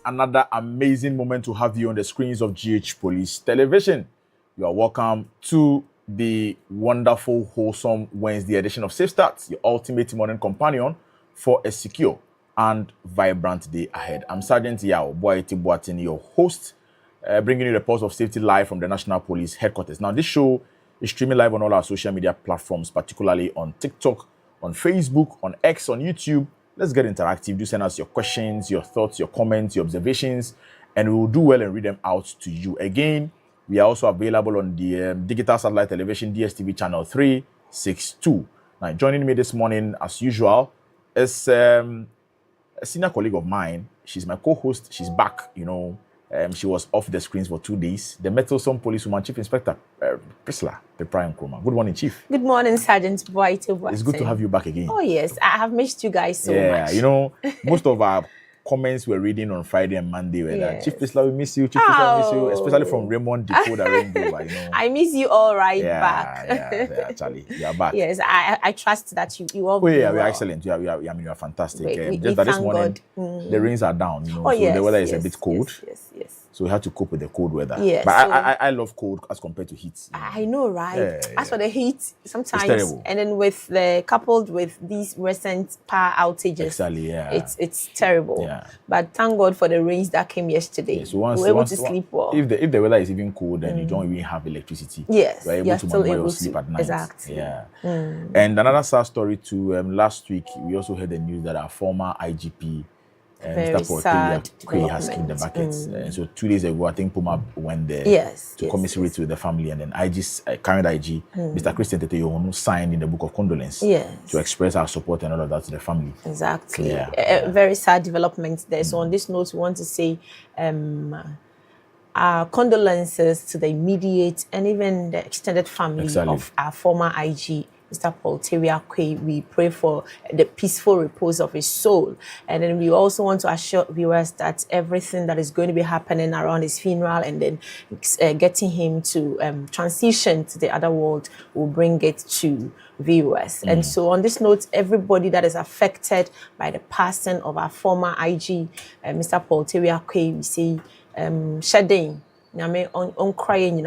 another amazing moment to have you on the screens of GH Police Television. You are welcome to the wonderful, wholesome Wednesday edition of Safe Starts, your ultimate morning companion for a secure and vibrant day ahead. I'm Sergeant Yao Boyeti Boatin, your host, bringing you reports of safety live from the National Police Headquarters. Now, this show is streaming live on all our social media platforms, particularly on TikTok, on Facebook, on X, on YouTube. Let's get interactive. Do send us your questions, your thoughts, your comments, your observations, and we will do well and read them out to you. Again, we are also available on the digital satellite television DSTV channel 362. Now, joining me this morning, as usual, is a senior colleague of mine. She's my co-host. She's back, she was off the screens for 2 days. The Mettlesome Policewoman, Chief Inspector Priscilla Peprayan Nkrumah. Good morning, Chief. Good morning, Sergeant Boyeti. It's good to have you back again. Oh, yes. I have missed you guys so much. Yeah, most of our comments we're reading on Friday and Monday were that Chief Priscilla, we miss you. Chief Priscilla, we miss you. Especially from Raymond Decoder Rainbow. I miss you all back. Yeah, actually, you are back. Yes, I trust that you all. Oh yeah, we are excellent. You are fantastic. Just that this morning the rains are down. So the weather is a bit cold. Yes. So we have to cope with the cold weather. Yes, but I love cold as compared to heat. I know, right? As for the heat, sometimes, it's terrible. And then coupled with these recent power outages, exactly, it's terrible. Yeah. But thank God for the rains that came yesterday. Yeah, so we were able to sleep well. If the weather is even cold, then you don't even have electricity. Yes, you're able to manage your sleep at night. Exactly. Yeah. And another sad story too. Last week we also heard the news that our former IGP. Mr. Paul has kicked the bucket. So 2 days ago, I think Puma went there to commiserate with the family, and then current IG, Mr. Christian Teteyo, signed in the book of condolence to express our support and all of that to the family. Exactly. Yeah. A very sad development there. So on this note, we want to say our condolences to the immediate and even the extended family of our former IG, Mr. Paul Terry. We pray for the peaceful repose of his soul. And then we also want to assure viewers that everything that is going to be happening around his funeral and then getting him to transition to the other world will bring it to viewers. And so on this note, everybody that is affected by the passing of our former IG, Mr. Paul Terry, we say, shedding, on crying,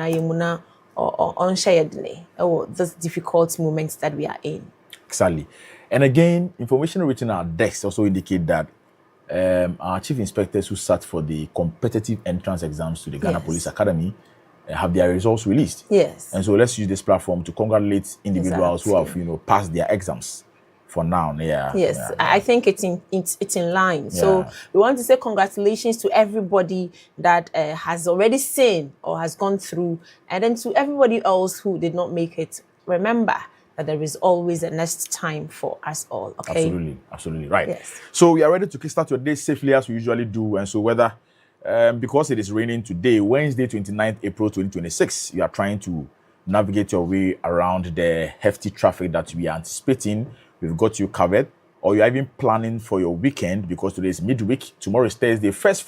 or this difficult moments that we are in. Exactly. And again, information written on our desks also indicate that our chief inspectors who sat for the competitive entrance exams to the Ghana Police Academy have their results released. Yes. And so let's use this platform to congratulate individuals who have passed their exams. For now, Yes, I think it's in line. Yeah. So we want to say congratulations to everybody that has already seen or has gone through, and then to everybody else who did not make it. Remember that there is always a next time for us all. Okay. Absolutely right. Yes. So we are ready to kickstart your day safely as we usually do, and so whether because it is raining today, Wednesday, 29th April 2026, you are trying to navigate your way around the hefty traffic that we are anticipating. We've got you covered, or you're even planning for your weekend because today is midweek. Tomorrow is Thursday. First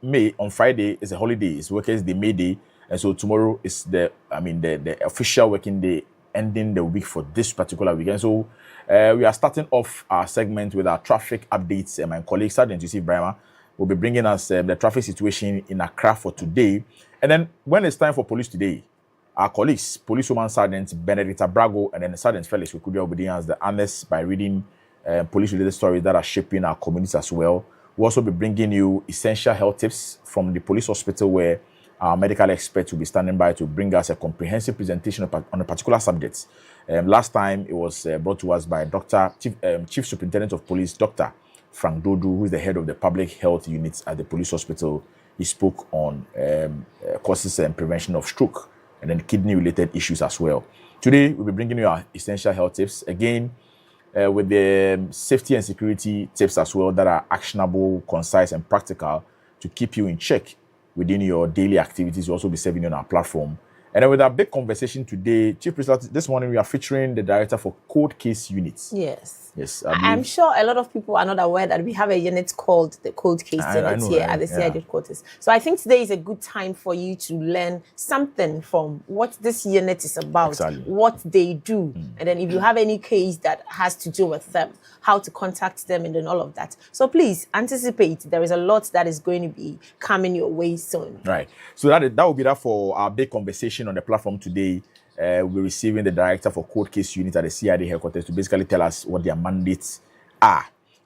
May on Friday is a holiday. It's Workers' Day, May Day, and so tomorrow is the official working day, ending the week for this particular weekend. So we are starting off our segment with our traffic updates, and my colleague Sergeant Yusuf Brahma will be bringing us the traffic situation in Accra for today. And then when it's time for police today, our colleagues, Policewoman Sergeant Benedicta Brago and then Sergeant Felix Wikudia will be doing us the honors by reading police-related stories that are shaping our communities as well. We'll also be bringing you essential health tips from the police hospital, where our medical experts will be standing by to bring us a comprehensive presentation on a particular subject. Last time, it was brought to us by Chief Superintendent of Police, Dr. Frank Dodu, who is the head of the public health units at the police hospital. He spoke on causes and prevention of stroke and then kidney-related issues as well. Today, we'll be bringing you our essential health tips, again, with the safety and security tips as well that are actionable, concise, and practical to keep you in check within your daily activities. We'll also be serving you on our platform. And then with our big conversation today, Chief Priest, this morning we are featuring the director for Cold Case Units. Yes. Yes. I'm sure a lot of people are not aware that we have a unit called the Cold Case Unit here at the CID headquarters. So I think today is a good time for you to learn something from what this unit is about, what they do, and then if you have any case that has to do with them, how to contact them, and then all of that. So please anticipate. There is a lot that is going to be coming your way soon. Right. So that will be that for our big conversation on the platform today. We'll be receiving the director for Cold Case Unit at the CID headquarters to basically tell us what their mandates are.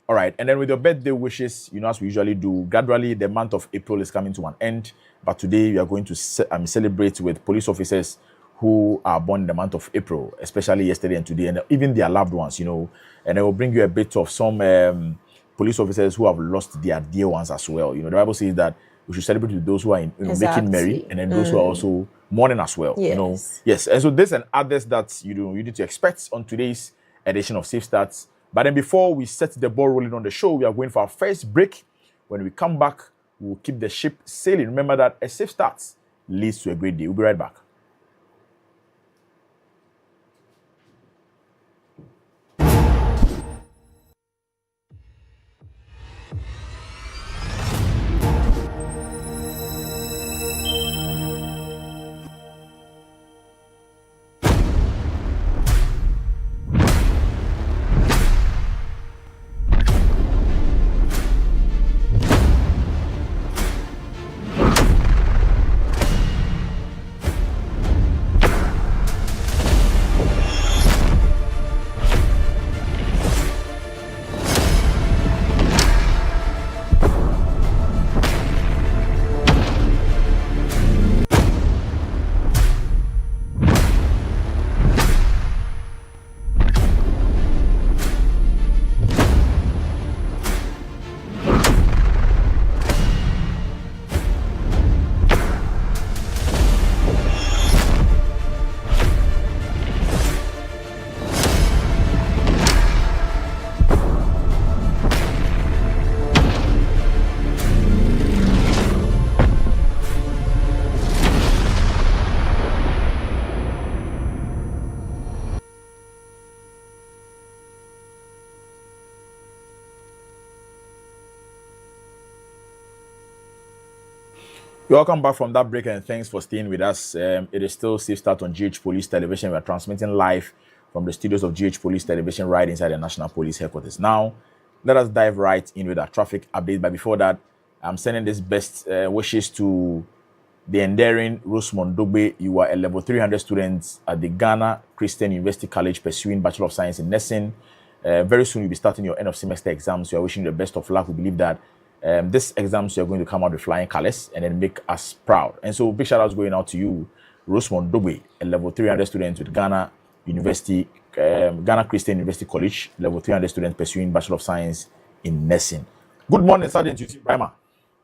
All right. And then with your birthday wishes, as we usually do, gradually the month of April is coming to an end. But today we are going to celebrate with police officers who are born in the month of April, especially yesterday and today, and even their loved ones, And I will bring you a bit of some police officers who have lost their dear ones as well. The Bible says that we should celebrate with those who are making merry, and then those who are also mourning as well. Yes. Yes. And so this and others that you need to expect on today's edition of Safe Starts. But then before we set the ball rolling on the show, we are going for our first break. When we come back, we'll keep the ship sailing. Remember that a safe start leads to a great day. We'll be right back. Welcome back from that break, and thanks for staying with us. It is still Safe Start on GH Police Television. We are transmitting live from the studios of GH Police Television right inside the National Police Headquarters. Now, let us dive right in with our traffic update. But before that, I'm sending this best wishes to the endearing Rosemond Dogbe. You are a level 300 student at the Ghana Christian University College pursuing Bachelor of Science in Nursing. Very soon you'll be starting your end of semester exams. We are wishing you the best of luck. We believe that this exams you're going to come out with flying colors and then make us proud. And so big shout outs going out to you, Rosemond Dogbe, a level 300 student with Ghana Christian University College, level 300 student pursuing Bachelor of Science in Nursing. Good morning, Sergeant Yusuf Brahma.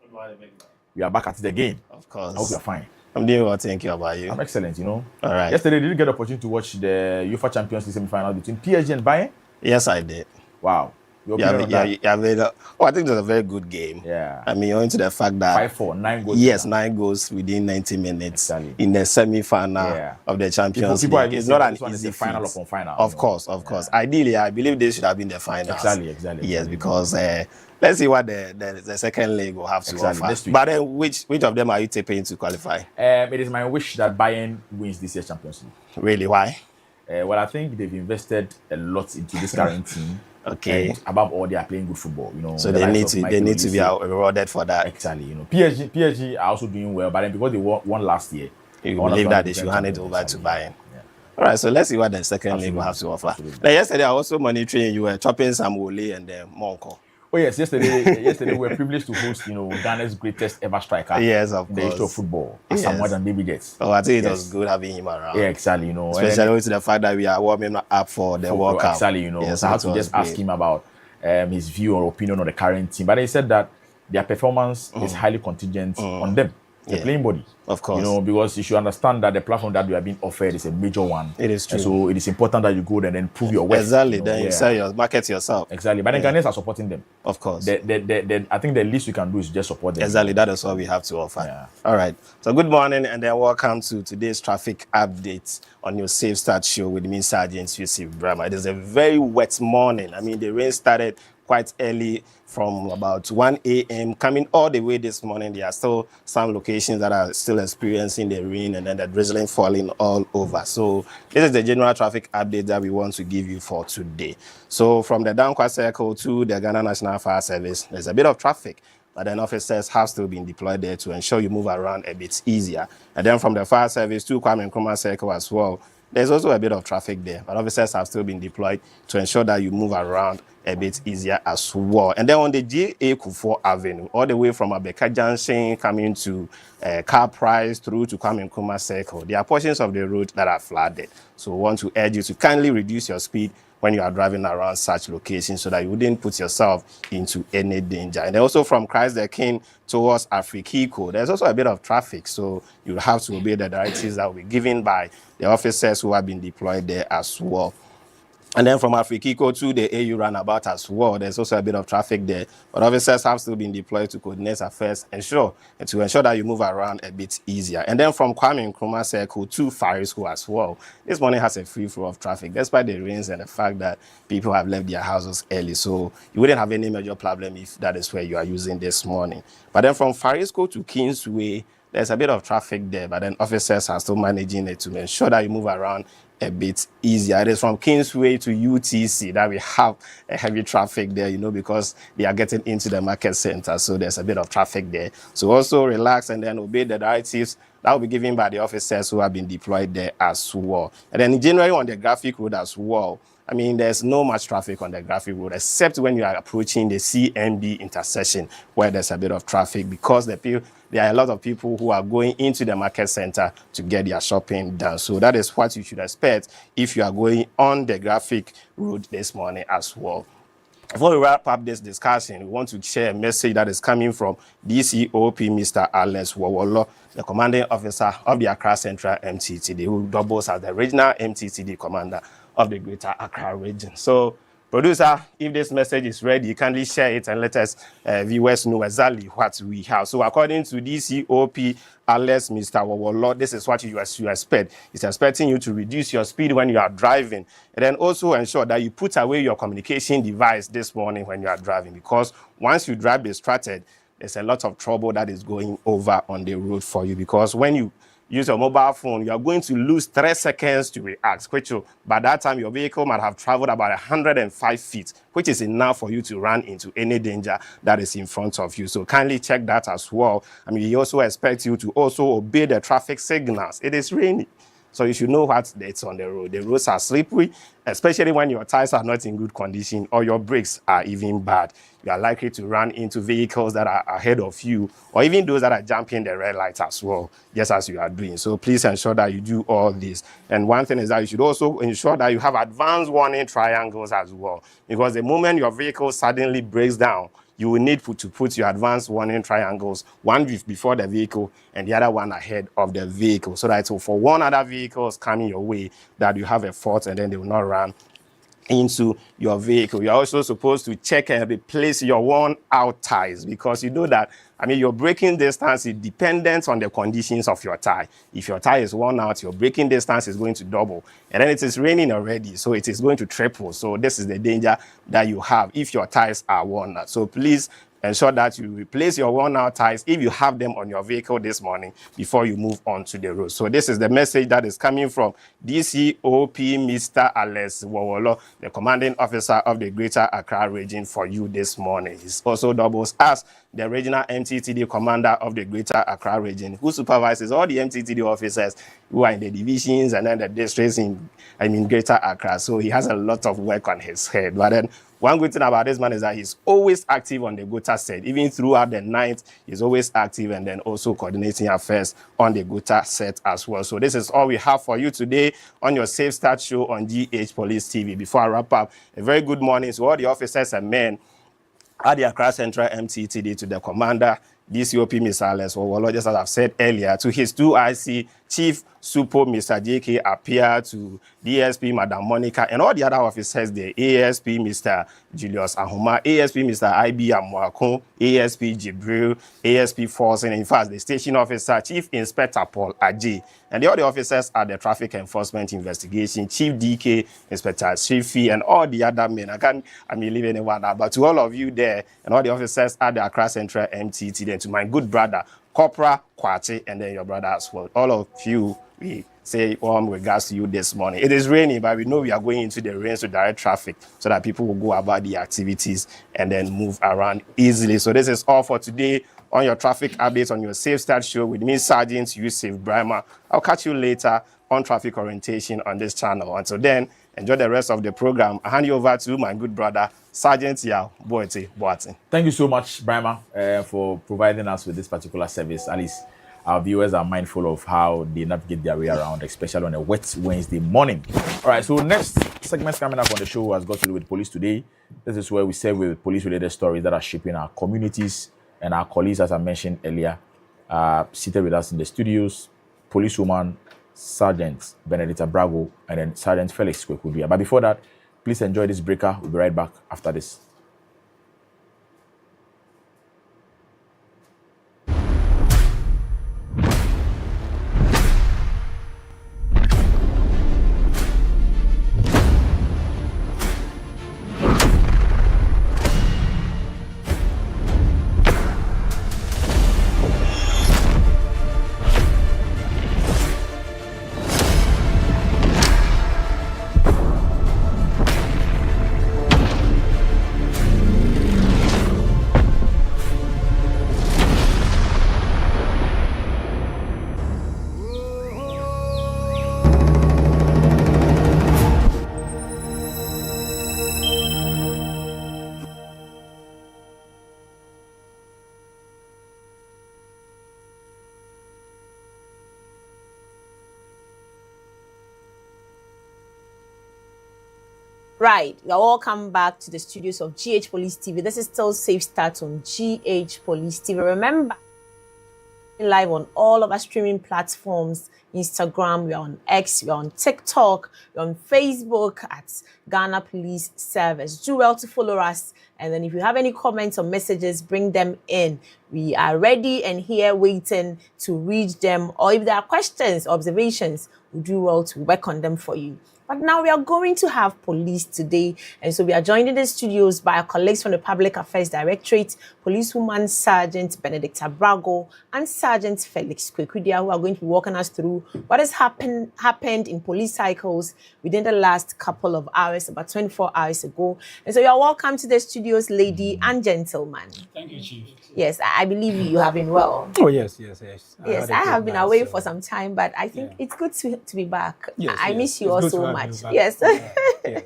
Good morning, big man. We are back at it again. Of course. I hope you're fine. I'm doing well, thank you. How about you? I'm excellent, All right. Yesterday, did you get the opportunity to watch the UEFA Champions League semi-final between PSG and Bayern? Yes, I did. Wow. I think it was a very good game. Yeah. I mean, owing to the fact that 5-4, 9 goals. Yes, 9 goals within 90 minutes Exactly. in the semi-final of the Champions League. It's not an easy final feat. upon final. Of course. Ideally, I believe this should have been the finals. Exactly. Yes, because let's see what the second leg will have to offer. But then, which of them are you taking to qualify? It is my wish that Bayern wins this year's Champions League. Really? Why? Well, I think they've invested a lot into this current team. Okay. And above all, they are playing good football. So they need to be rewarded for that. Exactly. PSG are also doing well, but then because they won last year, you believe that they should hand it over to Bayern. Yeah. All right. So let's see what the second league will have to offer. Now, yesterday I was also monitoring you were chopping some Wole and Monko. Oh yes, yesterday we were privileged to host, Ghana's greatest ever striker. Yes, of course. In the history of football, Asamoah Baby Dets. Oh, I think it was good having him around. Yeah, exactly. Especially to the fact that we are warming up for the World Cup. Exactly, Yes, so I had to just ask him about his view or opinion on the current team. But he said that their performance is highly contingent on them. the plain body. Of course. You know, because you should understand that the platform that you are being offered is a major one. It is true. And so it is important that you go there and then prove your worth. Exactly. You know? Then you sell your market yourself. Exactly. But the Ghanaians are supporting them. Of course. I think the least we can do is just support them. Exactly. That is what we have to offer. Yeah. All right. So good morning and then welcome to today's traffic update on your Safe Start show with me, Sergeant Yusuf Brahma. It is a very wet morning. I mean, the rain started quite early from about 1 a.m. coming all the way this morning. There are still some locations that are still experiencing the rain and then the drizzling falling all over. So this is the general traffic update that we want to give you for today. So from the Dankwa Circle to the Ghana National Fire Service, there's a bit of traffic, but then officers have still been deployed there to ensure you move around a bit easier. And then from the fire service to Kwame Nkrumah Circle as well, there's also a bit of traffic there, but officers have still been deployed to ensure that you move around a bit easier as well. And then on the GA Kufuor Avenue, all the way from Abeka Junction coming to Car Price through to Kwame Nkrumah Circle, there are portions of the road that are flooded. So we want to urge you to kindly reduce your speed when you are driving around such locations so that you wouldn't put yourself into any danger. And also from Christ the King towards Afrikiko, there's also a bit of traffic, so you have to obey the directives that will be given by the officers who have been deployed there as well. And then from Afrikiko to the AU roundabout as well, there's also a bit of traffic there. But officers have still been deployed to coordinate affairs and to ensure that you move around a bit easier. And then from Kwame Nkrumah Circle to Fire School as well, this morning has a free flow of traffic, despite the rains and the fact that people have left their houses early. So you wouldn't have any major problem if that is where you are using this morning. But then from Fire School to Kingsway, there's a bit of traffic there, but then officers are still managing it to ensure that you move around a bit easier. It is from Kingsway to UTC that we have a heavy traffic there, you know, because they are getting into the market center. So there's a bit of traffic there. So also relax and then obey the directives that will be given by the officers who have been deployed there as well. And then generally on the Graphic Road as well, I mean, there's no much traffic on the Graphic Road, except when you are approaching the CMB intersection, where there's a bit of traffic because there are a lot of people who are going into the market center to get their shopping done. So that is what you should expect if you are going on the Graphic Road this morning as well. Before we wrap up this discussion, we want to share a message that is coming from DCOP Mr. Alex Wawolo, the commanding officer of the Accra Central MTTD, who doubles as the regional MTTD commander of the Greater Accra region. So, producer, if this message is ready, kindly share it and let us viewers know exactly what we have. So, according to DCOP Alex Mr. Wawolo, this is what you expect. It's expecting you to reduce your speed when you are driving, and then also ensure that you put away your communication device this morning when you are driving, because once you drive distracted, there's a lot of trouble that is going over on the road for you, because when you use your mobile phone, you are going to lose 3 seconds to react, which by that time your vehicle might have traveled about 105 feet, which is enough for you to run into any danger that is in front of you. So kindly check that as well. I mean, we also expect you to also obey the traffic signals. It is raining, so you should know what's on the road. The roads are slippery, especially when your tires are not in good condition or your brakes are even bad. You are likely to run into vehicles that are ahead of you, or even those that are jumping the red light as well, just as you are doing. So please ensure that you do all this. And one thing is that you should also ensure that you have advanced warning triangles as well, because the moment your vehicle suddenly breaks down, you will need to put your advanced warning triangles, one before the vehicle and the other one ahead of the vehicle, so that for one other vehicles coming your way, that you have a fault and then they will not run into your vehicle. You're also supposed to check and replace your worn out tires, because you know that, I mean, your braking distance is dependent on the conditions of your tire. If your tire is worn out, your braking distance is going to double. And then it is raining already, so it is going to triple. So this is the danger that you have if your tires are worn out. So please ensure that you replace your worn out tires if you have them on your vehicle this morning before you move on to the road. So this is the message that is coming from DCOP Mr. Alex Wawolo, the commanding officer of the Greater Accra region, for you this morning. He also doubles as the regional MTTD commander of the Greater Accra region, who supervises all the MTTD officers who are in the divisions and then the districts in Greater Accra. So he has a lot of work on his head. But then one good thing about this man is that he's always active on the Gota set. Even throughout the night, he's always active and then also coordinating affairs on the Gota set as well. So this is all we have for you today on your Safe Start show on GH Police TV. Before I wrap up, a very good morning to all the officers and men at the Accra Central MTTD, to the commander, DCOP Mr. Alex Owolo, just as I've said earlier, to his 2IC Chief Supo Mr. JK Appiah, to DSP Madam Monica, and all the other officers there, ASP Mr. Julius Ahuma, ASP Mr. IB Amwako, ASP Jibril, ASP Force, and in fact, the station officer, Chief Inspector Paul Aji, and the other officers at the Traffic Enforcement Investigation, Chief DK, Inspector Shifi, and all the other men. I mean, leave anyone out, but to all of you there, and all the officers at the Accra Central MTT, then to my good brother, Corporal Kwati, and then your brother as well. All of you, we say warm regards to you this morning. It is raining, but we know we are going into the rain to direct traffic so that people will go about the activities and then move around easily. So this is all for today on your traffic updates on your Safe Start show with me, Sergeant Yusuf Brahma. I'll catch you later on traffic orientation on this channel. Until then, enjoy the rest of the program. I hand you over to my good brother, Sergeant Yao Boating. Thank you so much, Brahma, for providing us with this particular service. At least our viewers are mindful of how they navigate their way around, especially on a wet Wednesday morning. All right, so next segment coming up on the show has got to do with police today. This is where we serve with police-related stories that are shaping our communities, and our colleagues, as I mentioned earlier, are seated with us in the studios. Policewoman Sergeant Benedicta Brago and then Sergeant Felix Kwekubia. But before that, please enjoy this breaker. We'll be right back after this. Right, you're all come back to the studios of GH Police TV. This is still Safe Start on GH Police TV. Remember, live on all of our streaming platforms, Instagram, we're on X, we're on TikTok, we're on Facebook at Ghana Police Service. Do well to follow us. And then if you have any comments or messages, bring them in. We are ready and here waiting to read them. Or if there are questions, observations, we do well to work on them for you. But now we are going to have police today. And so we are joined in the studios by our colleagues from the Public Affairs Directorate, Policewoman Sergeant Benedicta Brago and Sergeant Felix Kwekubia, who are going to be walking us through what has happened in police cycles within the last couple of hours, about 24 hours ago. And so you are welcome to the studios, lady and gentlemen. Thank you, Chief. Yes, I believe you have been well. Oh, yes. Yes, I have been away for some time, but I think it's good to be back. Yes, I miss you it's all good to so have much. you back. Yes. Yes.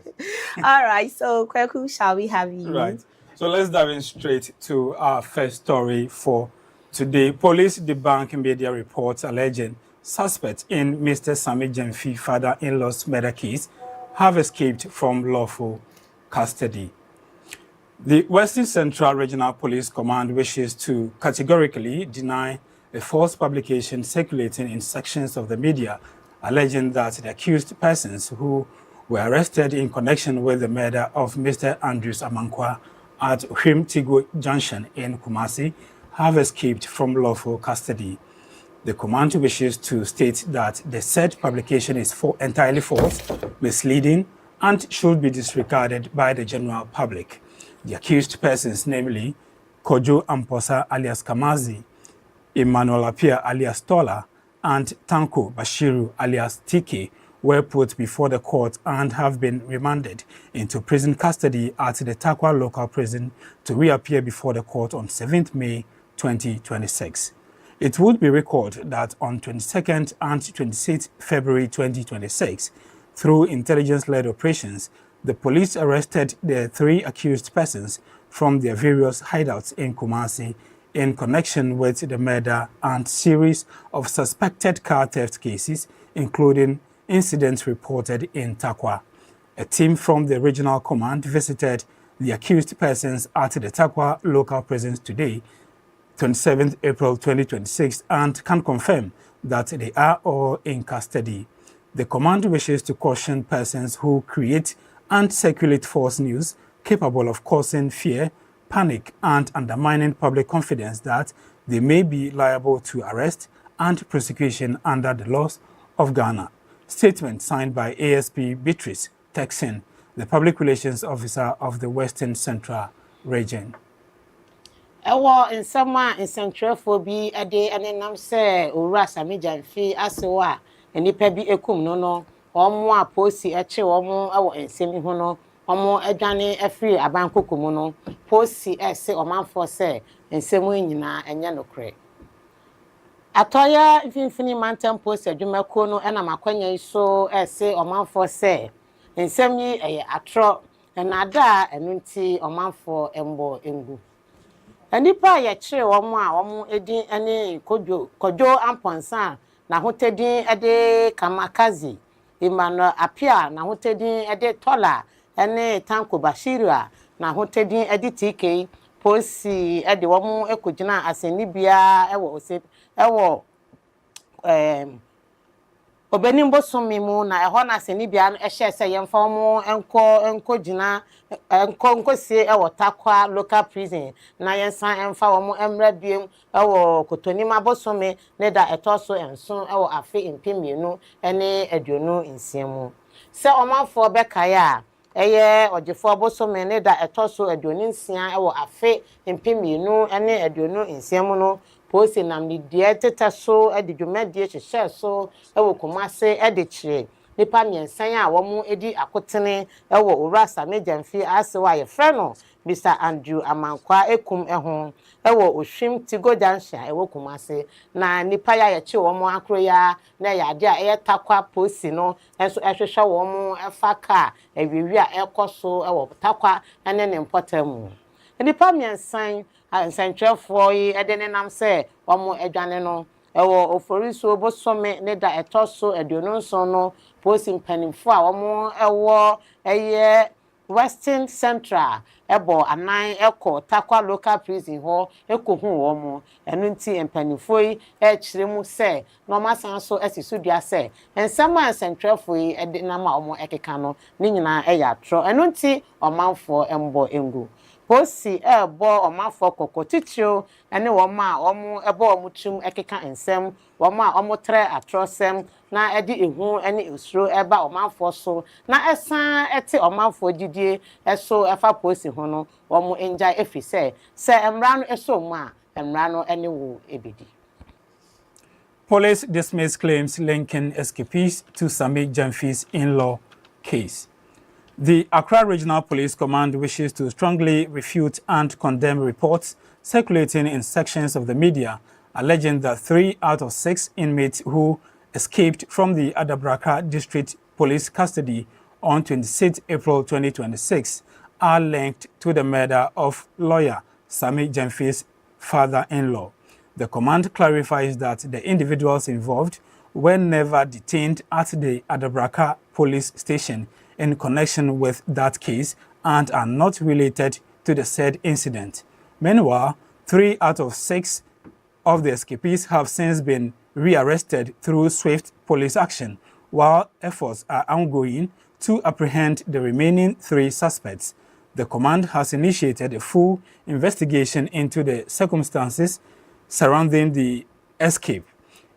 All right, so Kweku, shall we have you? Right. So let's dive in straight to our first story for today. Police debunk media reports alleging suspects in Mr. Sami Jemfi father-in-law's murder case have escaped from lawful custody. The Western Central Regional Police Command wishes to categorically deny a false publication circulating in sections of the media alleging that the accused persons who were arrested in connection with the murder of Mr. Andrews Amankwa at Hwim Tigo Junction in Kumasi have escaped from lawful custody. The command wishes to state that the said publication is entirely false, misleading, and should be disregarded by the general public. The accused persons, namely Kojo Amposa alias Kamazi, Emmanuel Appiah alias Tola, and Tanko Bashiru alias TK, were put before the court and have been remanded into prison custody at the Takwa local prison to reappear before the court on 7th May 2026. It would be recalled that on 22nd and 26th February 2026, through intelligence-led operations, the police arrested the 3 accused persons from their various hideouts in Kumasi in connection with the murder and series of suspected car theft cases, including incidents reported in Takwa. A team from the regional command visited the accused persons at the Takwa local prisons today 27th April 2026 and can confirm that they are all in custody. The command wishes to caution persons who create and circulate false news capable of causing fear, panic, and undermining public confidence that they may be liable to arrest and prosecution under the laws of Ghana. Statement signed by ASP Beatrice Texin, the Public Relations Officer of the Western Central Region. Ewo nsema nsentwerefo bi ade enenam se owura Sami Gyamfi asewa enipa bi ekum no omo aposi eche omo ewo ensemi ho no omo adwane afiri abankokomu no posi ese omanfo se ensemu nyina enye nokre atoya mfimfini mantam posi adwumako no ena makwanya iso ese omanfo se ensemi eye atro enada enunti omanfo embo engu anipa ye kire womo a womo edin ane kojo amponsa na hotedin ede kamakazi Emmanuel Apia na hotedin ede Tola ene Tanko Bashiru a na hotedin ede TK posi ede womo ekogina asenibia ewo obenimbo somimu na eho na asenibia no ehye se yemfa womo enko gina enkosie ewo Takwa local prison na yensan emfa womo emra biem ewo Kotonima bosome ne da etoso enso ewo afe impemienu ene aduonu nsiemu se omanfo bekaya eye ogefo bosome ne da etoso aduonu nsia ewo afe impemienu ene aduonu nsiemu no posi nam ni die tetaso adidwumadie hyehyɛ so ewo Kumase edechire nipa miensan a womu edi akotene ewo owura Sami Gyamfi asewa ye freno Mr. Andrew Amankwa ekum eho ewo Ohwim Tigo Junction ewo Kumase na nipa ya yeche womu akroya na ya ade a eye Takwa posi no enso ehwehwe womu efaka ewiwi a ekoso ewo Takwa ene ne mpotamu nipa miensan nsentwerefo yi edene nam se womo adwane no ewo oforiso bosome ne da etoso aduonu nson no posi mpanimfo a womo ewo eye Western Central ebo anan eko Takwa local prison ho ekohu womo enunti mpanimfo yi ekiremu se no masan so esisudua se ensema nsentwerefo yi edene ma womo ekeka no ni nyina eya tro enunti omanfo embo engu posi ebo omafo kokotitio ene woma omo ebo omutum ekeka ensem woma omotre atrosem na edi ehu ene osuro eba omafo so na esan ete omafo didie eso efa posi ho no womo enja efise se emra no eso mu a emra no ene wo ebedi. Police dismiss claims linking escapees to Sami Gyamfi's in-law case. The Accra Regional Police Command wishes to strongly refute and condemn reports circulating in sections of the media alleging that 3 out of 6 inmates who escaped from the Adabraka District Police custody on 26 April 2026 are linked to the murder of lawyer Sami Gyamfi's father-in-law. The command clarifies that the individuals involved were never detained at the Adabraka Police Station in connection with that case and are not related to the said incident. Meanwhile, 3 out of 6 of the escapees have since been rearrested through swift police action, while efforts are ongoing to apprehend the remaining 3 suspects. The command has initiated a full investigation into the circumstances surrounding the escape.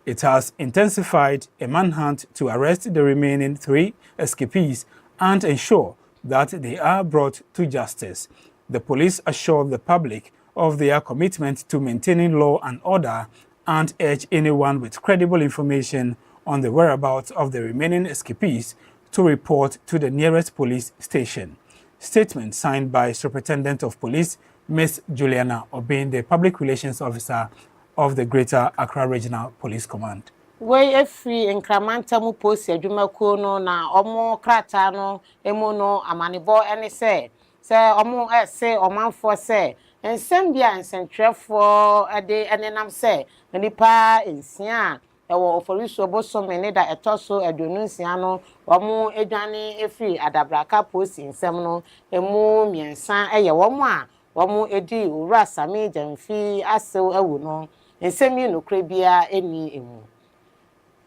It has intensified a manhunt to arrest the remaining 3 escapees and ensure that they are brought to justice. The police assure the public of their commitment to maintaining law and order and urge anyone with credible information on the whereabouts of the remaining escapees to report to the nearest police station. Statement signed by Superintendent of Police, Ms. Juliana Obin, the Public Relations Officer of the Greater Accra Regional Police Command. We efri nkramanta mu posi adwumako no na omo krata no emu no amanebo ene se omo ese omanfo se ensem bia nsentwerefo ade enenam se nipa ensia ewo oforiso bosome ne da etoso aduonu nsia no omo edwane efri Adabraka posi ensem no emu miensa eye womo a wɔn edi owura Sami Gyamfi asew ewu no nsɛm yi nokre bia eni emu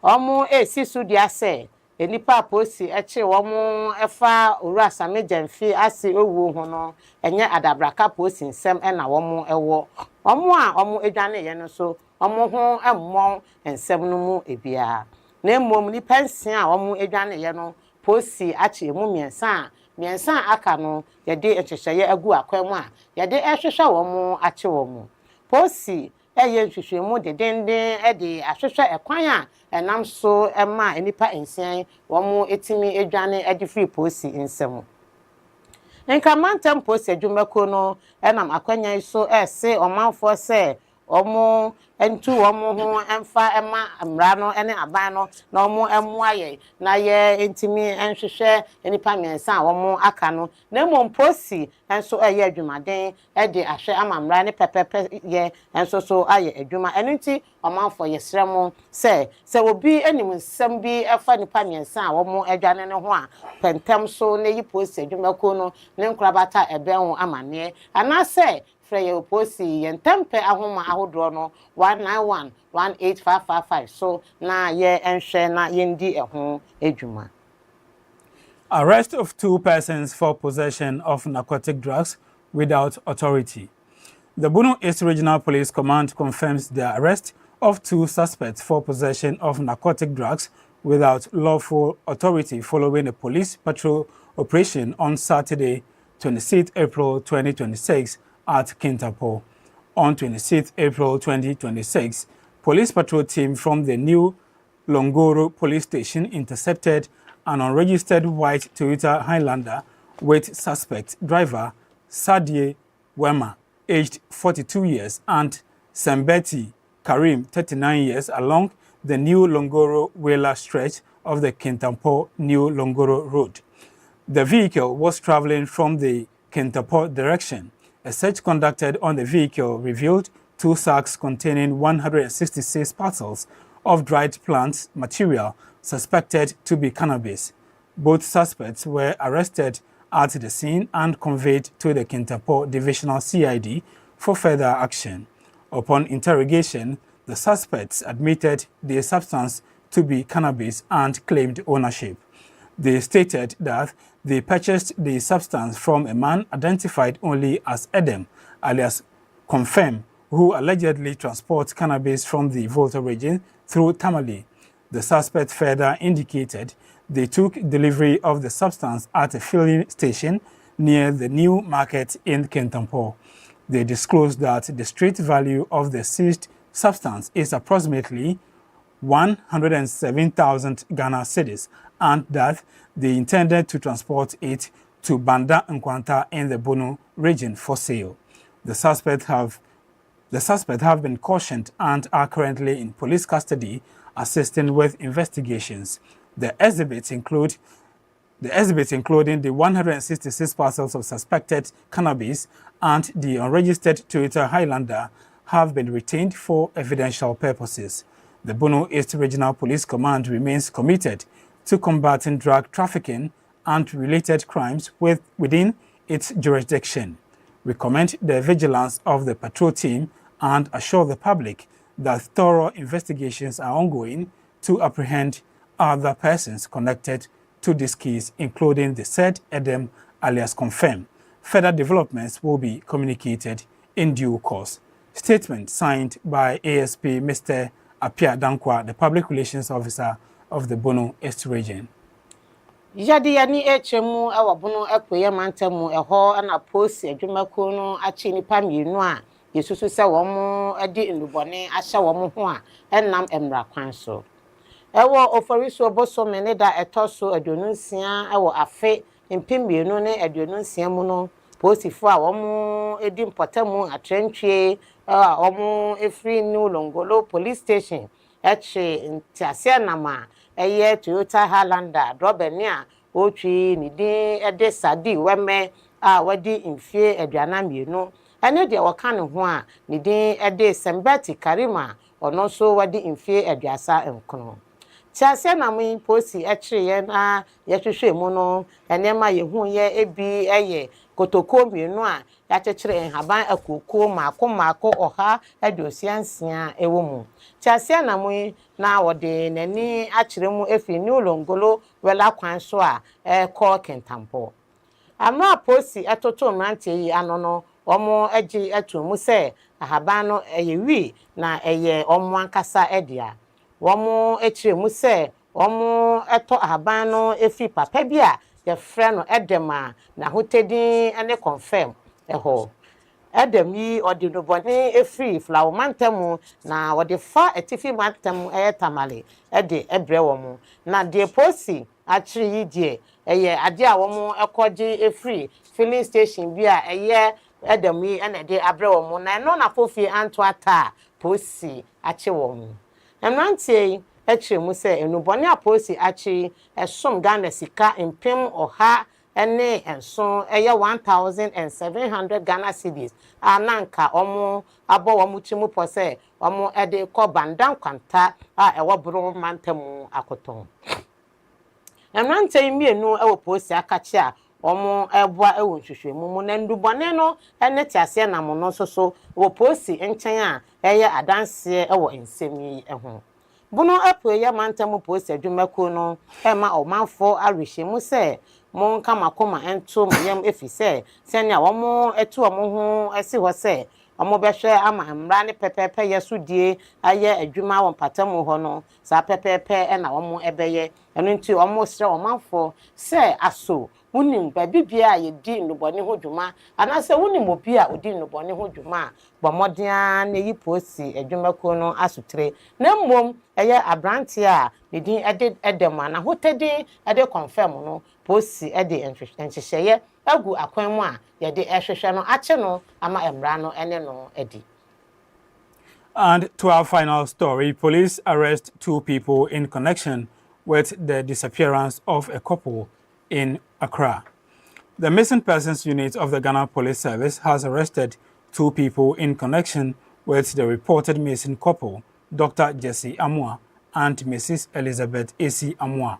wɔn esi so dia sɛ enipa posi eche wɔn efa owura Sami Gyamfi ase ewu ho no enye adabraka posi nsɛm na wɔn ɛwɔ wɔn a wɔn edwane ye no so wɔn ho emmɔ nsɛm no mu ebia na mmom ni pension a wɔn edwane ye no posi ache emu miensa aka no yɛde ehwehwɛye agu akwan mu a yɛde ehwehwɛ wɔn ache wɔn posi eye nhwehwɛmu dedenden de ahwehwɛ ekwan a enam so ema enipa ensian wɔn etimi edwane de free posi nsɛm nka mantem posi adwumako no enam akwanya so se ɔmanfo se ɔmo entu ɔmo ho emfa ema amra no ene aban no na ɔmo emuaye na ye entimi enhwehwɛ enipa miensa a ɔmo aka no na mmom posi enso eye adwumaden de ahwɛ amamra ne pepepe ye enso so aye adwuma enunti ɔmanfo yesremo se obi enim nsɛm bi efa nipa miensa a ɔmo adwane ne ho a pentem so na yi posi adwumako no ne nkrabata ebe ho amane anase freye posi yentempe ahoma ahodro no 191-18555 so na ye enhwe na yendi eho edwuma. Arrest of 2 persons for possession of narcotic drugs without authority. The Bono East Regional Police Command confirms the arrest of 2 suspects for possession of narcotic drugs without lawful authority following a police patrol operation on Saturday, 26 April 2026 at Kintampo. On 26 April 2026, police patrol team from the new Longoro police station intercepted an unregistered white Toyota Highlander with suspect driver Sadie Wema, aged 42 years, and Sembeti Karim, 39 years, along the new Longoro Wela stretch of the Kintampo New Longoro Road. The vehicle was traveling from the Kintampo direction. A search conducted on the vehicle revealed 2 sacks containing 166 parcels of dried plant material suspected to be cannabis. Both suspects were arrested at the scene and conveyed to the Kintampo Divisional CID for further action. Upon interrogation, the suspects admitted the substance to be cannabis and claimed ownership. They stated that they purchased the substance from a man identified only as Edem, alias Confirm, who allegedly transports cannabis from the Volta region through Tamale. The suspect further indicated they took delivery of the substance at a filling station near the new market in Kintampo. They disclosed that the street value of the seized substance is approximately 107,000 Ghana cedis, and that they intended to transport it to Banda Nkwanta in the Bono region for sale. The suspects have been cautioned and are currently in police custody, assisting with investigations. The exhibits including the 166 parcels of suspected cannabis and the unregistered Toyota Highlander have been retained for evidential purposes. The Bono East Regional Police Command remains committed to combating drug trafficking and related crimes within its jurisdiction. We commend the vigilance of the patrol team and assure the public that thorough investigations are ongoing to apprehend other persons connected to this case, including the said Edem alias Confirm. Further developments will be communicated in due course. Statement signed by ASP Mr. Apia Dankwa, the Public Relations Officer of the Bono East Region. Jadi yani HMU awa Bono ekwe mantemu eho ana posi adwumako no achi nipa mienu a yesusu se womo edi ndubone ahya womo ho a enam emra kwan so. Ewo oforiso boso meneda etoso adonunsia ewo afe mpemienu ne adonunsia mu no posifo a womo edi mpotemu atrentwie womo efri New Longolo police station eche ntiase nama eye Toyota Highlander drobeni a otwi ni din ede Sadi Weme a wadi mfie aduana mienu ene de waka ne ho a ni din ede Sembeti Karima ono so wadi mfie aduasa enkono tiase na mu posi echire ye na ye hwehwe mu no enema ye hu ye ebi eye kotoko mienu a ya kyekere nhaban akoko maako oha aduosiansia ewo mu tiasia na mu na wode nani akyere mu efi ni olongolo wela kwan so a ko kentampo amra posi etoto mrante yi anono omo agi atumu se ahaban no wi na eye omo ankasa edia womo ekyere mu se omo eto ahaban no efi papa bia ye frɛ no edema na hotedin ene confirm eho edem yi odi no boni efi flower mantemu na odi fa etifi mantemu tamale ede ebre womo na de posi akyere yi die eye ade a womo ekogi efi filling station bia eye edem yi ene de abre womo na no na fofi anto ata posi akye womo emrantie ekyere mu se enubone aposi akyi esom Ghana sika impem oha ene enso eye 1700 Ghana cedis ananka omo abo womo chimu pose omo ede ko bandan kwanta a ewo bro mantamu akoton emrante mienu ewo posi akachi a omo eboa ewo hwehwemu mu na ndubone no ene tiase na mo no soso wo posi enchen a eye adanse ewo ensemi eho Buno apo ya mantamu posi adwumako no ema omanfo arehemu se mon kama koma ento mayam efise sene a womo eto omo ho esi ho se omo behwe ama mra ne pepepe yesudie aye adwuma won patamu ho no sa pepepe na womo ebeye eno nti omo sre omanfo se aso wunim babi bia ye di nubone ho dwuma anase wunim obi a odi nubone ho dwuma bomodea na yi posi adwumako no asutre na mmom eye abrante a bedin edema na hotedi ede confirm no posi ede enhyehyeye agu akwan mu a ye de ehwehwe no ache no ama emra no ene no edi. And to our final story, police arrest 2 people in connection with the disappearance of a couple in Accra. The Missing Persons Unit of the Ghana Police Service has arrested 2 people in connection with the reported missing couple, Dr. Jesse Amwa and Mrs. Elizabeth A.C. Amwa.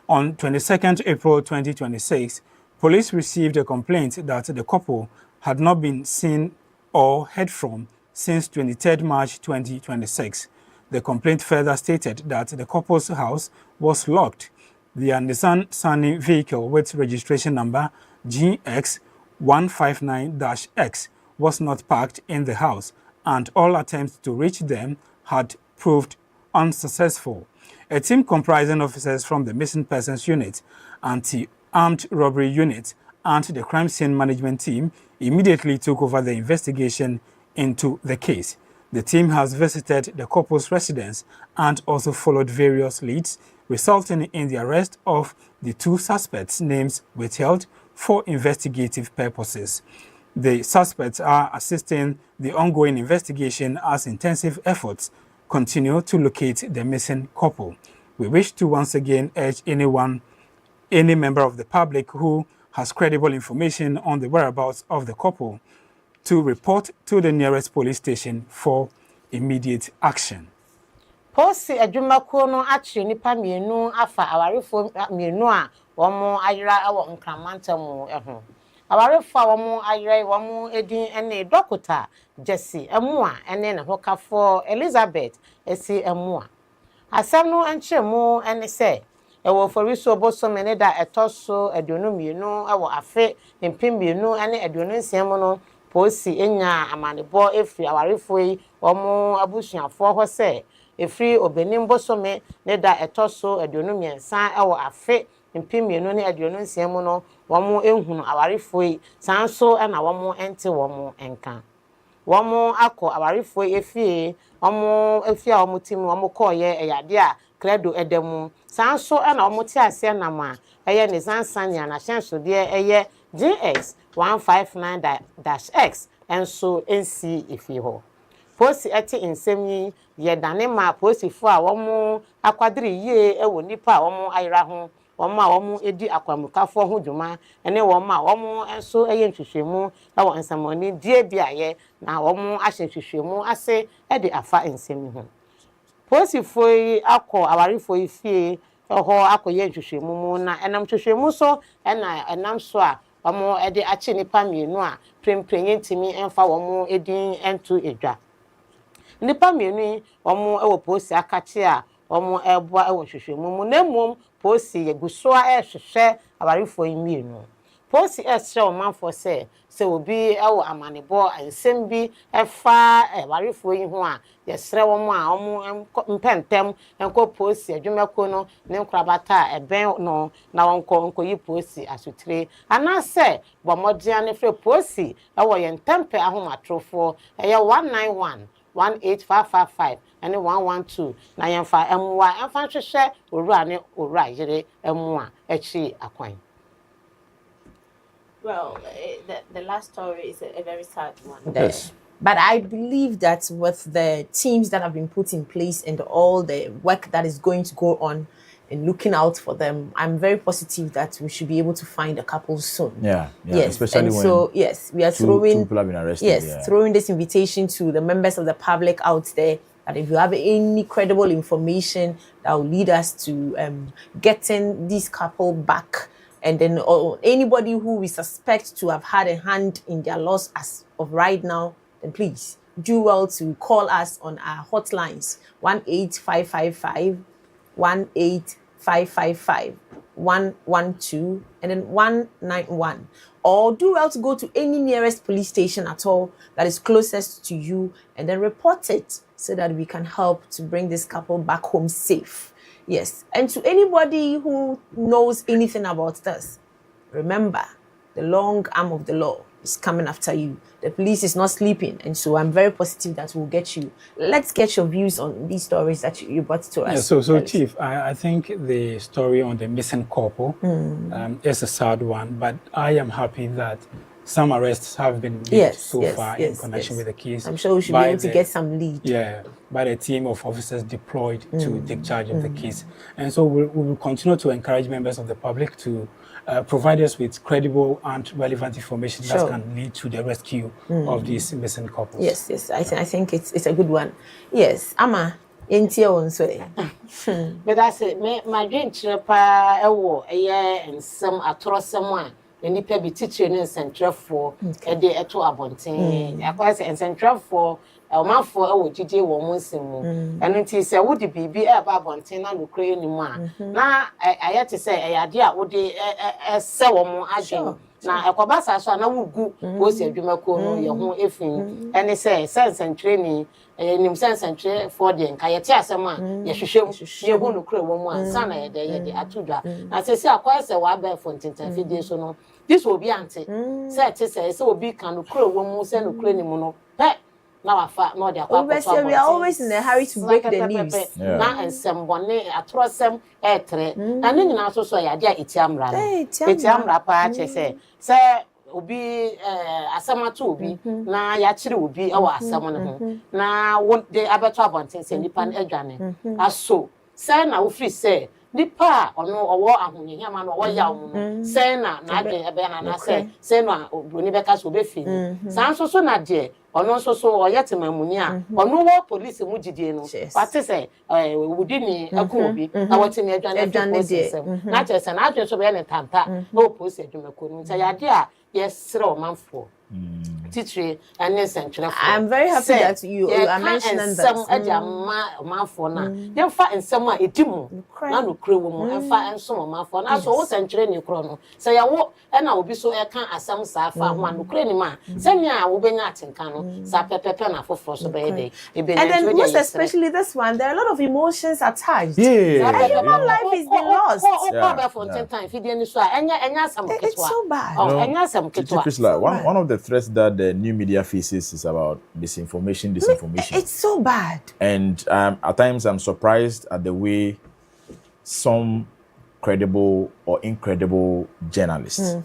On 22nd April 2026, police received a complaint that the couple had not been seen or heard from since 23rd March 2026. The complaint further stated that the couple's house was locked. Their Nissan Sunny vehicle with registration number GX159-X was not parked in the house, and all attempts to reach them had proved unsuccessful. A team comprising officers from the Missing Persons Unit, Anti-Armed Robbery Unit, and the Crime Scene Management Team immediately took over the investigation into the case. The team has visited the couple's residence and also followed various leads, resulting in the arrest of the 2 suspects' names withheld for investigative purposes. The suspects are assisting the ongoing investigation as intensive efforts continue to locate the missing couple. We wish to once again urge any member of the public who has credible information on the whereabouts of the couple to report to the nearest police station for immediate action. Posi adwumako no akye nipa mienu afa awarefo mienu a womo ayira awo nkramantamu eho. Awarefo womo ayira womo edin ene Dr. Jesse Amwa ene na hokafo Elizabeth esi Amwa. Asam no enkyemu ene se ewo foriso oboso mene da etoso aduonu mienu awo afe mpem mienu ene aduonu nsem no posi enya amanebo efi awarefo yi womo abusuafo ho se efri obenim bosome ne da etoso aduonu miensa ewo afe mpem mienu ne aduonu nsem no womo ehunu awarefo yi sanso na womo ente womo enka womo akọ awarefo efi womo efia womo tim womo koye eyade a credo edemu sanso na womo ti ase na ma eye ne sansanya na hyenso de eye GX 159-X enso NC efi ho posi eti nsemi ye dane ma posi fo a womo akwadiri ye ewo nipa a womo ayira ho womo a womo edi akwamukafo ho dwuma ene womo a womo enso eye nhwehwemu ewo nsamoni die biaye na womo ahyenhwehwemu ase ede afa nsemi ho posi fo yi akọ awarefo yi fie ho akoye nhwehwemu mu na enam hwehwemu so enam so a omo e de ache nipa mienu a premprenye ntimi emfa omo edin ento edwa nipa mienu omo e wo posi akache a omo eboa e wo hwehwemu mu na mum posi yeguso a hwehwe abarefo mienu posi esre omanfo se obi e wo amanebo ensem bi efa abarefo yi ho a yesre wo a omo mpentem enko posi adwumako no ne nkrabata eben no na wonko yi posi asutire anase bomodea ne fre posi e wo ye ntempe ahomatrofo eye 191 18555 and 112 na yemfa emwa emfa hwehwe owura ne owura yire emwa echi akwan. Well, the last story is a very sad one. Yes. But I believe that with the teams that have been put in place and all the work that is going to go on and looking out for them, I'm very positive that we should be able to find a couple soon. Yeah. Yes. Especially and when so, yes, we are two people have been arrested. Yes, throwing this invitation to the members of the public out there that if you have any credible information that will lead us to getting this couple back, and then or anybody who we suspect to have had a hand in their loss as of right now, then please do well to call us on our hotlines 18555, 18555, 112, and then 191. Or do well to go to any nearest police station at all that is closest to you and then report it so that we can help to bring this couple back home safe. Yes, and to anybody who knows anything about this, remember, the long arm of the law is coming after you. The police is not sleeping, and so I'm very positive that we'll get you. Let's get your views on these stories that you brought to us. Yeah, so Chief, I think the story on the missing couple is a sad one, but I am happy that some arrests have been made so far in connection with the case. I'm sure we should be able to get some lead. Yeah, by the team of officers deployed to take charge of the case. And so we will continue to encourage members of the public to provide us with credible and relevant information that can lead to the rescue of these missing couples. Yes, I think it's a good one. Yes, Ama, Yentia Onswe. But that's it. My dream chirapa ewo and some atross someone. Nipa bi teacher ne centrafo e de eto abonten akwa se centrafo omafo e wo gige wo monsim mu eno nti se wo de bibi e ba abonten na lokre ni mu a na ayete se eyade a wo de se wo mo adwen na ekobasa so na wugu wo se adwumako no ye ho efin ene se centre ni nim centre for de nka yete asem a ye hwehwem ye hu lokre wo mu ansa na ye de atudwa na se akwa se wa ba fontintan fidie so no this will be anti. Say will be can crow one say no crane mono. Now I fat no their we are always in a hurry to break the news. Now and some one I trust them etre. And then you also so ya dia itiamra. Itiamra pa say obi asama to obi na ya chire obi e wa asama no ho. Na won de abeto abonten say nipa na adwane. Aso say na wo free say nipa ono owo ahunye ma no owo ya omo say na adwen ebe na say no obroni beka so be fi san so na de ono so oyetemamuni a ono wo police mu gidie no pate say wudi ni akun obi na watemi adwane na che say na adwen so be ne tanta no police adwumako no say ya de a yes o manfo teacher and central. I'm very happy that you are mentioning that. Some manfo na dem fa ensema edimu na no kre wo mu emfa enso manfo na so wo central ni kro no say ya wo e na obi so e kan asam sa fa ho no kre ni ma say me a wo benya atenka no sa pepepe na foforo so be dey and then most especially this one, there are a lot of emotions attached. Human life is been lost. It's so bad. One of the threats that the new media faces is about disinformation. It's so bad. And at times I'm surprised at the way some credible or incredible journalists,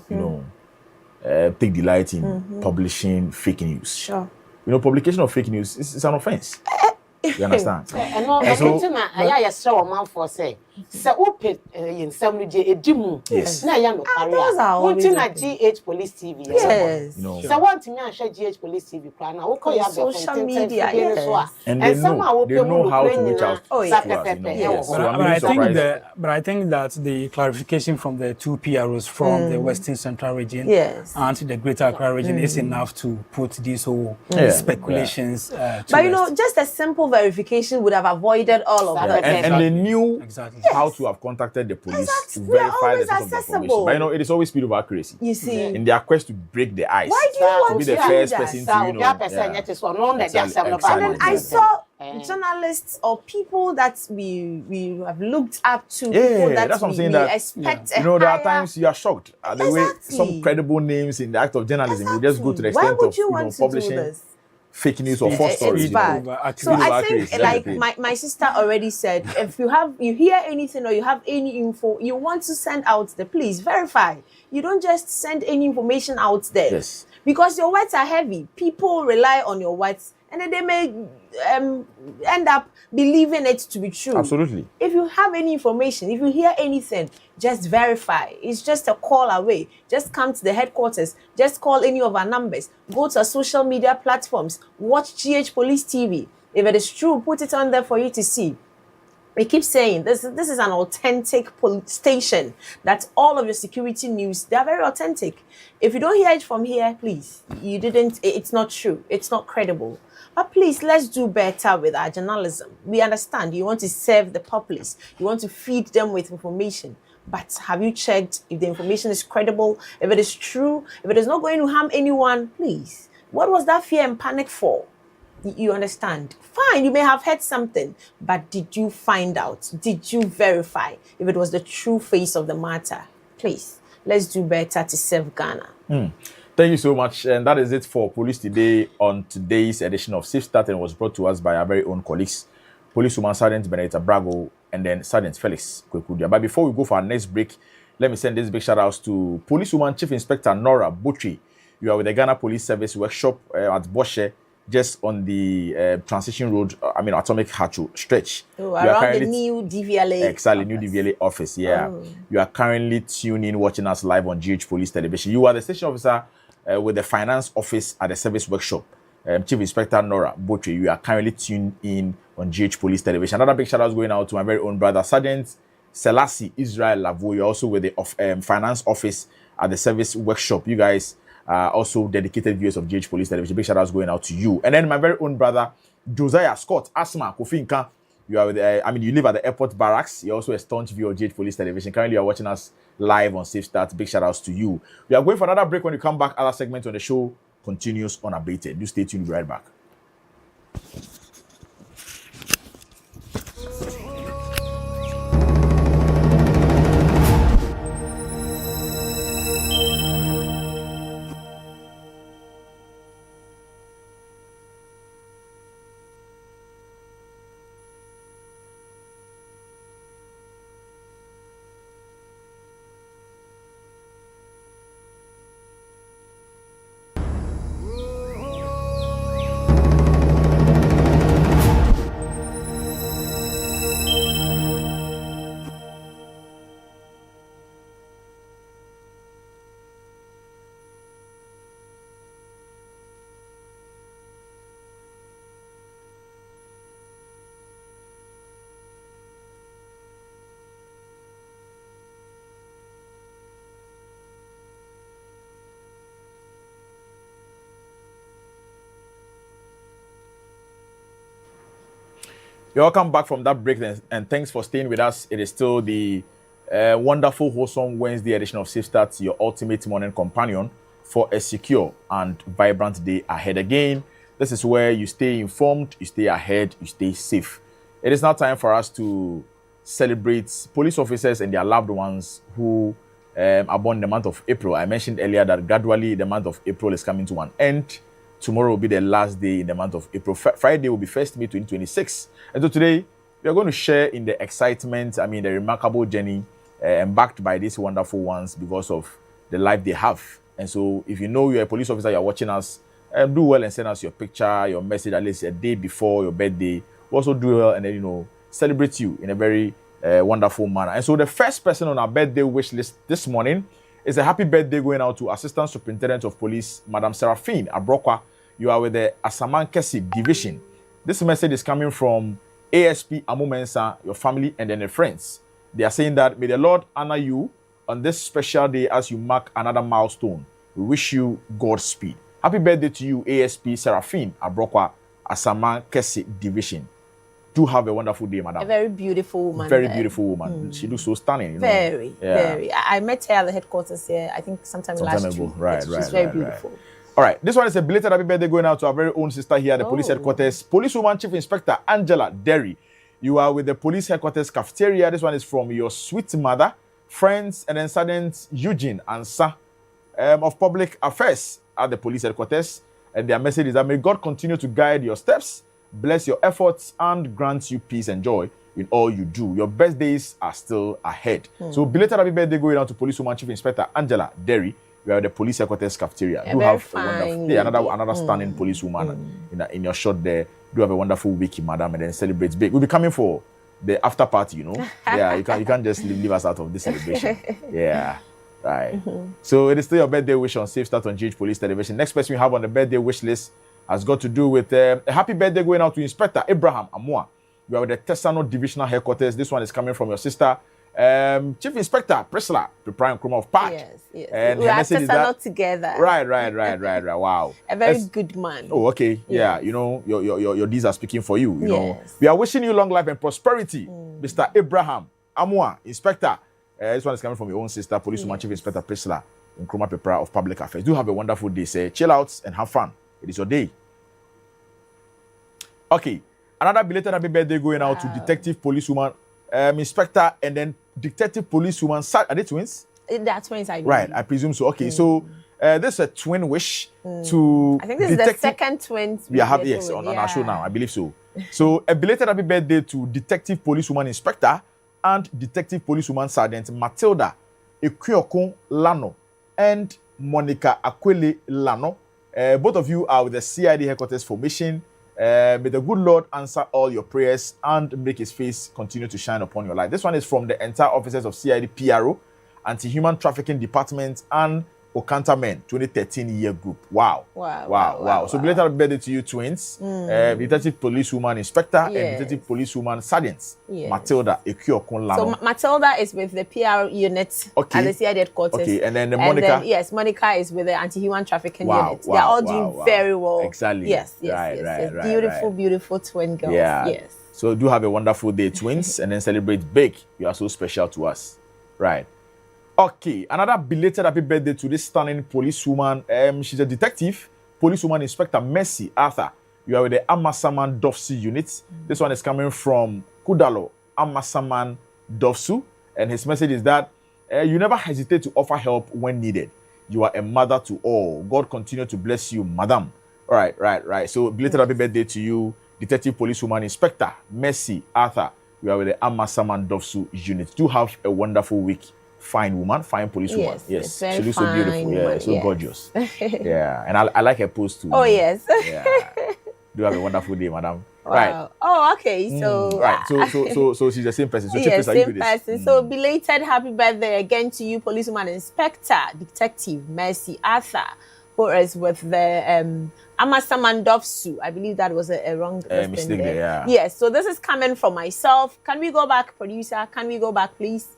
take delight in publishing fake news. Sure. Publication of fake news is an offense. You understand? And so, I saw a man for say, Se open in some edimu. Yes. Na ya no those are always career. open. GH Police TV. Yes. You know, So want me and share GH Police TV plan. Now we ya social media, yes. and they know how to reach out Oh, to yeah. us, you know. Yes. So But, I'm but really I think surprised. but I think that the clarification from the two PROs from the Western Central region Yes. and the Greater Accra region is enough to put these whole Yeah. speculations to But you know, rest. just a simple verification would have avoided all of Yeah, that. And they knew Exactly. how to have contacted the police Exactly. to We are verify the always source of the information. accessible. But you know, it is always speed over accuracy. You see, In their quest to break the ice. why do you To want be to the do first that? person to, So you know, ya person yet is one on the Exactly, exam exactly. And then I Yeah. saw journalists or people that we have looked up to, Yeah, people that that's what I'm we, saying, we that, expect. You know, there are higher- times you are shocked at the way Exactly. some credible names in the act of journalism will just go to the Why extent would of you want to do publishing this? fake news or false It's stories. You know. bad. Over So accuracy. I accuracy, think, that's like the thing. my sister already said, if you hear anything or you have any info you want to send out there, please verify. You don't just send any information out there. Yes. Because your words are heavy. People rely on your words, and then they may end up believing it to be true. Absolutely. If you have any information, if you hear anything, just verify. It's just a call away. Just come to the headquarters. Just call any of our numbers. Go to our social media platforms. Watch GH Police TV. If it is true, put it on there for you to see. We keep saying this is an authentic station, that all of your security news, they are very authentic. If you don't hear it from here, please, it's not true. It's not credible. But please, let's do better with our journalism. We understand you want to serve the populace. You want to feed them with information. But have you checked if the information is credible, if it is true, if it is not going to harm anyone? Please. What was that fear and panic for? You understand? Fine, you may have heard something, but did you find out? Did you verify if it was the true face of the matter? Please, let's do better to serve Ghana. Thank you so much. And that is it for Police Today on today's edition of Safe Start, and was brought to us by our very own colleagues, Policewoman Sergeant Benedetta Brago and then Sergeant Felix Kwekudia. But before we go for our next break, let me send this big shout out to Policewoman Chief Inspector Nora Butri. You are with the Ghana Police Service workshop at Bosche, just on the transition road, Atomic Hachu stretch. Oh, around the new DVLA. Exactly, new DVLA office, yeah. You are currently tuning in, watching us live on GH Police Television. You are the station officer with the finance office at the service workshop. Chief Inspector Nora Botri, you are currently tuned in on GH Police Television. Another big shout out going out to my very own brother, Sergeant Selassie Israel Lavo. You're also with the finance office at the service workshop. You guys are also dedicated viewers of GH Police Television. Big shout outs going out to you. And then my very own brother, Josiah Scott Asma Kofinka. You are with you live at the airport barracks. You're also a staunch viewer of GH Police Television. Currently, you are watching us live on Safe Start. Big shout outs to you. We are going for another break. When you come back, other segments on the show continues unabated. Do stay tuned. We'll be right back. You're welcome back from that break, and thanks for staying with us. It is still the wonderful, wholesome Wednesday edition of Safe Start, your ultimate morning companion for a secure and vibrant day ahead. Again, this is where you stay informed, you stay ahead, you stay safe. It is now time for us to celebrate police officers and their loved ones who are born in the month of April. I mentioned earlier that gradually the month of April is coming to an end. Tomorrow will be the last day in the month of April. Friday will be 1st May 2026. And so today, we are going to share in the excitement, the remarkable journey embarked by these wonderful ones because of the life they have. And so if you know you're a police officer, you're watching us, do well and send us your picture, your message, at least a day before your birthday. We also do well and then, celebrate you in a very wonderful manner. And so the first person on our birthday wish list this morning is a happy birthday going out to Assistant Superintendent of Police, Madam Seraphine Abrokwa. You are with the Asamankesi Division. This message is coming from ASP Amumensa, your family, and then your friends. They are saying that may the Lord honor you on this special day as you mark another milestone. We wish you Godspeed. Happy birthday to you, ASP Seraphine Abrokwa, Asamankesi Division. Do have a wonderful day, madam. A very beautiful woman. Very beautiful woman. She looks so stunning. You know? Very, very. I met her at the headquarters here, I think sometime last ago. week. Right, yes, right. She's very right, beautiful. Right. All right. This one is a belated happy birthday going out to our very own sister here at the police headquarters. Policewoman Chief Inspector Angela Derry. You are with the police headquarters cafeteria. This one is from your sweet mother, friends, and then Sergeant Eugene Ansa of Public Affairs at the police headquarters. And their message is that may God continue to guide your steps, bless your efforts, and grant you peace and joy in all you do. Your best days are still ahead. So belated happy birthday going out to Policewoman Chief Inspector Angela Derry. We are at the police headquarters cafeteria. Yeah, Do very have fine a wonderful, lady. another stunning policewoman in your shot there. Do have a wonderful week, madam, and then celebrate big. We'll be coming for the after party, you know. Yeah, you can't just leave us out of this celebration. Yeah. Right. So it is still your birthday wish on Safe Start on GH Police Television. Next person we have on the birthday wish list has got to do with a happy birthday going out to Inspector Abraham Amua. You are with the Tesano Divisional Headquarters. This one is coming from your sister, Chief Inspector Priscilla Prime Nkrumah of Park. Yes. And We her are message is Tesano together. Right. Wow. A very good man. Oh, okay. Yeah, Yes. you know, your deeds are speaking for you. You know, Yes. we are wishing you long life and prosperity, Mr. Abraham Amua, Inspector. This one is coming from your own sister, Policewoman Chief Inspector Priscilla Nkrumah Pepra of Public Affairs. Do have a wonderful day. Say, chill out and have fun. It is your day. Okay, another belated happy birthday going out to Detective Policewoman Inspector and then Detective Policewoman. Are they twins? They're twins, I believe. Right, I presume so. Okay, so this is a twin wish to. I think this is the second twin. We have yes on our show now. I believe so. So a belated happy birthday to Detective Policewoman Inspector and Detective Policewoman Sergeant Matilda Equiokun Lano and Monica Aquile Lano. Both of you are with the CID headquarters formation. May the good Lord answer all your prayers and make his face continue to shine upon your life. This one is from the entire officers of CID PRO, Anti-Human Trafficking Department, and Okanta Men 2013 year group. Wow. So belated happy birthday to you twins. Detective Policewoman Inspector and Detective Policewoman Sergeant Matilda Equiokun Lano. So Matilda is with the PR unit at the CID headquarters. Okay, and then Monica. Monica is with the Anti-Human Trafficking unit. They are all doing very well. Exactly. Yes. Right. Beautiful twin girls. Yeah. Yes. So do have a wonderful day, twins, and then celebrate big. You are so special to us. Right. Okay, another belated happy birthday to this stunning policewoman. She's a detective, Policewoman Inspector Mercy Arthur. You are with the Amasaman Dofsu unit. This one is coming from Kudalo Amasaman Dofsu, and his message is that you never hesitate to offer help when needed. You are a mother to all. God continue to bless you, madam. Right. So belated happy birthday to you, Detective Policewoman Inspector Mercy Arthur. You are with the Amasaman Dofsu unit. Do have a wonderful week. Fine woman, fine policewoman. Yes. She looks so beautiful. Yeah, so gorgeous. Yeah, and I like her pose too. Oh, yes. Yeah. Do have a wonderful day, madam. Wow. Right. Oh, okay. So right. So she's the same person. So yes, same person. So belated happy birthday again to you, Policewoman Inspector Detective Mercy Arthur, who is with the Amasaman Dofsu. I believe that was a wrong mistake there. Yeah. Yes. So this is coming from myself. Can we go back, producer? Can we go back, please?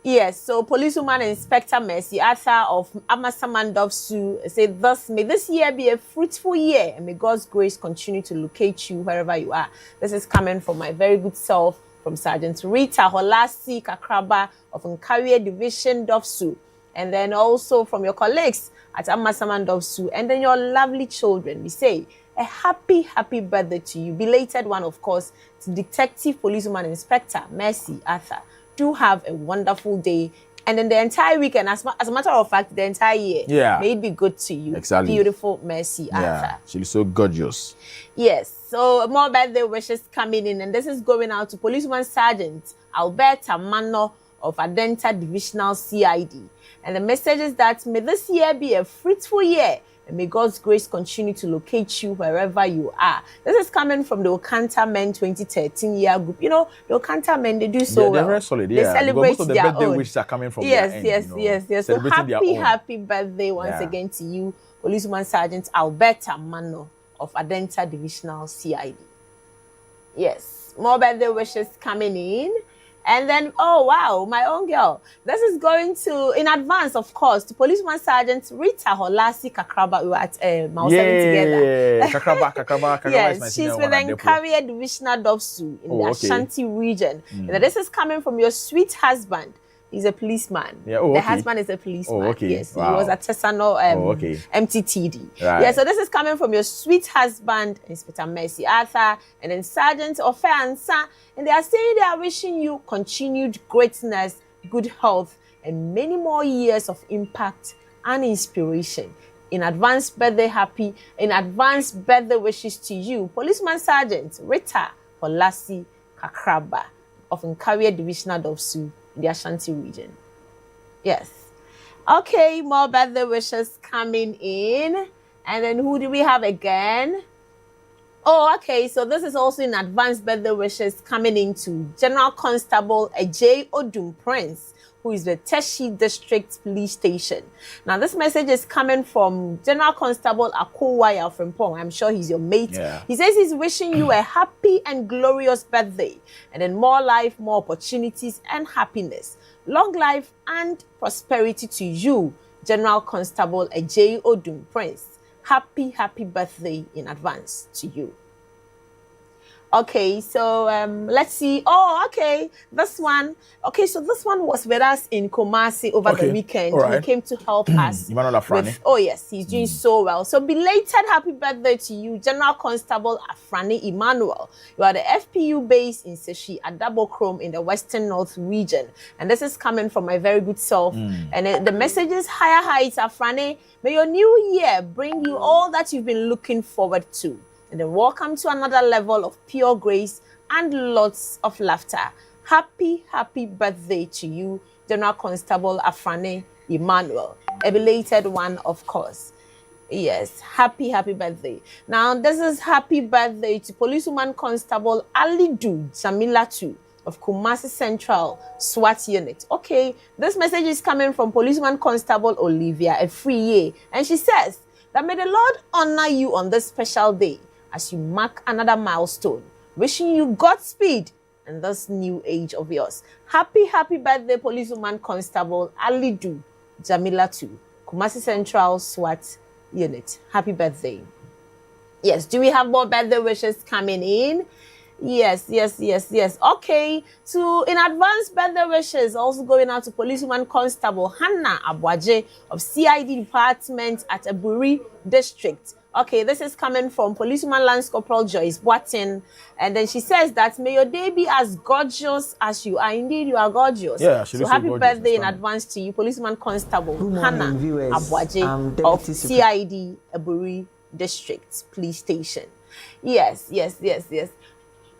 Yes, so Policewoman Inspector Mercy Arthur of Amasaman Dofsu said, thus may this year be a fruitful year and may God's grace continue to locate you wherever you are. This is coming from my very good self, from Sergeant Rita Holasi Kakraba of Nkawie Division Dofsu, and then also from your colleagues at Amasaman Dofsu, and then your lovely children. We say a happy birthday to you. Belated one, of course, to Detective Policewoman Inspector Mercy Arthur. Do have a wonderful day, and then the entire weekend, as a matter of fact, the entire year, may it be good to you. Exactly. Beautiful Mercy Arthur. She's so gorgeous. Yes, so more birthday wishes coming in, and this is going out to Policewoman Sergeant Alberta Mano of Adenta Divisional CID. And the message is that may this year be a fruitful year, And may God's grace continue to locate you wherever you are. This is coming from the Okanta Men 2013 year group. You know, the Okanta Men, they do so well. They're very solid, They celebrate most of the their birthday own. wishes are coming from Yes, their end, yes, you know, yes, yes. So happy birthday once again to you, Policewoman Sergeant Alberta Mano of Adenta Divisional CID. Yes, more birthday wishes coming in. And then, oh wow, my own girl. This is going to, in advance, of course, to Policewoman Sergeant Rita Holasi Kakraba. We were at Mount 7 together. Kakraba yes, she's with the Nkawie Divisional Dofsu in the Ashanti region. And this is coming from your sweet husband. He's a policeman. Yeah. The husband is a policeman. Yes, wow. He was at Tesano MTTD. Right. Yeah, so this is coming from your sweet husband, Inspector Mercy Arthur, and then Sergeant Ofeansa. And they are saying they are wishing you continued greatness, good health, and many more years of impact and inspiration. In advance birthday wishes to you, Policeman Sergeant Rita Holasi Kakraba of Nkawie Divisional Dofsu in the Ashanti region. Yes. Okay, more birthday wishes coming in. And then who do we have again? Oh, okay. So this is also in advance birthday wishes coming into General Constable Ajay Odum Prince, who is the Teshi District Police Station. Now, this message is coming from General Constable Akowaya from Pong. I'm sure he's your mate. Yeah. He says he's wishing you a happy and glorious birthday, and then more life, more opportunities, and happiness. Long life and prosperity to you, General Constable Ajay Odum Prince. Happy birthday in advance to you. Okay, so let's see. Oh, okay, this one. Okay, so this one was with us in Kumasi over the weekend. Right. He came to help us. Emmanuel Afrani. Oh, yes, he's doing so well. So belated happy birthday to you, General Constable Afrani Emmanuel. You are the FPU base in Seshi Adabo Chrome in the Western North region. And this is coming from my very good self. And the message is higher heights, Afrani. May your new year bring you all that you've been looking forward to. And then welcome to another level of pure grace and lots of laughter. Happy birthday to you, General Constable Afrani Emmanuel. A belated one, of course. Yes, happy birthday. Now, this is happy birthday to Policewoman Constable Alidu Jamilatu of Kumasi Central SWAT Unit. Okay, this message is coming from Policewoman Constable Olivia Efriye. And she says that may the Lord honor you on this special day as you mark another milestone. Wishing you Godspeed in this new age of yours. Happy birthday, Policewoman Constable Alidu Jamilatu, Kumasi Central SWAT Unit. Happy birthday. Yes, do we have more birthday wishes coming in? Yes. Okay, so in advance birthday wishes also going out to Policewoman Constable Hannah Abwaje of CID Department at Aburi District. Okay, this is coming from Policewoman Lance Corporal Joyce Boatin. And then she says that may your day be as gorgeous as you are. Indeed, you are gorgeous. Yeah, so happy birthday in advance to you, Policewoman Constable Hannah Abwaje of CID Aburi District Police Station. Yes.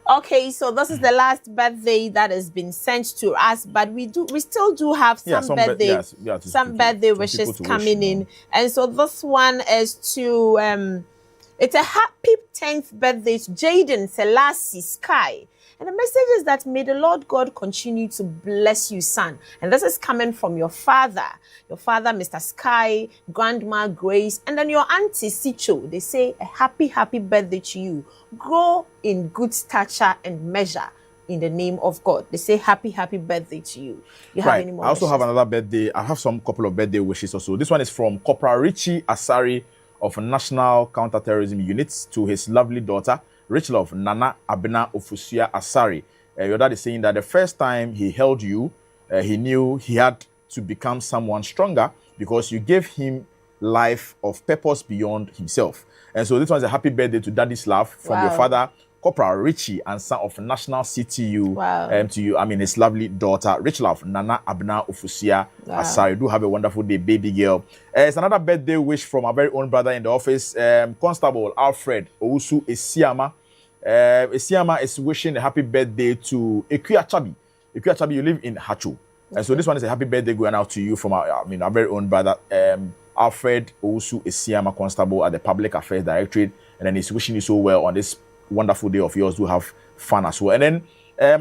Okay, so this is the last birthday that has been sent to us, but we still do have some birthday wishes coming in. And so this one is to it's a happy 10th birthday to Jaden Selassie Sky. And the message is that may the Lord God continue to bless you, son. And this is coming from your father, Mr. Sky, Grandma Grace, and then your auntie Sicho. They say a happy birthday to you. Grow in good stature and measure in the name of God. They say happy birthday to you. You have any more I also wishes? have another birthday. I have couple of birthday wishes also. This one is from Corporal Richie Asari of National Counterterrorism Units to his lovely daughter, Rachel of Nana Abena Ofusia Asari. Your dad is saying that the first time he held you, he knew he had to become someone stronger because you gave him life of purpose beyond himself. And so this one is a happy birthday to Daddy's love from your father, Corporal Richie, and son of National CTU. To you, his lovely daughter, Rachel of Nana Abena Ofusia Asari. Do have a wonderful day, baby girl. It's another birthday wish from our very own brother in the office, Constable Alfred Owusu Esiama. Esiama is wishing a happy birthday to Ekuya Chabi. Ekuya Chabi, you live in Hacho. And so this one is a happy birthday going out to you from our very own brother, Alfred Owusu Esiama, Constable at the Public Affairs Directorate, and then he's wishing you so well on this wonderful day of yours. Do have fun as well. And then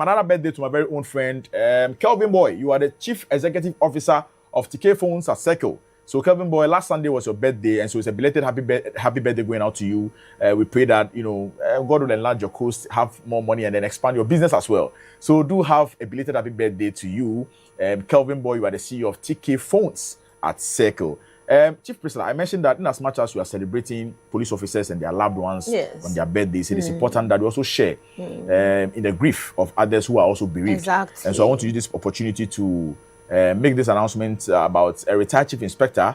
another birthday to my very own friend, Kelvin Boy. You are the Chief Executive Officer of TK Phones at Circle. So Kelvin Boy, last Sunday was your birthday, and so it's a belated happy birthday going out to you. We pray that, you know, God will enlarge your coast, have more money, and then expand your business as well. So do have a belated happy birthday to you. Kelvin Boy, you are the CEO of TK Phones at Circle. Chief Priscilla, I mentioned that in as much as we are celebrating police officers and their loved ones on their birthdays, it is important that we also share in the grief of others who are also bereaved. Exactly. And so I want to use this opportunity to make this announcement about a retired chief inspector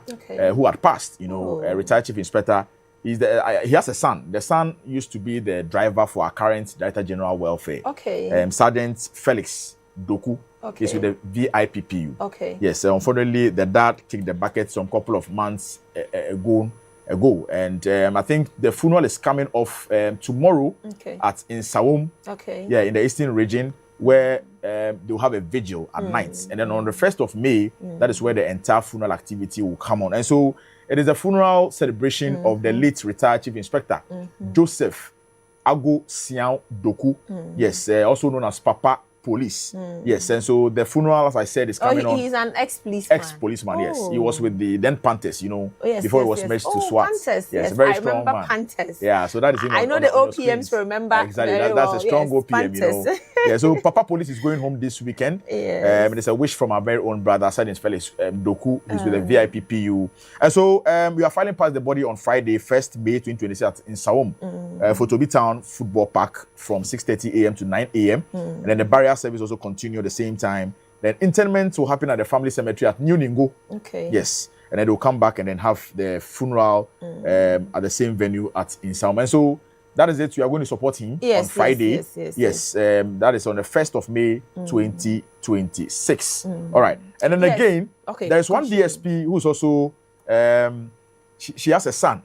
who had passed. You know, a retired chief inspector. He has a son. The son used to be the driver for our current Director General Welfare. Sergeant Felix Doku. Is with the VIPPU. Yes, unfortunately, the dad kicked the bucket some couple of months ago. And I think the funeral is coming off tomorrow at in Sawum, in the eastern region, where they'll have a vigil at night. And then on the 1st of May, that is where the entire funeral activity will come on. And so it is a funeral celebration of the late retired Chief Inspector, Joseph Ago Siao Doku. Yes, also known as Papa Police. Yes, and so the funeral, as I said, is coming on. He's an ex-policeman. Ex-policeman, yes. He was with the then Panthers, you know, before he was merged to SWAT. Panthers, yes, very strong remember man. Panthers. Yeah, so that is I know the OPMs remember. Exactly, that's a strong OPM, Panthers. you know. Yeah, so Papa Police is going home this weekend. It's a wish from our very own brother, Sergeant Felix Doku, who's with the VIPPU. And so we are filing past the body on Friday, 1st May 2026 in Sawum, for Toby Town Football Park from 6:30 a.m. to 9 a.m. And then the burial service also continues at the same time. Then interment will happen at the family cemetery at New Ningo. Yes. And then they'll come back and then have the funeral at the same venue at Insawam. And so that is it. We are going to support him on Friday. Yes. That is on the 1st of May 2026. All right. And then again, there is one DSP who's also she has a son.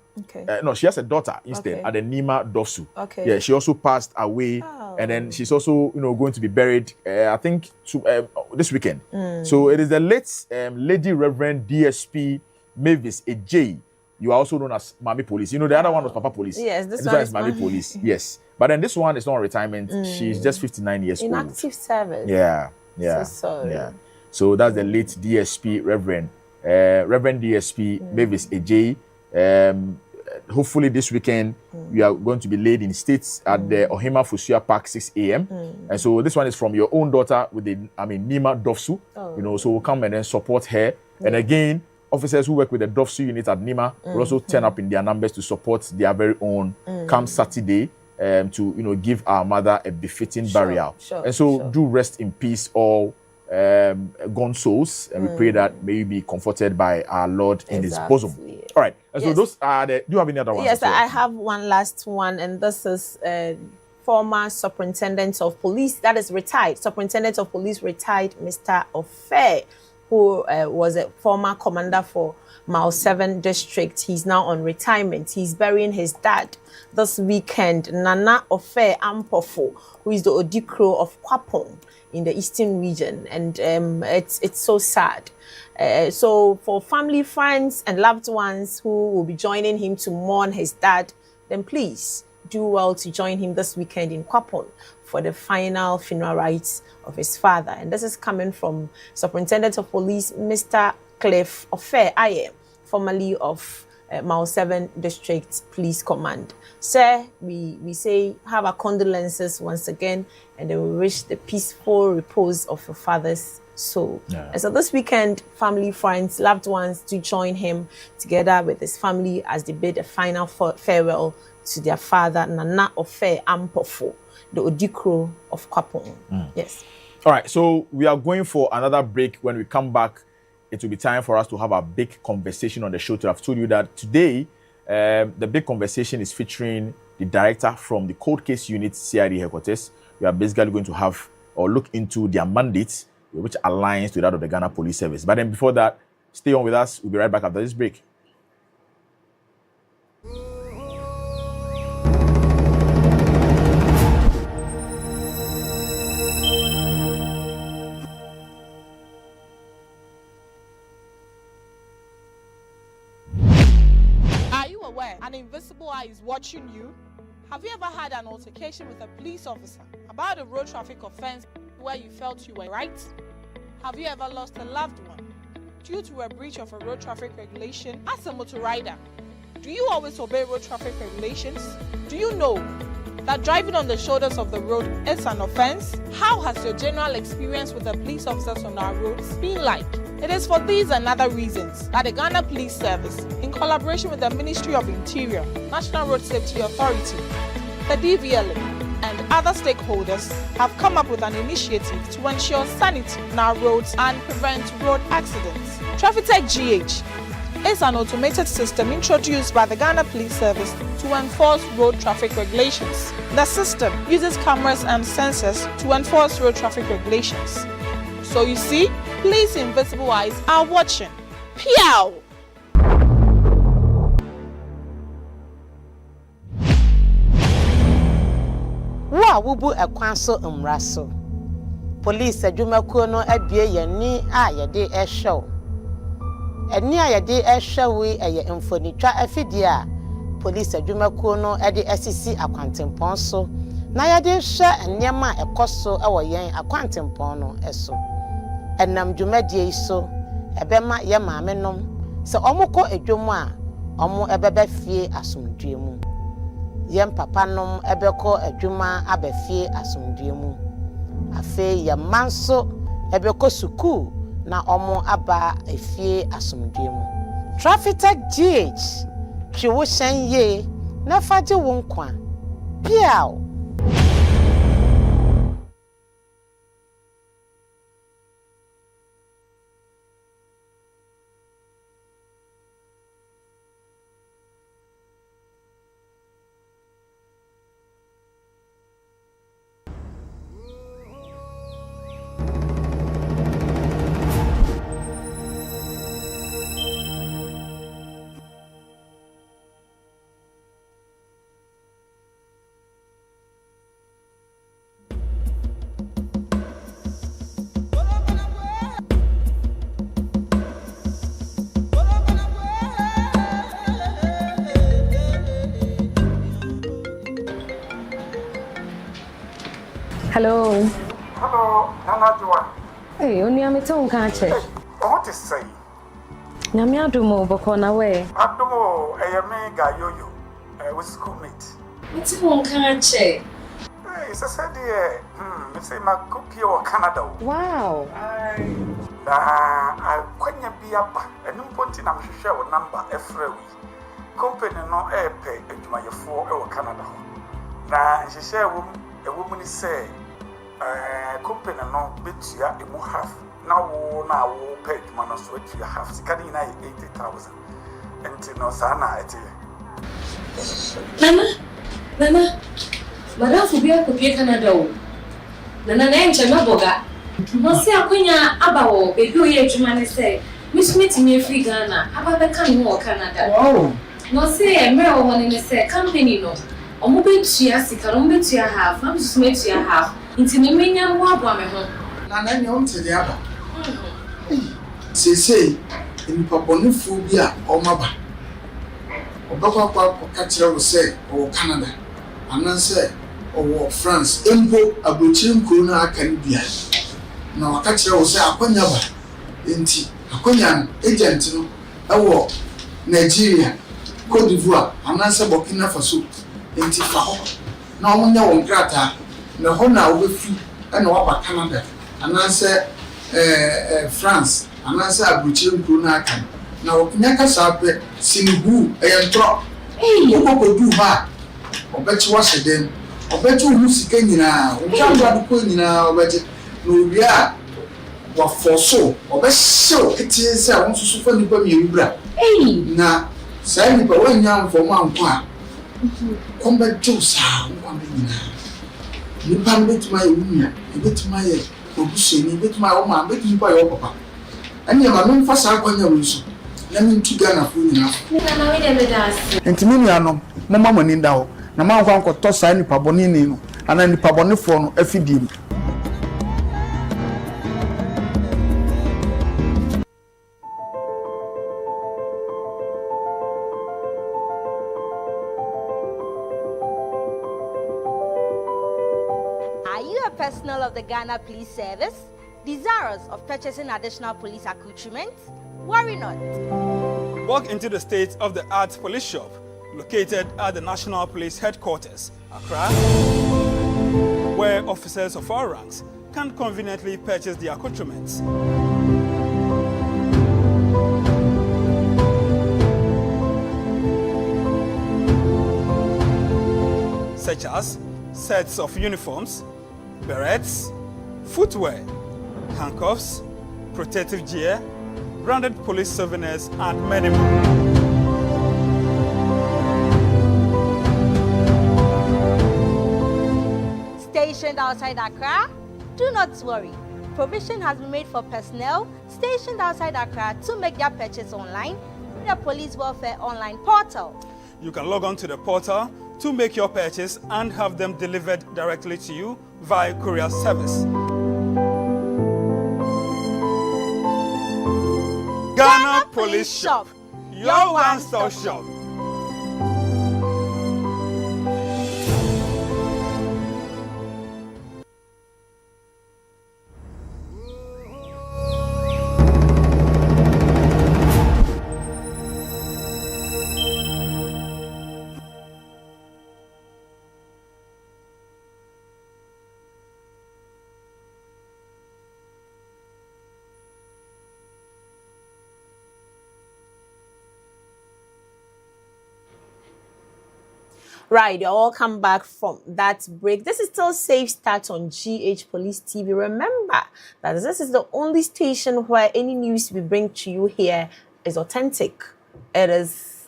No, she has a daughter instead at the Nima Dofsu. Yeah, she also passed away. And then she's also, you know, going to be buried, I think, this weekend. So it is the late Lady Reverend DSP Mavis Ejay. You are also known as Mami Police. You know, the other one was Papa Police. Yes, this one is Mami Police. Yes. But then this one is not on retirement. She's just 59 years old. In active service. Yeah. So sorry. Yeah. So that's the late DSP Reverend DSP Mavis Ejay. Hopefully this weekend we are going to be laid in states at the Ohima Fusua Park 6 a.m. And so this one is from your own daughter with the Nima Dofsu. You know, so we'll come and then support her. And again, officers who work with the Dofsu unit at Nima will also turn up in their numbers to support their very own come Saturday to, you know, give our mother a befitting burial. And so do rest in peace all gone souls, and we pray that may you be comforted by our Lord in his bosom. All right. And so those are the. Do you have any other ones? Yes, I have one last one, and this is former Superintendent of Police, that is retired, Superintendent of Police retired Mr. Ofe, who was a former commander for Mile 7 District. He's now on retirement. He's burying his dad this weekend, Nana Ofe Ampofo, who is the Odikro of Kwapong in the eastern region, and it's so sad. So for family, friends, and loved ones who will be joining him to mourn his dad, then please do well to join him this weekend in Kwapong for the final funeral rites of his father. And this is coming from Superintendent of Police, Mr. Cliff Ofe Aye, formerly of Mile 7 District Police Command. Sir, we say have our condolences once again, and then we wish the peaceful repose of your father's soul. And so this weekend, family, friends, loved ones do join him together with his family as they bid a final farewell to their father, Nana Ofe Ampofo, the Odikro of Kwapong. Yes. All right, so we are going for another break. When we come back, it will be time for us to have a big conversation on the show. I've told you that today, the big conversation is featuring the director from the cold case unit, CID headquarters. We are basically going to have or look into their mandates, which aligns to that of the Ghana Police Service. But then before that, stay on with us. We'll be right back after this break. Invisible Eye is watching you? Have you ever had an altercation with a police officer about a road traffic offense where you felt you were right? Have you ever lost a loved one due to a breach of a road traffic regulation as a motor rider? Do you always obey road traffic regulations? Do you know that driving on the shoulders of the road is an offense? How has your general experience with the police officers on our roads been like? It is for these and other reasons that the Ghana Police Service, in collaboration with the Ministry of Interior, National Road Safety Authority, the DVLA, and other stakeholders, have come up with an initiative to ensure sanity on our roads and prevent road accidents. TrafficTech GH is an automated system introduced by the Ghana Police Service to enforce road traffic regulations. The system uses cameras and sensors to enforce road traffic regulations. So you see, police invisible eyes are watching. Pew! Wa wubu ekwan so mmra so. Police adwumakuo no abie yani a yede ehwew. Eni a yede ehwew eye mfonitwa afidie a police adwumakuo no ede asisi akwantempon so. Na yede hwe enema ekoso ewo yen akwantempon no eso. Enam dwumadie iso ebema ye maamenom se omukọ adwom a omo ebebe fie asomdwe mu. Yem papa nom ebeko adwuma abefie asomdwe mu. Afe ye manso ebeko suku na omo aba efie asomdwe mu. TrafficTech GH twiwo hyenye na faje wo nkwa. Piao. Hello. Hello, Nana Joa. Hey, only I'm at home, can't you? What is say? Namia do more, but on away. Adomo, a mega yo-yo, with schoolmate. It's home, can't you? Hey, it's a said, it's a my cookie or Canada. Wow. I couldn't be up, and no point I'm sure number every week. Company no air pay at my 4 or Canada. Now, she share a woman say, company no bit ya a more half. Now pay man so to your half. Sikadi 80,000. And no sana at Nana, Madame Fubia could be Canada. Nana name Chamaboga. No see a quenya about a good year to man say, Miss meeting me free Ghana, about the coming more Canada. Oh, no say a mere one in a say company no. O mo be tua sika no be tua half am so me tua half nti me menya mo aboa me ho na na nyom te dia ba sei in paponifo bi a o maba obekwa kwa ka kire wo say o Canada anan say o France embo abrochiri nkuru na aka ni bia na waka kire wo say akonya ba nti akonya agent no ewo Nigeria Cote d'Ivoire anan say Burkina Faso enti fa ho na omunya won krata na ho na obefi na waba Canada ananse France ananse abrochire nkuru na aka na okunya ka sape sinibu eyentro okokodu ha obechi waseden obechi hu sika nyina otwa adu nyina obechi na obia wa foso obehyew ketie se won susu fa nipa mi ewura na sai nipa wanya mfom anko a komba jusa kwambe nyina nipa mbetuma ewunya ebetuma ye obusheni ebetuma o ma betuma ye papa ani ma no mfa sa kwanya wenso na mintu Ghana fo nyina na we de bedas entimi nuanom mama mani nda ho na ma nkwa nkoto sa nipa boni ni no ana nipa boni fo no afidi personnel of the Ghana Police Service desirous of purchasing additional police accoutrement? Worry not. Walk into the state-of-the-art police shop located at the National Police Headquarters, Accra, where officers of all ranks can conveniently purchase the accoutrements. Such as sets of uniforms, berets, footwear, handcuffs, protective gear, branded police souvenirs, and many more. Stationed outside Accra? Do not worry. Provision has been made for personnel stationed outside Accra to make their purchase online through the Police Welfare Online portal. You can log on to the portal to make your purchase and have them delivered directly to you via courier service. Ghana Police Shop, your one-stop shop. Right, you're all come back from that break. This is still Safe Start on GH Police TV. Remember that this is the only station where any news we bring to you here is authentic. It is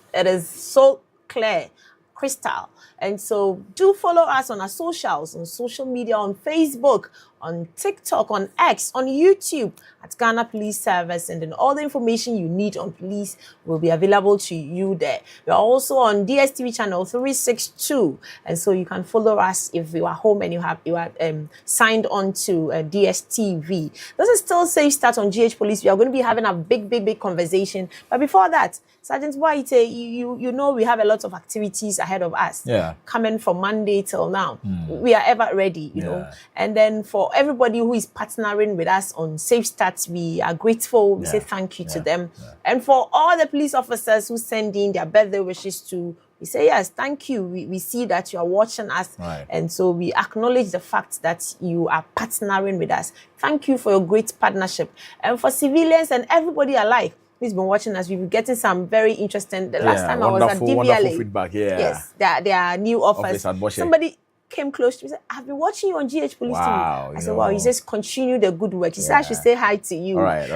so clear, crystal. And so do follow us on our socials, on social media, on Facebook, on TikTok, on X, on YouTube at Ghana Police Service, and then all the information you need on police will be available to you there. We're also on DSTV channel 362, and so you can follow us if you are home and you are signed on to DSTV. This is still Safe Start on GH Police. We are going to be having a big conversation, but before that, Sergeant White, you know we have a lot of activities ahead of us. Yeah. Coming from Monday till now. We are ever ready, you know. And then for everybody who is partnering with us on Safe Start, we are grateful. We say thank you to them. And for all the police officers who send in their birthday wishes to, we say, yes, thank you. We see that you are watching us. Right. And so we acknowledge the fact that you are partnering with us. Thank you for your great partnership. And for civilians and everybody alike who's been watching us, we've been getting some very interesting. The last time I was at DVLA. Wonderful feedback, Yes, there are new offers. Somebody came close to me and said, I've been watching you on GH Police TV. I said, wow, you just continue the good work. You said I should say hi to you. All right.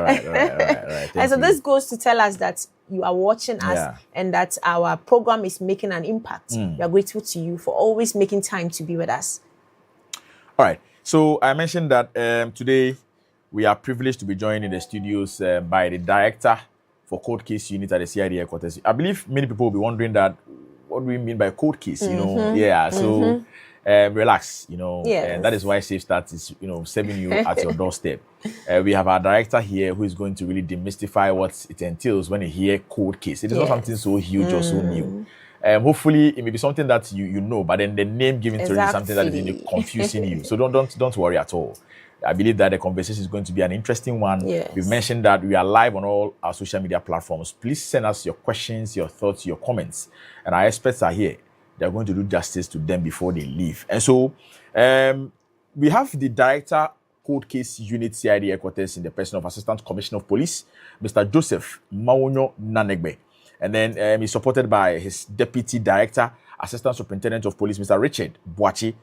And so this goes to tell us that you are watching us and that our program is making an impact. We are grateful to you for always making time to be with us. All right. So I mentioned that today we are privileged to be joined in the studios by the director for court case unit at the CID headquarters. I believe many people will be wondering that, what do we mean by court case? You know, so relax, you know, and that is why Safe Start is, you know, serving you at your doorstep. We have our director here who is going to really demystify what it entails when you hear court case. It is not something so huge or so new. Hopefully it may be something that you know, but then the name given to it is something that is confusing you. So don't worry at all. I believe that the conversation is going to be an interesting one. We've mentioned that we are live on all our social media platforms. Please send us your questions, your thoughts, your comments. And our experts are here. They're going to do justice to them before they leave. And so we have the Director, Court Case Unit CID headquarters in the person of Assistant Commissioner of Police, Mr. Joseph Mawonyo Nanegbe. And then he's supported by his Deputy Director, Assistant Superintendent of Police, Mr. Richard Boachi,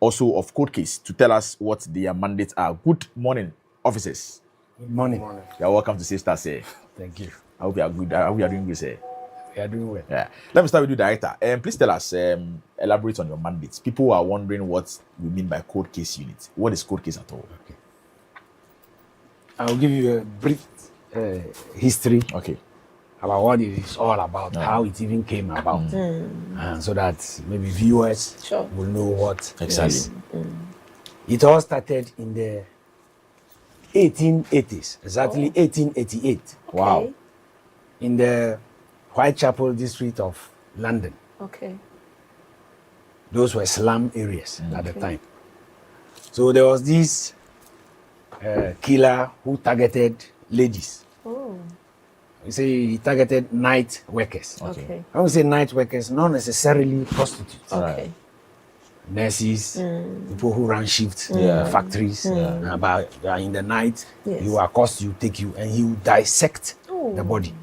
also of court case, to tell us what their mandates are. Good morning, officers. Good morning. You're welcome to Safe Start, sir. Thank you. I hope you are good. I hope you are doing good, sir. We are doing well. Yeah. Let me start with you, Director. Please tell us, elaborate on your mandates. People are wondering what we mean by court case unit. What is court case at all? Okay. I'll give you a brief history. Okay. About what it is all about, how it even came about, so that maybe viewers will know what exactly. It all started in the 1880s, exactly 1888. Wow. In the Whitechapel district of London. Okay. Those were slum areas at the time. So there was this killer who targeted ladies. Oh. You say he targeted night workers. Okay. I would say night workers, not necessarily prostitutes. Okay. Nurses, people who run shifts, factories, but in the night, Yes. you accost you, take you, and he will dissect the body.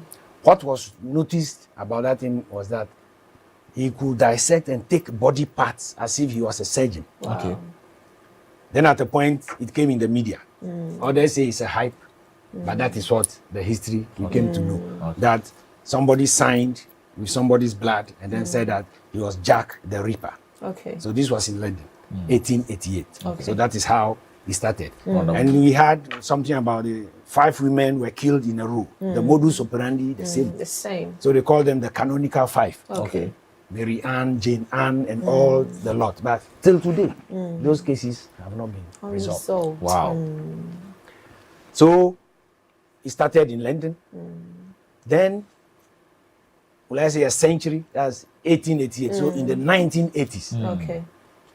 What was noticed about that thing was that he could dissect and take body parts as if he was a surgeon. Wow. Okay. Then at a point, it came in the media. Others say it's a hype, but that is what the history we came to know. That somebody signed with somebody's blood and then said that he was Jack the Ripper. Okay. So this was in London, 1888. Okay. So that is how it started. And we had something about 5 women were killed in a row. The modus operandi, the same. The same. So they call them the canonical 5. Okay. Mary Ann, Jane Ann, and all the lot. But till today, those cases have not been resolved. Unsolved. Wow. So it started in London. Then, will I say a century? That's 1888. So in the 1980s. Okay.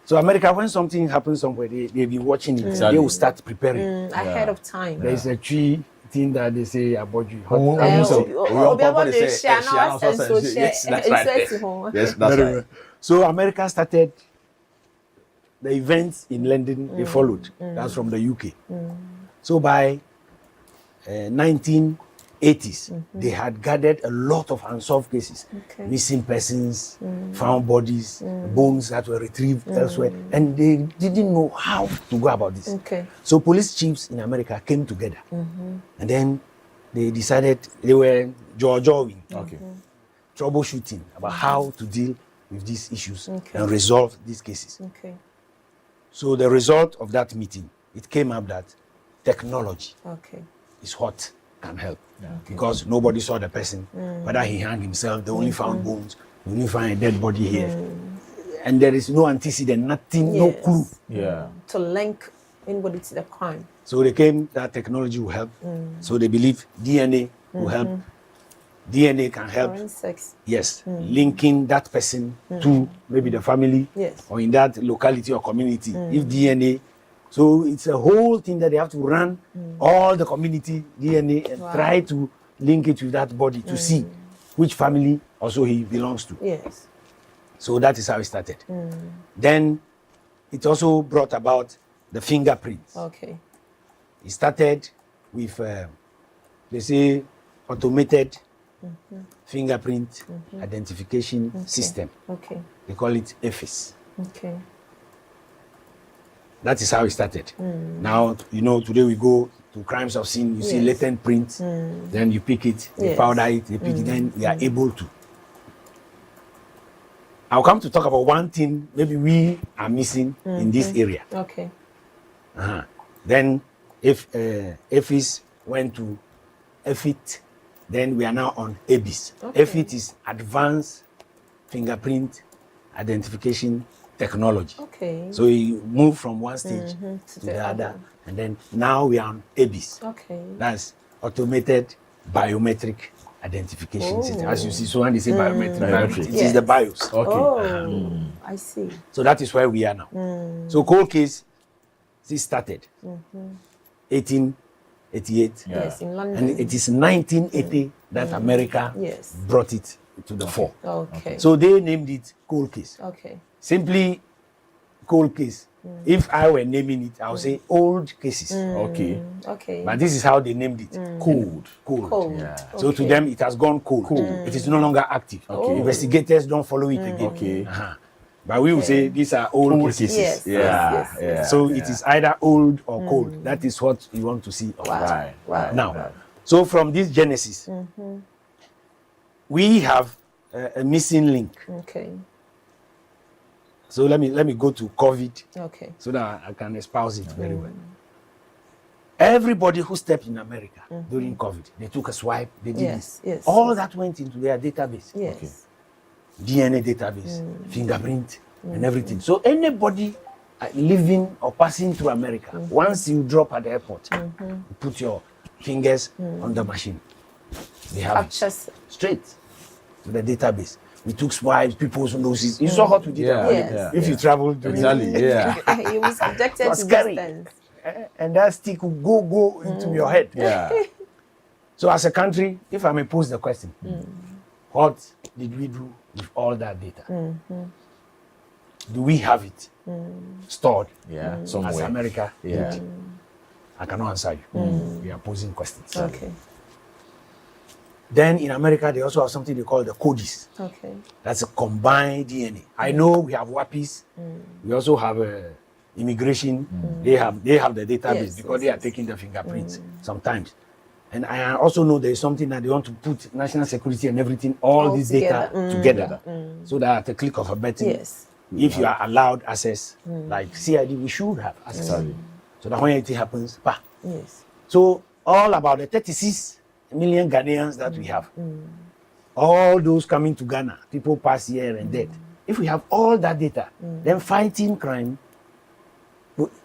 So America, when something happens somewhere, they've been watching it. Exactly. They will start preparing. Ahead of time. There is a tree thing that they say about you. Yes, Yes, that's right. Yes, that's right. So America started the events in London. They followed. That's from the UK. So by 1980s, they had gathered a lot of unsolved cases, Okay. missing persons, found bodies, bones that were retrieved elsewhere, and they didn't know how to go about this. Okay. So police chiefs in America came together, and then they decided they were jaw-jawing, Okay. troubleshooting about how to deal with these issues Okay. and resolve these cases. Okay. So the result of that meeting, it came up that technology Okay. is what can help. Because nobody saw the person, whether he hanged himself, they only found bones, they only found a dead body here. And there is no antecedent, nothing, no Yes. clue. Yeah. To link anybody to the crime. So they came that technology will help. So they believe DNA will help. DNA can help, Forensics. yes, linking that person to maybe the family Yes. or in that locality or community. If DNA, so it's a whole thing that they have to run all the community DNA and Wow. try to link it with that body to see which family also he belongs to. Yes. So that is how it started. Then it also brought about the fingerprints. Okay. It started with, they say, automated fingerprint identification system. Okay. They call it EFIS. Okay. That is how it started. Now, you know, today we go to crimes of sin, you see Yes. latent prints, then you pick it, you Yes. powder it, you pick it, then we are able to. I'll come to talk about one thing maybe we are missing in this area. Okay. Then if EFIS went to EFIT, then we are now on ABIS. Okay. EFIT is Advanced Fingerprint Identification Technology. Okay. So we move from one stage to the the other, other. and then now we are on ABIS. Okay. That's Automated Biometric Identification System. As you see, so when they say biometric, Biometric. it is the Yes. BIOS. Okay. Oh, I see. So that is where we are now. So cold case, this started 1888, Yeah. Yes, in London. and it is 1980 that America Yes. brought it to the fore. Okay. So they named it cold case. Okay. Simply cold case. If I were naming it, I would say old cases. Okay. Okay. But this is how they named it. Cold. Cold. Cold. Yeah. So to Okay. them, it has gone cold. It is no longer active. Okay. Investigators don't follow it again. Okay. But we will say these are old Cold cases. cases. Yes, Yeah. yes, yes, Yeah. So it is either old or cold. That is what you want to see. Right. Right. Now, right. so from this genesis, we have a missing link. Okay. So let me go to COVID Okay. so that I can espouse it very well. Everybody who stepped in America during COVID, they took a swipe, they did Yes, this. yes, All yes. that went into their database. Yes. DNA database, fingerprint, and everything. So anybody living or passing through America, once you drop at the airport, you put your fingers on the machine. They have it Captures. straight to the database. We took swipes, people's noses. It's so hot we did Yeah, that. Yes. If you travel to Exactly. Yeah. He was subjected was to scary. distance. and that stick will go into your head. Yeah. So as a country, if I may pose the question, what did we do with all that data? Do we have it stored Yeah. as Somewhere. America? Yeah. did? I cannot answer you. We are posing questions. Okay. Then in America, they also have something they call the CODIS. Okay. That's a combined DNA. I know we have WAPIs. We also have immigration. They have the database Yes, because yes, they are yes. taking the fingerprints sometimes. And I also know there is something that they want to put national security and everything, all this data together, so that at the click of a button, Yes. if you are allowed access, like CID, we should have access. So that when anything happens, bah. Yes. So all about the 36 million Ghanaians that we have, all those coming to Ghana, people pass here and dead. If we have all that data, then fighting crime,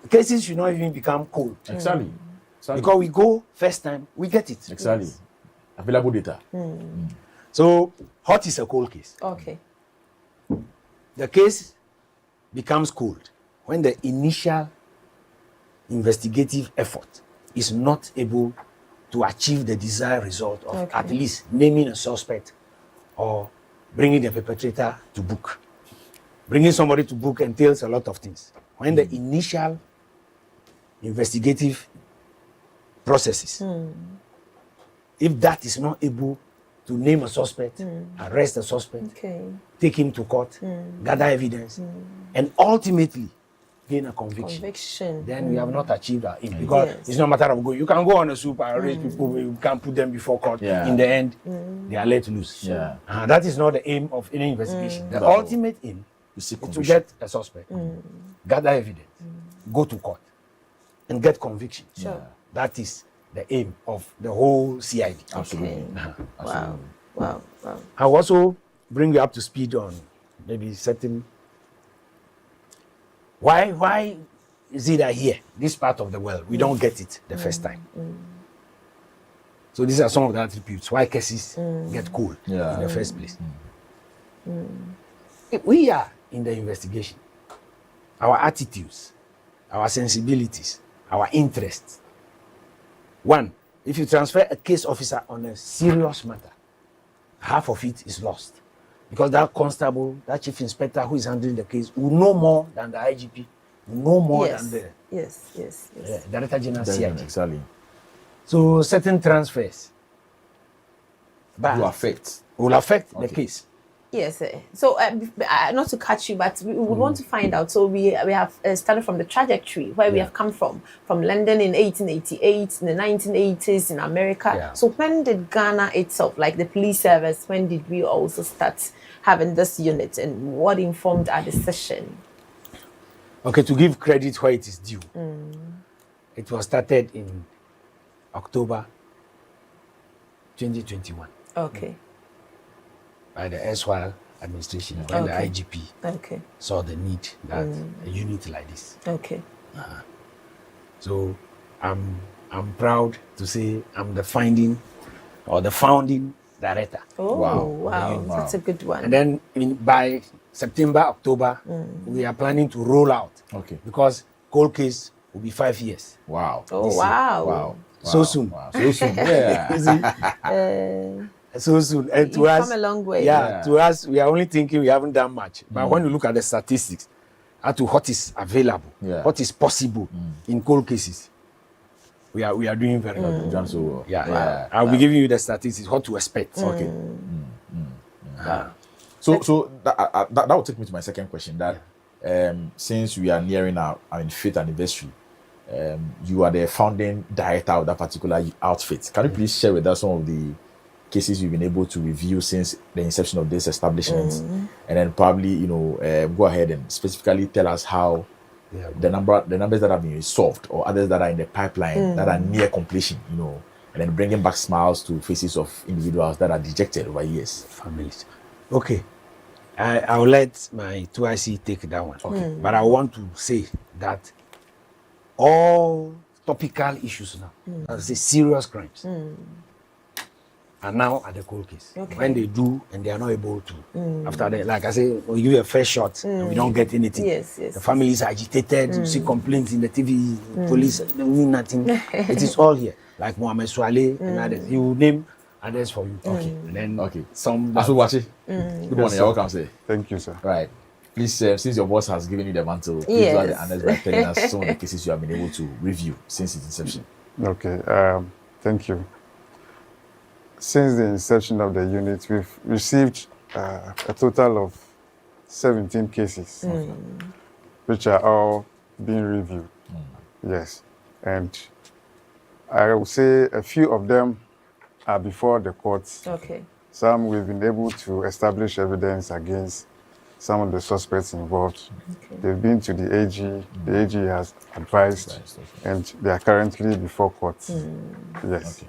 cases should not even become cold. Exactly. Because we go first time, we get it. Exactly. Available data. So hot is a cold case. Okay. The case becomes cold when the initial investigative effort is not able to achieve the desired result of at least naming a suspect or bringing the perpetrator to book. Bringing somebody to book entails a lot of things. When the initial investigative processes, if that is not able to name a suspect, arrest a suspect, take him to court, gather evidence, and ultimately gain a conviction, then we have not achieved our aim. Because it's not a matter of going. You can go on a soup and arrest people, you can't put them before court. In the end, they are let loose. That is not the aim of any investigation. The ultimate aim is to get a suspect, gather evidence, go to court, and get conviction. That is the aim of the whole CID. Absolutely. Wow. I'll also bring you up to speed on maybe certain. Why is it that here, this part of the world, we don't get it the first time? So these are some of the attributes why cases get cold in the first place. If we are in the investigation, our attitudes, our sensibilities, our interests. One, if you transfer a case officer on a serious matter, half of it is lost. Because that constable, that chief inspector who is handling the case will know more than the IGP, will know more than the Director General CID. Exactly. So certain transfers will affect the case. Yes. So, not to catch you, but we would want to find out. So we have started from the trajectory where we have come from London in 1888, in the 1980s in America. So when did Ghana itself, like the police service, when did we also start having this unit, and what informed our decision? Okay, to give credit where it is due, it was started in October 2021. Okay. By the erstwhile administration, when the IGP saw the need that a unit like this. Okay. So I'm proud to say I'm the founding director. Oh, wow. That's a good one. And then by September, October, we are planning to roll out. Okay. Because cold case will be 5 years. Wow. Oh, wow. Wow. So soon. Wow. So soon. Yeah. So soon. And to You've us, come a long way. to us, we are only thinking we haven't done much. But when you look at the statistics, as to what is available, what is possible in cold cases, we are doing very well. Done so well. Yeah. I'll be giving you the statistics, what to expect. Okay. So that will take me to my second question. That since we are nearing our fifth anniversary, you are the founding director of that particular outfit. Can you please share with us some of the cases you've been able to review since the inception of this establishment, and then probably go ahead and specifically tell us how the numbers that have been solved or others that are in the pipeline that are near completion, and then bringing back smiles to faces of individuals that are dejected over years. Families. Okay. I'll let my 2IC take that one. Okay. But I want to say that all topical issues now, I say serious crimes, are now at the cold case. Okay. When they do and they are not able to, after that, like I say, we give you a first shot and we don't get anything. Yes, yes. The family is agitated. You see complaints in the TV, police, they mean nothing. It is all here. Like Mohamed Swale and others. He will name others for you. Okay. And then some. Asuwachi, good morning. You're welcome, sir. Thank you, sir. Right. Please, since your boss has given you the mantle, please Yes. do the honors by telling us some of the cases you have been able to review since its inception. Okay, thank you. Since the inception of the unit, we've received a total of 17 cases, which are all being reviewed. Yes. And I will say a few of them are before the courts. Okay. Some we've been able to establish evidence against some of the suspects involved. Okay. They've been to the AG, the AG has advised, and they are currently before court. Yes.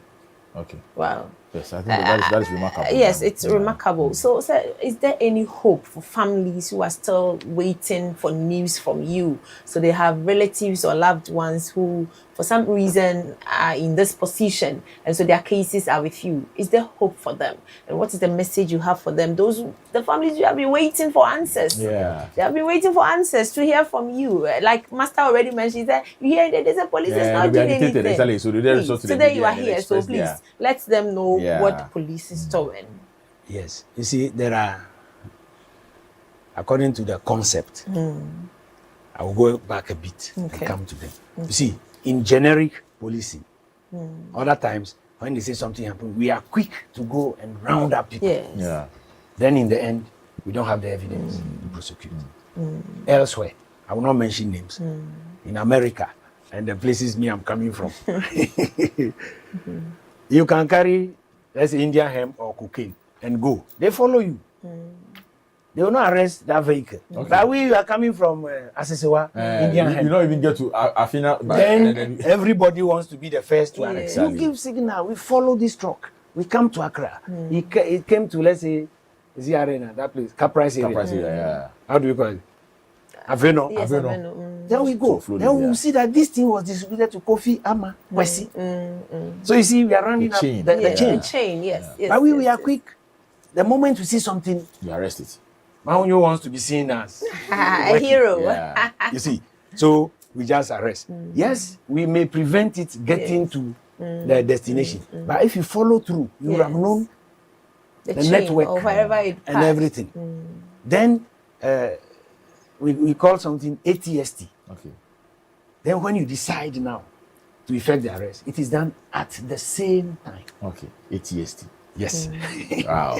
Okay. Wow. Yes, I think that is remarkable. Yes, it's remarkable. So, sir, is there any hope for families who are still waiting for news from you? So they have relatives or loved ones who, for some reason, are in this position, and so their cases are with you. Is there hope for them? And what is the message you have for them? The families who have been waiting for answers. Yeah. They have been waiting for answers to hear from you. Like Master already mentioned, that you hear that there's a police is not doing anything. Exactly. So they resort to the today media you are and here, so express please their- let them know Yeah. what the police is doing. Yes. You see, there are, according to the concept, I will go back a bit and come to them. You see, in generic policing, other times when they say something happened, we are quick to go and round up people. Yes. Yeah. Then in the end, we don't have the evidence to prosecute. Elsewhere, I will not mention names. In America and the places I'm coming from, you can carry, let's say, Indian hemp or cocaine and go. They follow you. They will not arrest that vehicle. Okay. But we are coming from Asesewa, Indian you hemp. don't even get to Afina. Then everybody wants to be the first to arrest. Exactly. You give signal. We follow this truck. We come to Accra. It came to, let's say, the arena, that place, Caprice area. Yeah. How do you call it? Aveno. Yes, Aveno. I know. Then we go. So Then we yeah. will see that this thing was distributed to Kofi Ama Wesi. So you see, we are running The up chain. the Yes, chain. the chain, yes. Yes, But we yes, are yes. quick. The moment we see something, You arrest it. Maunyo wants to be seen as A working. hero. Yeah. You see, so we just arrest. Yes, we may prevent it getting to the destination, but if you follow through, you would have Yes. known The the chain, network or wherever it and passed. everything. Then we call something ATST. Okay. Then when you decide now to effect the arrest, it is done at the same time. Okay. ATST. Yes. Wow.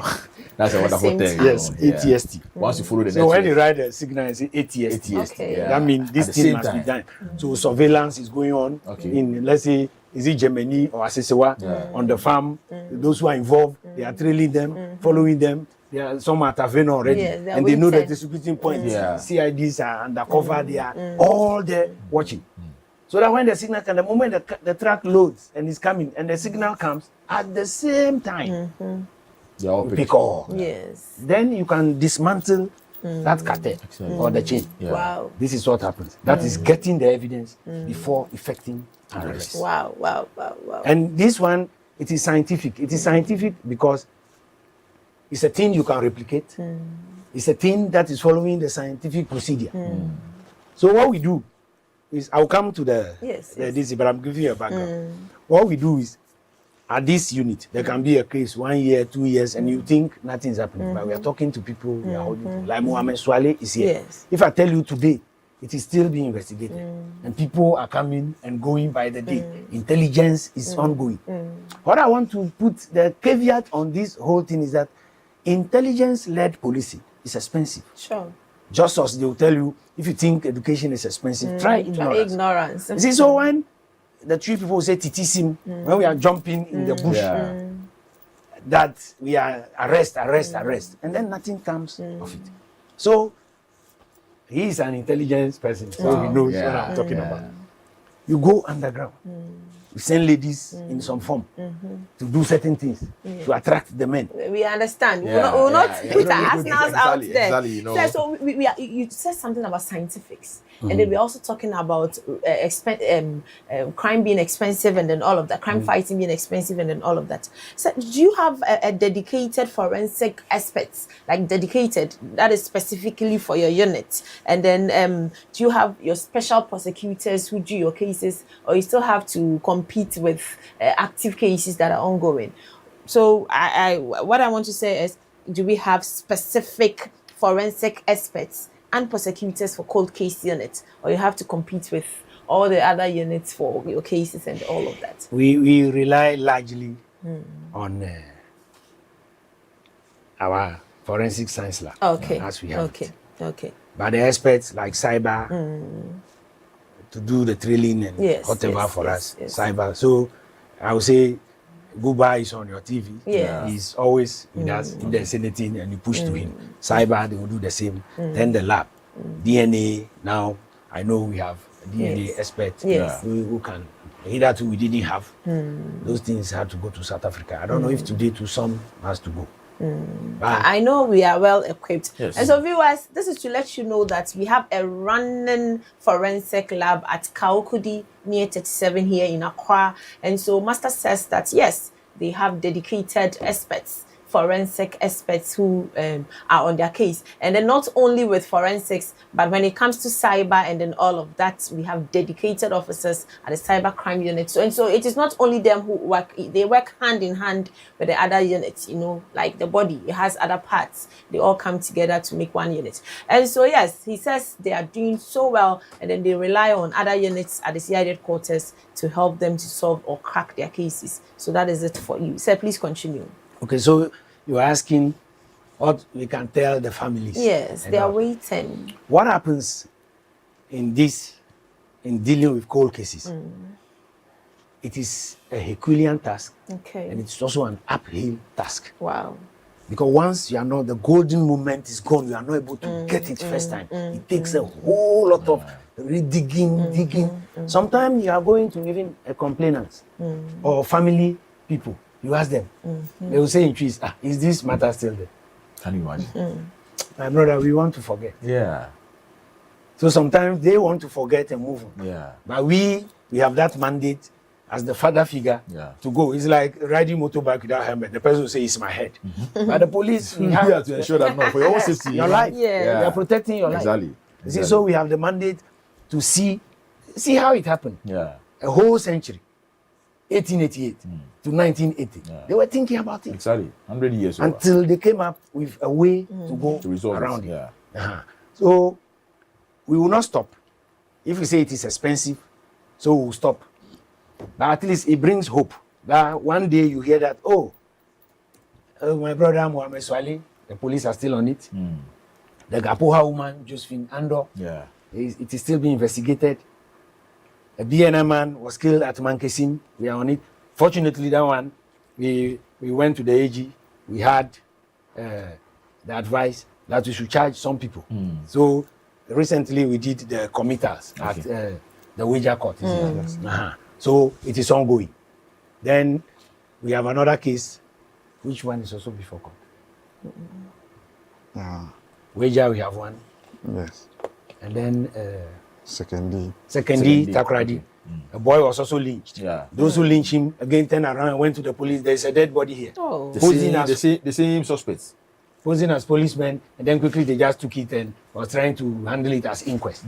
That's a wonderful Same thing. time. Yes, Yeah. ATST. Once you follow the So when you network, write the signal, it's ATST. ATST. Okay. Yeah. That means this At the thing same must be time. done. So surveillance is going on Okay. in, let's say, is it Germany or Asesewa on the farm? Those who are involved, they are trailing them, following them. They are some at Aveno already, Yes, they are and they know the waiting. distributing points. Yeah. CIDs are undercover. They are all there watching. So that when the signal comes, the moment the truck loads and is coming, and the signal comes at the same time, They are all you picked. pick all. Yes. Then you can dismantle that cartel or the chain. Yeah. Wow. This is what happens. That is getting the evidence before effecting an arrest. Wow, wow, wow, wow. And this one, it is scientific. It is scientific because it's a thing you can replicate. It's a thing that is following the scientific procedure. So what we do is, I'll come to Yes, this, but I'm giving you a background. What we do is, at this unit, there can be a case 1 year, 2 years, and you think nothing's happening. But we are talking to people, we are holding people. Like Mohamed Swale is here. Yes. If I tell you today, it is still being investigated. And people are coming and going by the day. Intelligence is ongoing. What I want to put the caveat on this whole thing is that intelligence-led policing is expensive. Sure. Just as they will tell you, if you think education is expensive, try ignorance. Ignorance. You see, so when the three people say titisim, when we are jumping in the bush, Yeah. that we are arrest, and then nothing comes of it. So he is an intelligence person, so he knows what I'm talking about. You go underground. we send ladies in some form to do certain things to attract the men. We understand. We Yeah, will not yeah, put yeah. our arsenals out there. Exactly, you know. So you said something about scientifics, and then we're also talking about crime being expensive, and then all of that, crime fighting being expensive, and then all of that. So do you have a dedicated forensic experts, like dedicated, that is specifically for your unit? And then do you have your special prosecutors who do your cases, or you still have to compete with active cases that are ongoing? So what I want to say is, do we have specific forensic experts and prosecutors for cold case units, or you have to compete with all the other units for your cases and all of that? We rely largely on our forensic science lab. Okay. As we have. Okay. Okay. But the experts like cyber to do the trailing and whatever for us. Cyber. So I would say Guba is on your TV. Yeah. He's always with us. If there's anything and you push to him. Cyber, they will do the same. Then the lab. DNA, now I know we have a DNA expert who can. Hitherto we didn't have. Those things had to go to South Africa. I don't know if today to some has to go. I know we are well equipped. Yes. And so viewers, this is to let you know that we have a running forensic lab at Kaokudi near 37 here in Accra. And so Master says that yes, they have dedicated experts, forensic experts who are on their case. And then not only with forensics, but when it comes to cyber and then all of that, we have dedicated officers at the cyber crime unit. So, and so it is not only them who work, they work hand in hand with the other units, you know, like the body, it has other parts. They all come together to make one unit. And so, yes, he says they are doing so well, and then they rely on other units at the CID headquarters to help them to solve or crack their cases. So that is it for you. Sir, please continue. Okay, so you're asking what we can tell the families. Yes, they are waiting. What happens in dealing with cold cases? It is a Herculean task, and it's also an uphill task. Wow. Because once you are not, the golden moment is gone, you are not able to get it first time. It takes a whole lot of digging. Sometimes you are going to even a complainant or family people. You ask them, they will say in trees, is this matter still there? Can you imagine? My brother, we want to forget. Yeah. So sometimes they want to forget and move on. Yeah. But we have that mandate as the father figure to go. It's like riding motorbike without helmet. The person will say, it's my head. But the police, we have to ensure that no, for your own safety. Your life. Yeah. We are protecting your life. Exactly. You see, so we have the mandate to see how it happened. Yeah. A whole century. 1888 to 1980. They were thinking about it. Exactly. 100 years until they came up with a way to go around it. Yeah. So we will not stop. If we say it is expensive, so we will stop. But at least it brings hope that one day you hear that, my brother Mohamed Swali, the police are still on it. The Gapoha woman, Josephine Andor, it is still being investigated. A BNI man was killed at Mankesim. We are on it. Fortunately, that one, we went to the AG. We had the advice that we should charge some people. So recently we did the committals at the Wager Court. So it is ongoing. Then we have another case, which one is also before court. Wager, we have one. Yes. And then Secondly, Takrady. A boy was also lynched. Those who lynched him again turned around and went to the police. There's a dead body here. The same suspects. Posing as policemen, and then quickly they just took it and was trying to handle it as inquest.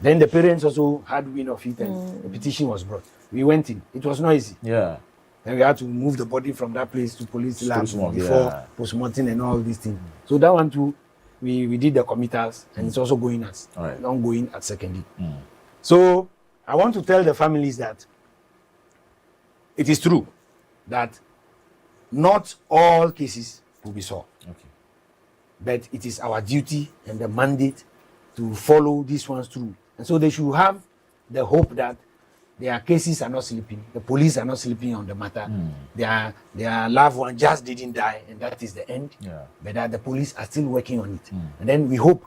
Then the parents also had wind of it, and the petition was brought. We went in. It was noisy. Yeah. Then we had to move the body from that place to police lab before postmortem and all these things. So that one too, we did the committals, and it's also going ongoing at secondary. So I want to tell the families that it is true that not all cases will be solved. But it is our duty and the mandate to follow these ones through. And so they should have the hope that their cases are not sleeping, the police are not sleeping on the matter, their loved one just didn't die, and that is the end. But that the police are still working on it. And then we hope,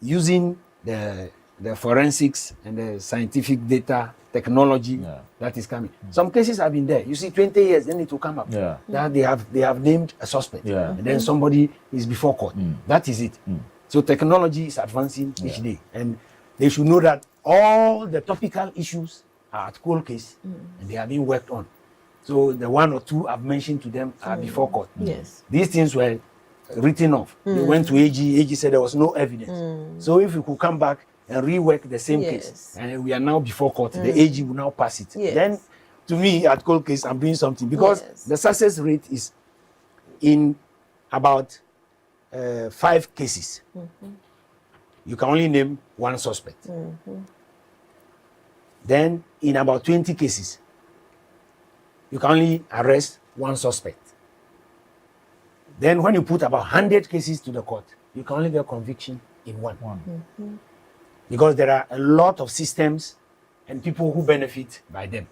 using the the forensics and the scientific data technology that is coming. Some cases have been there. You see, 20 years, then it will come up. That they have named a suspect, and then somebody is before court. That is it. So technology is advancing each day, and they should know that all the topical issues are at cold case, and they are being worked on. So the one or two I've mentioned to them are before court. Yes. These things were written off. They went to AG. AG said there was no evidence. So if we could come back and rework the same case, and we are now before court, the AG will now pass it. Then, to me, at cold case, I'm doing something, because the success rate is in about 5 cases. You can only name one suspect. Then, in about 20 cases, you can only arrest one suspect. Then when you put about 100 cases to the court, you can only get conviction in one. Because there are a lot of systems and people who benefit by them.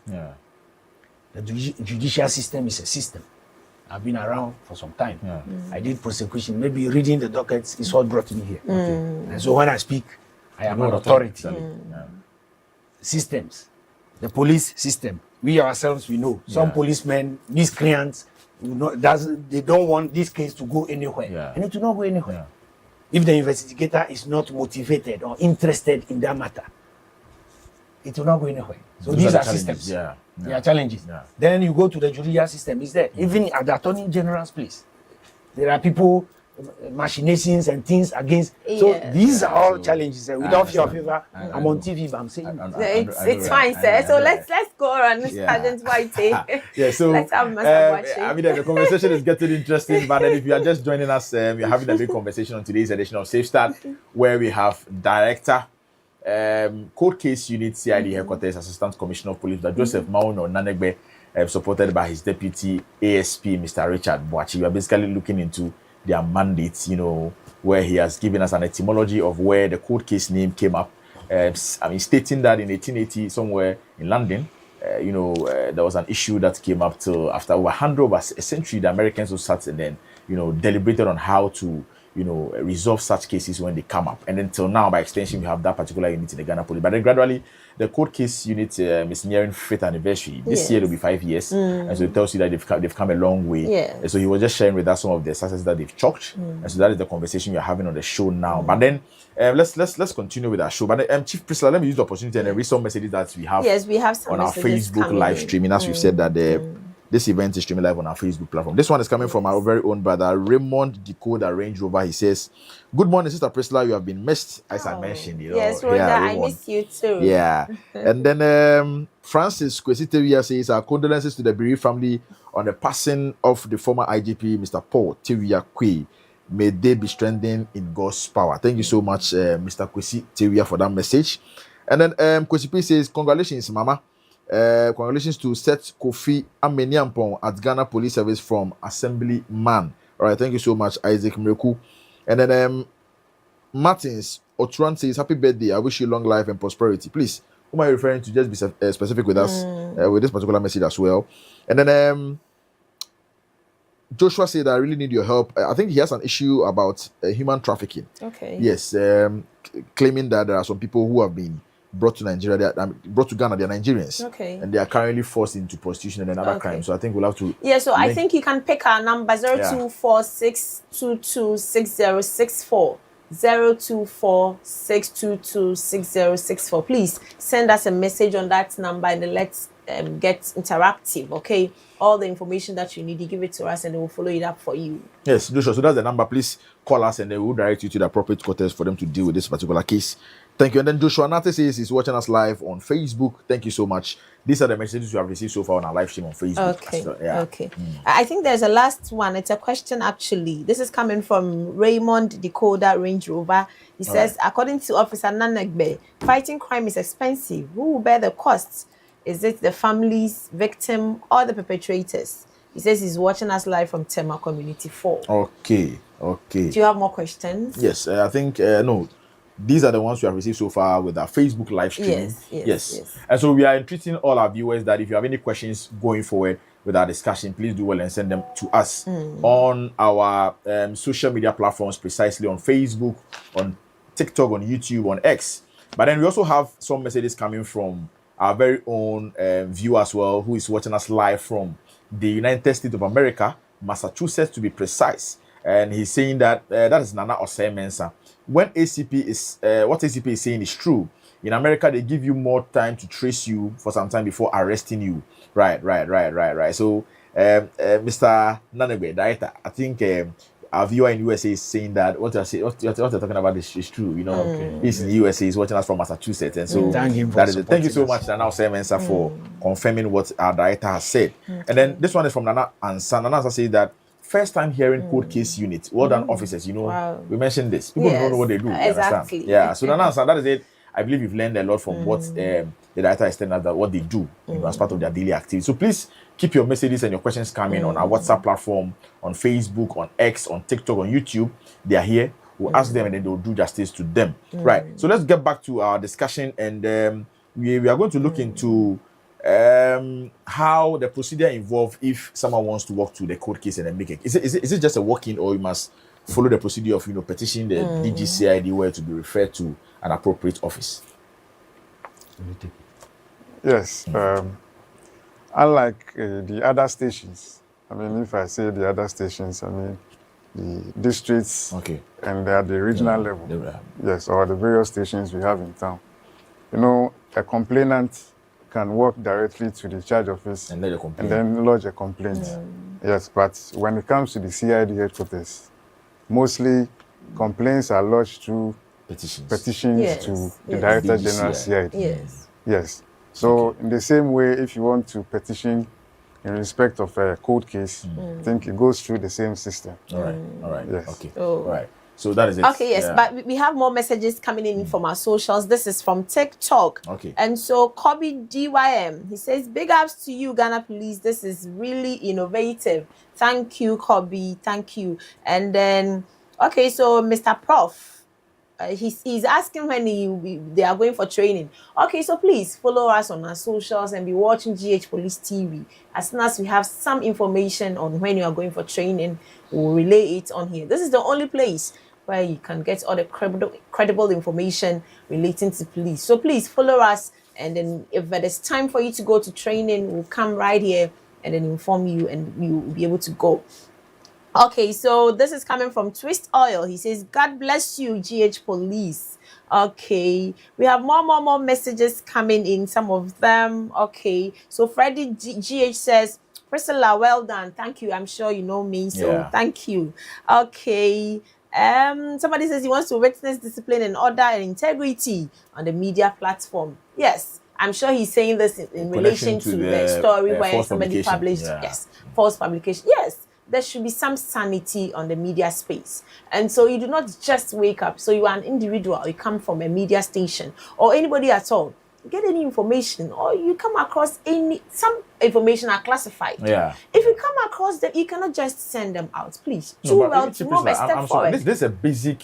The judicial system is a system. I've been around for some time. I did prosecution. Maybe reading the dockets is what brought me here. And so when I speak, I am an authority. Systems. The police system. We ourselves, we know. Some policemen, miscreants, they don't want this case to go anywhere. And it will not go anywhere. If the investigator is not motivated or interested in that matter, it will not go anywhere. So these are systems. They are challenges. Then you go to the judicial system. It's there. Even at the Attorney General's place, there are people, machinations and things against. So these are all challenges. Without your favor, I'm on TV, but I'm saying it's fine, sir. So let's go on, Sergeant Whitey. So let's have Master I mean, the conversation is getting interesting, but if you are just joining us, we're having a big conversation on today's edition of Safe Start, where we have Director, Court Case Unit, CID Headquarters, Assistant Commissioner of Police, Joseph Mauno Nanegbe, supported by his Deputy ASP, Mr. Richard Boachi. We are basically looking into their mandates, where he has given us an etymology of where the court case name came up. Stating that in 1880, somewhere in London, there was an issue that came up till after over a century. The Americans who sat and then, deliberated on how to, resolve such cases when they come up. And until now, by extension, we have that particular unit in the Ghana Police. But then gradually, the court case unit is nearing 5th anniversary. This year, it'll be 5 years. And so it tells you that they've come a long way. And so he was just sharing with us some of the successes that they've chalked. And so that is the conversation we're having on the show now. But then let's continue with our show. But Chief Priscilla, let me use the opportunity and read some messages that we have. Yes, we have some on our Facebook live streaming. As we've said that this event is streaming live on our Facebook platform. This one is coming from our very own brother Raymond Decoder Range Rover. He says, "Good morning, Sister Priscilla. You have been missed, as I mentioned. Yes, Rhoda, I miss you too." And then Francis Kwesitewia says, "Our condolences to the bereaved family on the passing of the former IGP, Mr. Paul Tewia Kwe. May they be strengthened in God's power." Thank you so much, Mr. Kwesitewia, for that message. And then Kwesi P says, "Congratulations, Mama. Congratulations to Seth Kofi Ameniampong at Ghana Police Service from Assemblyman." All right, thank you so much, Isaac Mreku. And then Martins Otran says, "Happy birthday. I wish you long life and prosperity." Please, who am I referring to? Just be specific with us with this particular message as well. And then Joshua said, "I really need your help." I think he has an issue about human trafficking. Okay. Yes, claiming that there are some people who have been brought to Nigeria, brought to Ghana, they are Nigerians. Okay. And they are currently forced into prostitution and another crime. So I think we'll have to... so I think you can pick our number 0246226064. 0246226064. Please send us a message on that number and then let's get interactive, okay? All the information that you need, you give it to us and then we'll follow it up for you. Yes, Joshua, so that's the number. Please call us and then we'll direct you to the appropriate quarters for them to deal with this particular case. Thank you. And then Joshua Nate says he's watching us live on Facebook. Thank you so much. These are the messages you have received so far on our live stream on Facebook. Okay. I think there's a last one. It's a question actually. This is coming from Raymond Decoder Range Rover. He says, according to Officer Nanegbe, fighting crime is expensive. Who will bear the costs? Is it the families, victim, or the perpetrators? He says he's watching us live from Tema Community 4. Okay. Do you have more questions? Yes, I think, no. These are the ones we have received so far with our Facebook live stream. Yes. And so we are entreating all our viewers that if you have any questions going forward with our discussion, please do well and send them to us on our social media platforms, precisely on Facebook, on TikTok, on YouTube, on X. But then we also have some messages coming from our very own viewer as well, who is watching us live from the United States of America, Massachusetts to be precise. And he's saying that that is Nana Osei Mensah. When ACP is, what ACP is saying is true. In America, they give you more time to trace you for some time before arresting you. Right. So, Mr. Nanegbe, director, I think our viewer in USA is saying that what you're talking about is true. You know, he's in the USA, he's watching us from Massachusetts, and so thank him for that is it. Thank you so supporting much, Nana Osei Mensah, for confirming what our director has said. And then this one is from Nana Ansa. Nana Ansa says that first time hearing cold case unit. Well done, officers. You know, we mentioned this. People don't know what they do. Exactly. Understand? Yeah. So Nana Ansa, that is it. I believe you've learned a lot from what the director is telling us that what they do, you know, as part of their daily activity. So please keep your messages and your questions coming on our WhatsApp platform, on Facebook, on X, on TikTok, on YouTube. They are here. We'll ask them and then they'll do justice to them. Right. So let's get back to our discussion, and we are going to look into how the procedure involved if someone wants to walk to the court case and then make it. Is it just a walk-in, or you must follow the procedure of, you know, petitioning the DGCID where to be referred to an appropriate office? Yes. Unlike the other stations, I mean, if I say the other stations, I mean the districts, and at the regional level, yes, or the various stations we have in town. You know, a complainant can walk directly to the charge office and then lodge a complaint. Yes, but when it comes to the CID headquarters, mostly complaints are lodged through petitions to the Director General CID. Yes. So in the same way, if you want to petition in respect of a court case, I think it goes through the same system. All right. Yes. Okay. All right. So that is it. Okay, yes, but we have more messages coming in from our socials. This is from TikTok. Okay. And so Kobe DYM, he says, big ups to you, Ghana Police. This is really innovative. Thank you, Kobe. Thank you. And then, okay, so Mr. Prof, he's asking when they are going for training. Okay, so please follow us on our socials and be watching GH Police TV. As soon as we have some information on when you are going for training, we'll relay it on here. This is the only place where you can get all the credible information relating to police. So please follow us, and then if it is time for you to go to training, we'll come right here and then inform you, and you will be able to go. Okay, so this is coming from Twist Oil. He says, God bless you, GH Police. Okay, we have more messages coming in, some of them. Okay, so Freddie GH says, Priscilla, well done. Thank you. I'm sure you know me, so thank you. Okay. Somebody says he wants to witness discipline and order and integrity on the media platform. Yes, I'm sure he's saying this in relation to the story where somebody published false publication. Yes, there should be some sanity on the media space. And so you do not just wake up. So you are an individual, you come from a media station, or anybody at all, get any information, or you come across some information are classified. If you come across them, you cannot just send them out. Please, move a step forward. This is a basic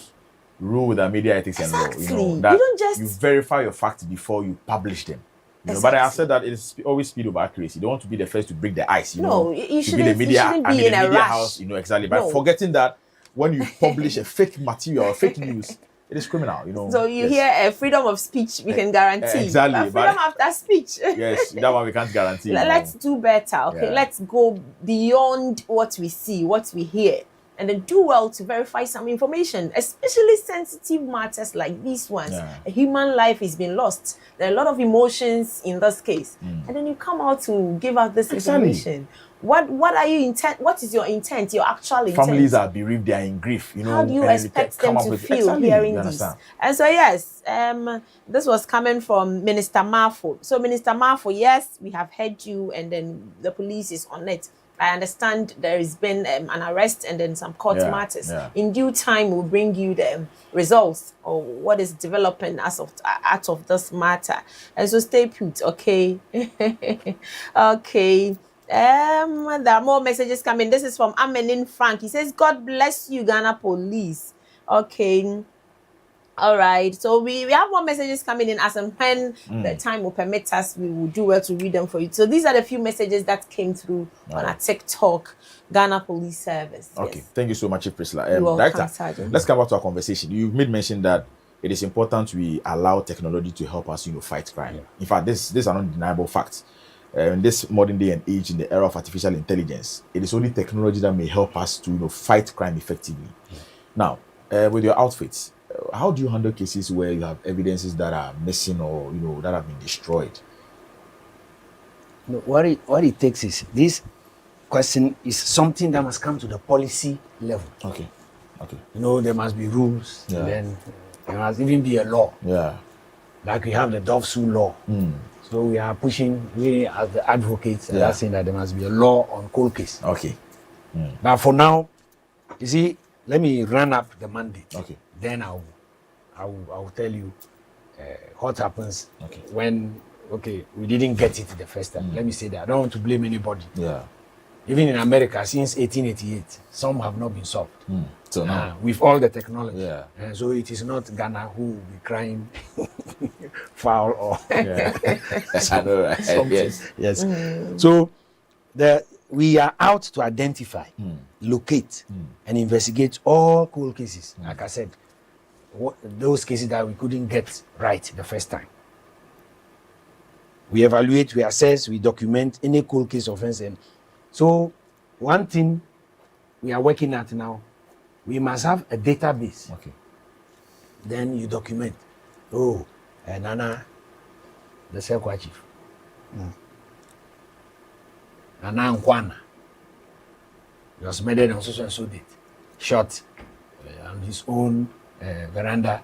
rule with the media ethics and law. You know, that you don't just verify your facts before you publish them. You know, but I have said that it's always speed over accuracy. You don't want to be the first to break the ice. You know, you shouldn't be in a rush. House, you know, exactly. But forgetting that when you publish a fake material or fake news, it is criminal, you know. So you hear freedom of speech, we can guarantee. Exactly. But freedom after speech. Yes, that one we can't guarantee. Let's do better, okay? Let's go beyond what we see, what we hear, and then do well to verify some information, especially sensitive matters like these ones. A human life is being lost. There are a lot of emotions in this case. And then you come out to give out this information. What are you intent? What is your intent? Your actual intent? Families are bereaved, they are in grief. You know, how do you expect them to feel hearing this? And so yes, this was coming from Minister Marfo. So Minister Marfo, yes, we have heard you, and then the police is on it. I understand there has been an arrest and then some court matters. In due time, we'll bring you the results or what is developing out of this matter. And so stay put, okay? Okay. There are more messages coming. This is from Amenin Frank. He says, God bless you, Ghana Police. Okay. All right. So we have more messages coming in, as and when the time will permit us, we will do well to read them for you. So these are the few messages that came through on our TikTok Ghana Police Service. Okay. Thank you so much, Chief Priscilla. You're welcome, Director, Sergeant. let's come back to our conversation. You've made mention that it is important we allow technology to help us, fight crime. In fact, this is an undeniable fact. In this modern day and age, in the era of artificial intelligence, it is only technology that may help us to fight crime effectively. Now, with your outfits, how do you handle cases where you have evidences that are missing or that have been destroyed? No, what it takes is this question is something that must come to the policy level. Okay. There must be rules, and then there must even be a law. Yeah. Like we have the DOVSU law. So we are pushing, we as the advocates, are saying that there must be a law on cold case. Okay. But for now, you see, let me run up the mandate. Okay. Then I will tell you what happens when we didn't get it the first time. Let me say that. I don't want to blame anybody. Yeah. Even in America, since 1888, some have not been solved. So now, with all the technology. Yeah. And so it is not Ghana who will be crying foul or I know, right? Yes. So we are out to identify, locate, and investigate all cold cases. Like I said, those cases that we couldn't get right the first time. We evaluate, we assess, we document any cold case offense. And so one thing we are working at now, we must have a database. Okay. Then you document. Nana, the Sekwa chief. Nana Nkwana was murdered on so and so date. Shot on his own veranda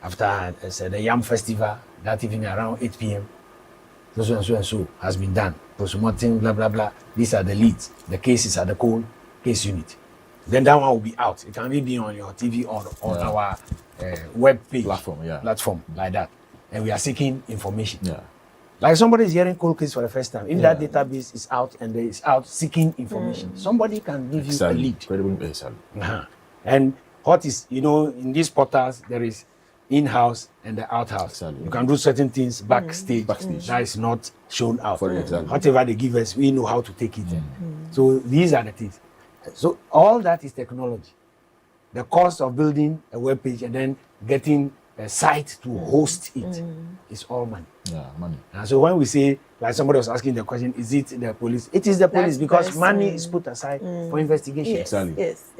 after the Yam Festival that evening around 8 p.m. So and so has been done. Postmortem, blah, blah, blah. These are the leads. The cases are the cold case unit. Then that one will be out. It can be on your TV or on our web page. Platform, like that. And we are seeking information. Yeah. Like somebody is hearing cold case for the first time. If that database is out and they is out seeking information, somebody can give you a lead. And what is, in these portals, there is in-house and the out-house. You can do certain things backstage. That is not shown out. Whatever they give us, we know how to take it. So these are the things. So all that is technology. The cost of building a web page and then getting a site to host it is all money. Yeah, money. And so when we say, like somebody was asking the question, is it the police? It is the police because money is put aside for investigation. Yes.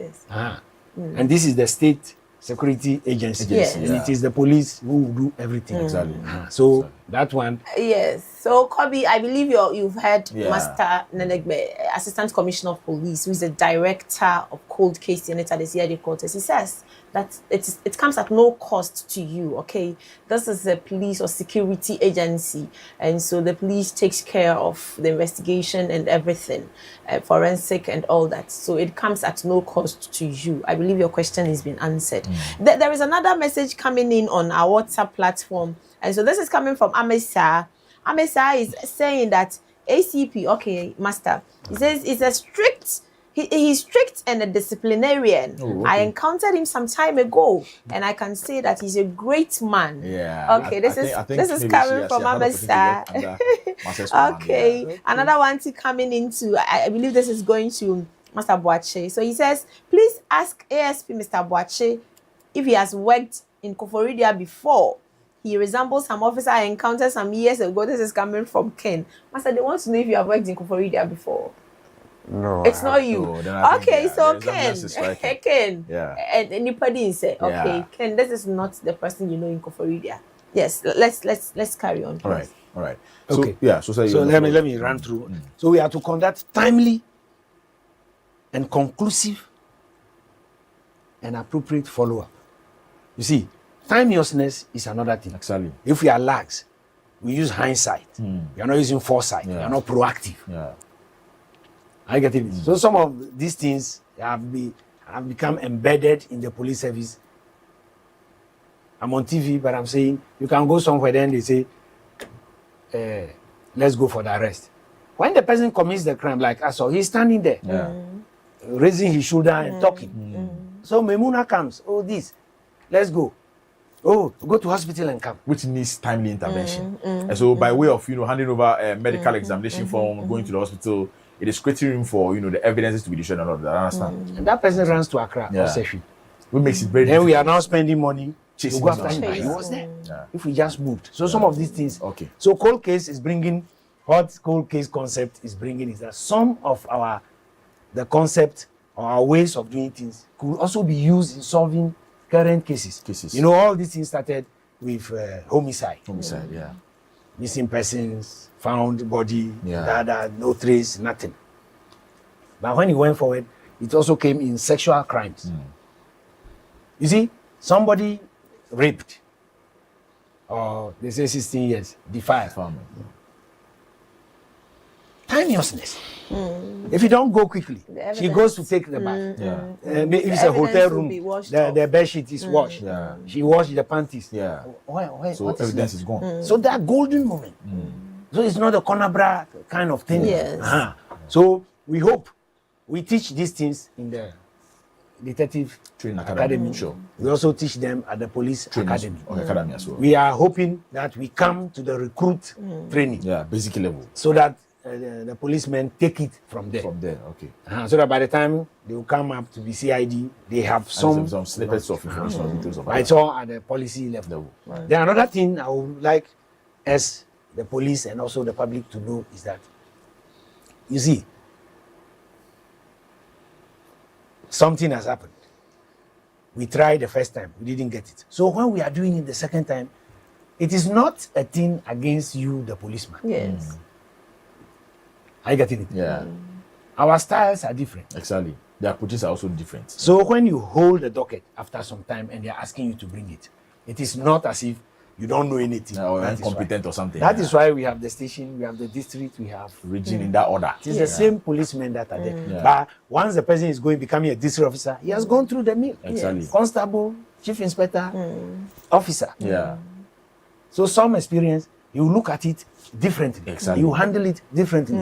And this is the state security agency. And it is the police who will do everything. So that one. Yes. So Kobe, I believe you've heard Master Nenegbe, Assistant Commissioner of Police, who is the Director of Cold Case Unit at the CID Quarters. He says that it comes at no cost to you. Okay, this is a police or security agency, and so the police takes care of the investigation and everything, forensic and all that. So it comes at no cost to you. I believe your question has been answered. There is another message coming in on our WhatsApp platform, and so this is coming from Amesa. Amesa is saying that ACP, Master, he says he's a strict. He's strict and a disciplinarian. I encountered him some time ago, and I can say that he's a great man. Yeah. Okay, this is coming from Amesa. Okay, another one coming into. I believe this is going to Master Boache. So he says, please ask ASP Mr. Boache if he has worked in Koforidua before. He resembles some officer I encountered some years ago. This is coming from Ken. Master, they want to know if you have worked in Koforidua before. No, it's not you. Okay, so Ken, Ken, and anybody say, okay, Ken, this is not the person you know in Koforidua. Yes, let's carry on. All right. Okay. So let me run through. So we have to conduct timely and conclusive and appropriate follow-up. You see, timeliness is another thing. Exactly. If we are lax, we use hindsight. We are not using foresight. We are not proactive. I get it. So some of these things have become embedded in the police service. I'm on TV, but I'm saying you can go somewhere, then they say, let's go for the arrest. When the person commits the crime, like I saw, he's standing there, raising his shoulder and talking. So Memuna comes, let's go. Go to hospital and come. Which needs timely intervention. And so by way of, handing over a medical examination form, going to the hospital, it is creating room for, the evidences to be destroyed and all of that. I understand. And that person runs to Accra or Sefi. What makes it very difficult. Then we are now spending money chasing go after him. him. He Yeah. was there. Yeah. If we just moved. So some of these things. Okay. So cold case is bringing, what cold case concept is bringing is that some of the concept or our ways of doing things could also be used in solving current cases. You know, all these things started with homicide. Homicide, yeah. Missing persons, found body, Yeah. no trace, nothing. But when it went forward, it also came in sexual crimes. You see, somebody raped, or they say 16 years, defiled. Timeousness. If you don't go quickly, she goes to take the bath. If it's a hotel room, the bed sheet is washed. She washed the panties. So evidence is gone. So that golden moment. So it's not a corner bra kind of thing. Yes. So we hope we teach these things in the detective training academy. Sure. We also teach them at the police academy. Academy as well. We are hoping that we come to the recruit training. Yeah, basic level. So that the policemen take it from there. From there, okay. So that by the time they will come up to be CID, they have some snippets of information. Details of it's all at the policy level. Right. Then another thing I would like as the police and also the public to know is that, you see, something has happened. We tried the first time, we didn't get it. So when we are doing it the second time, it is not a thing against you, the policeman. Yes. Are you getting it? Yeah. Our styles are different. Exactly. The approaches are also different. So when you hold the docket after some time and they are asking you to bring it, it is not as if you don't know anything. Or incompetent or something. That is why we have the station, we have the district, we have region in that order. It is the same policemen that are there. But once the person is becoming a district officer, he has gone through the mill. Exactly. Constable, chief inspector, officer. Yeah. So some experience, you look at it differently. Exactly. You handle it differently.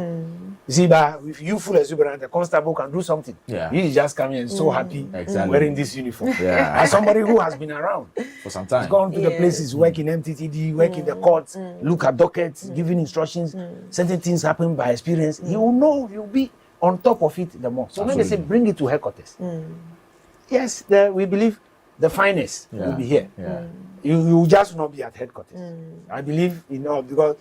You see, but if you full exuberant, the constable can do something. Yeah. He is just coming and so happy wearing this uniform. Yeah. As somebody who has been around for some time, he's gone to the places, work in MTTD, work in the courts, look at dockets, giving instructions. Certain things happen by experience. He will know, he'll be on top of it the more. So when they say bring it to headquarters, yes, we believe the finest will be here. Yeah. You will just not be at headquarters. I believe, because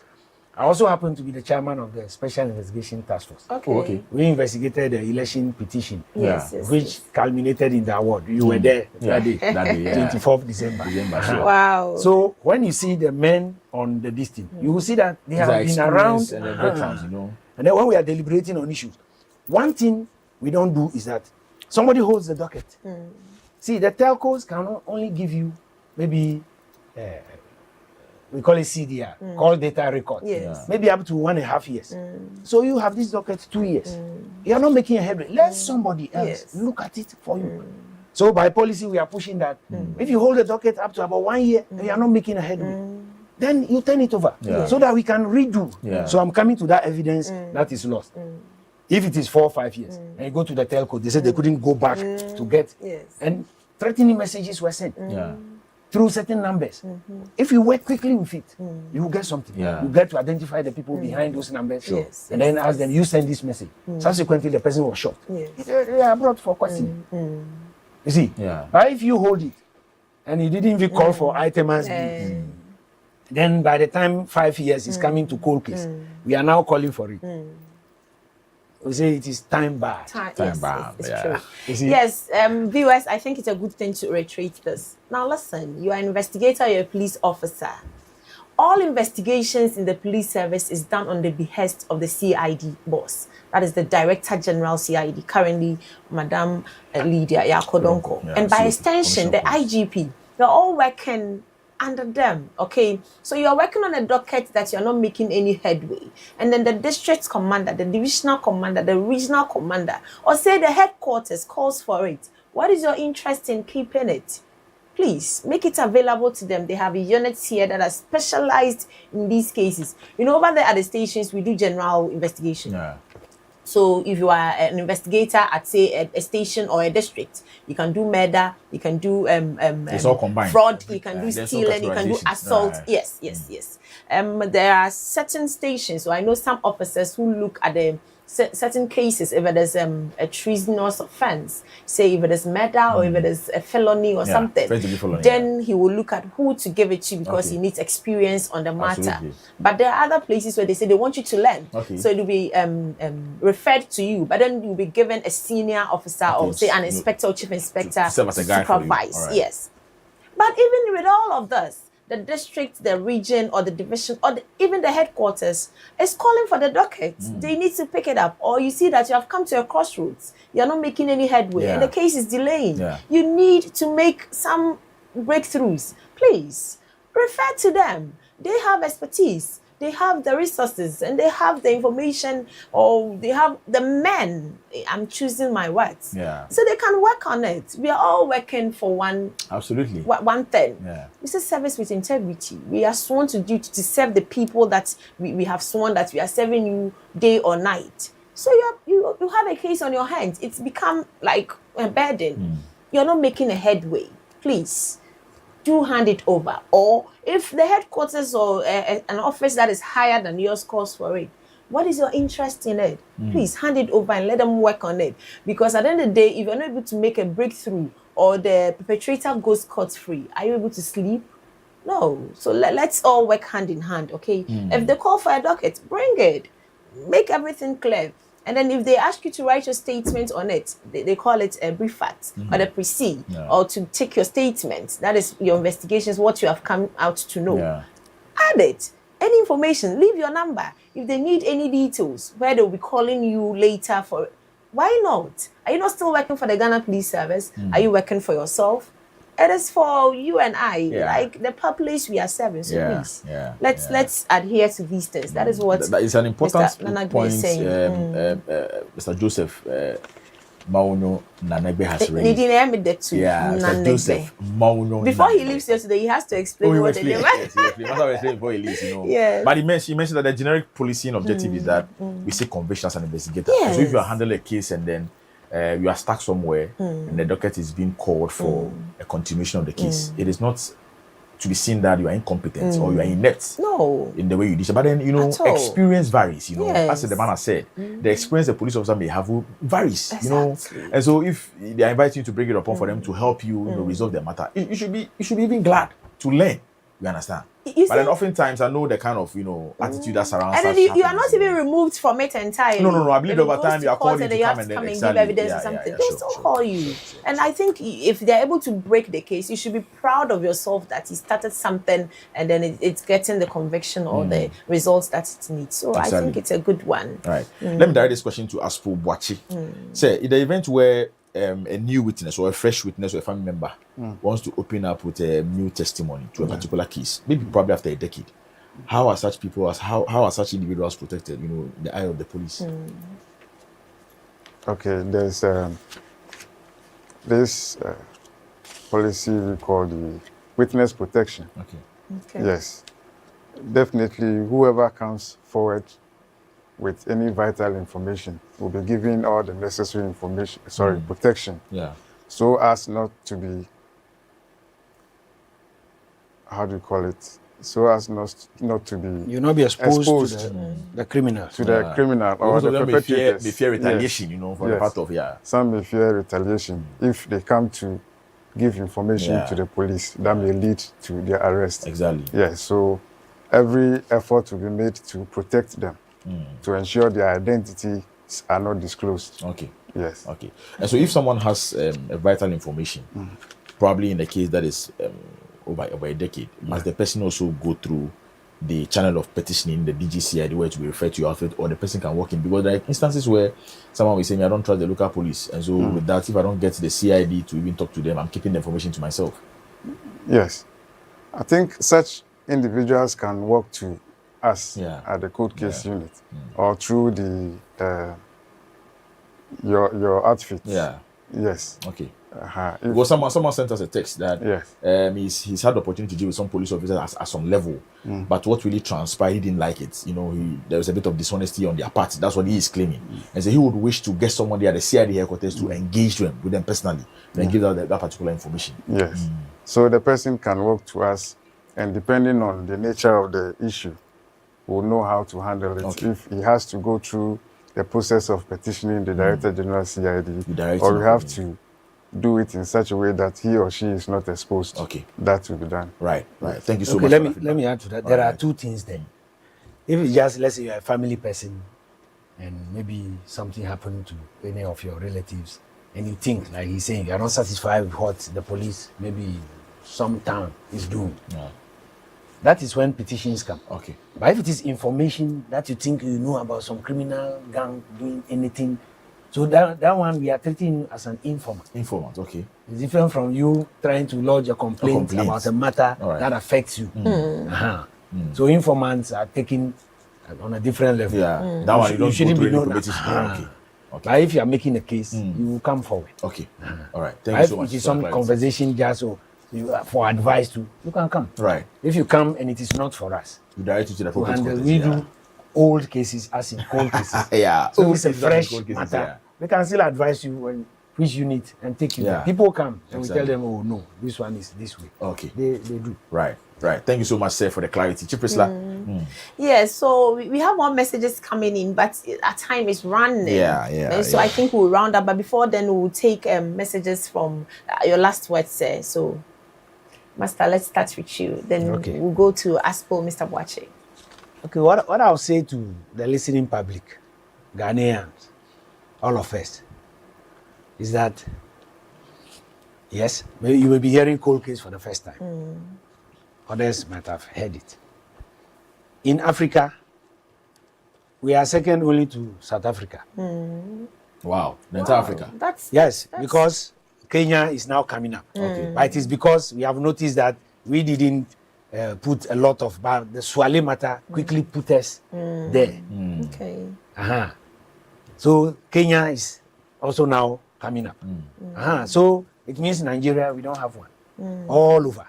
I also happen to be the chairman of the Special Investigation Task Force. Okay. We investigated the election petition, Yes, which culminated in the award. You were there that day, 24th December. Sure. Wow. So when you see the men on the district, you will see that they have been around. And veterans, you know. And then when we are deliberating on issues, one thing we don't do is that somebody holds the docket. See, the telcos can only give you maybe we call it CDR, call data record. Yes. Maybe up to 1.5 years. So you have this docket 2 years. You are not making a headway. Let somebody else look at it for you. So by policy, we are pushing that. If you hold the docket up to about 1 year and you are not making a headway, then you turn it over so that we can redo. So I'm coming to that evidence that is lost. If it is 4 or 5 years and you go to the telco, they said they couldn't go back to get, and threatening messages were sent. Through certain numbers. If you work quickly with it, you will get something. You get to identify the people behind those numbers and then ask them, you send this message. Subsequently, the person was shot. They are brought for questioning. You see? But if you hold it and you didn't even call for itemized bills, then by the time 5 years is coming to cold case, we are now calling for it. We say it is time barred. Time barred. It's true. Yes, viewers, I think it's a good thing to reiterate this. Now, listen, you are an investigator, you're a police officer. All investigations in the police service is done on the behest of the CID boss. That is the Director General CID, currently Madam Lydia Yakodonko. And by extension, the IGP. They're all working under them, okay? So you're working on a docket that you're not making any headway. And then the district commander, the divisional commander, the regional commander, or say the headquarters calls for it. What is your interest in keeping it? Please, make it available to them. They have units here that are specialized in these cases. You know, over there at the stations, we do general investigation. So if you are an investigator at, say, a station or a district, you can do murder, you can do it's all combined. Fraud, you can do stealing, you can do assault. Yes. There are certain stations, so I know some officers who look at the certain cases, if it is a treasonous offense, say if it is murder or if it is a felony or something, then he will look at who to give it to because he needs experience on the matter. Absolutely. But there are other places where they say they want you to learn. So it will be referred to you, but then you'll be given a senior officer or say an inspector or chief inspector to supervise. Yes. But even with all of this, the district, the region, or the division, or even the headquarters is calling for the docket. They need to pick it up. Or you see that you have come to a crossroads. You're not making any headway. And the case is delaying. You need to make some breakthroughs. Please, refer to them. They have expertise. They have the resources and they have the information, or they have the men. I'm choosing my words. So they can work on it. We are all working for one thing. It's a service with integrity. We are sworn to duty to serve the people that we have sworn that we are serving you day or night. So you have a case on your hands. It's become like a burden. You're not making a headway. Please, do hand it over. Or if the headquarters or an office that is higher than yours calls for it, what is your interest in it? Please hand it over and let them work on it. Because at the end of the day, if you're not able to make a breakthrough or the perpetrator goes scot-free, are you able to sleep? No. So let's all work hand in hand, okay? If they call for a docket, bring it. Make everything clear. And then if they ask you to write your statement on it, they call it a brief fact or the pre-C, or to take your statement. That is your investigations, what you have come out to know. Add it. Any information, leave your number. If they need any details, where they'll be calling you later for it, why not? Are you not still working for the Ghana Police Service? Are you working for yourself? It is for you and I, like the populace we are serving. So please, let's adhere to these things. That is what that is an important Mr. point. Mr. Joseph Mauno Nanegbe has raised. Mr. Joseph Mauno. Before he leaves yesterday, he has to explain what they do. Before he leaves, But he mentioned that the generic policing objective is that we seek conviction as an investigator. So if you are handling a case and then you are stuck somewhere and the docket is being called for a continuation of the case, it is not to be seen that you are incompetent or you are inept in the way you do. But then, experience varies, as the man has said. The experience the police officer may have varies, And so if they are inviting you to bring it upon for them to help you, resolve the matter, you should be even glad to learn. You understand? But then oftentimes I know the kind of attitude that surrounds. And then you are not even removed from it entirely. No. I believe over time you are called to come and then give evidence or something. They'll still call you. And I think if they're able to break the case, you should be proud of yourself that you started something and then it's getting the conviction or the results that it needs. So I think it's a good one. Right. Let me direct this question to Aspo Boachi. Say in the event where a new witness or a fresh witness or a family member wants to open up with a new testimony to a particular case, maybe probably after a decade, how are such people, how are such individuals protected, in the eye of the police? Okay, there's this policy we call the witness protection. Okay. Yes, definitely whoever comes forward with any vital information will be given all the necessary information, protection. So as not to be, how do you call it? So as not to be... You'll not be exposed to the criminal. To the criminal or the perpetrators. They fear retaliation, for the part of, Some may fear retaliation if they come to give information to the police. That may lead to their arrest. Exactly. Yes, so every effort will be made to protect them. To ensure their identities are not disclosed. Okay. Yes. Okay. And so if someone has a vital information, probably in a case that is over a decade, must the person also go through the channel of petitioning, the DGCID, where to be referred to your outfit, or the person can walk in? Because there are instances where someone will say, I don't trust the local police. And so with that, if I don't get the CID to even talk to them, I'm keeping the information to myself. Yes. I think such individuals can walk to us at the court case unit or through the your outfit. Yes. Okay. Well, someone sent us a text that he's had the opportunity to deal with some police officers at some level, but what really transpired, he didn't like it. There was a bit of dishonesty on their part. That's what he is claiming. And so he would wish to get someone there at the CID headquarters to engage with them personally and give out that particular information. Yes. So the person can walk to us, and depending on the nature of the issue, we'll know how to handle it. If he has to go through the process of petitioning the Director General CID, direct or we him. have to do it in such a way that he or she is not exposed. Okay. That will be done. Right. Thank you so Okay, much. let me add to that. There are two things then. If it's just, let's say you're a family person and maybe something happened to any of your relatives and you think, like he's saying, you're not satisfied with what the police, maybe some town is doing. Yeah. That is when petitions come. Okay. But if it is information that you think you know about some criminal gang doing anything, so that one we are treating as an informant. Informant, okay. It's different from you trying to lodge a complaint about a matter that affects you. So informants are taken on a different level. Yeah, that one you don't shouldn't go be to any known. committee. Okay. But if you are making a case, you will come forward. Okay. All right. Thank you so much. If it is some conversation just so for advice too, you can come. Right. If you come and it is not for us, you direct it to the appropriate context. We do old cases as in cold cases. Yeah. So old it's a cases fresh cases, matter. yeah. We can still advise you when which unit and take you there. People come and we tell them, oh no, this one is this way. Okay. They do. Right. Thank you so much, sir, for the clarity. Chief Priscilla. Yeah, so we have more messages coming in, but our time is running. And so I think we'll round up. But before then, we'll take messages from your last words, sir. So, Master, let's start with you. Then we'll go to ASPO, Mr. Boache. Okay, what I'll say to the listening public, Ghanaians, all of us, is that, yes, maybe you will be hearing cold case for the first time. Others might have heard it. In Africa, we are second only to South Africa. Wow, the entire Africa. That's because Kenya is now coming up. But it is because we have noticed that we didn't put a lot of, but the Swale matter quickly put us there. Okay. So Kenya is also now coming up. So it means Nigeria, we don't have one. All over.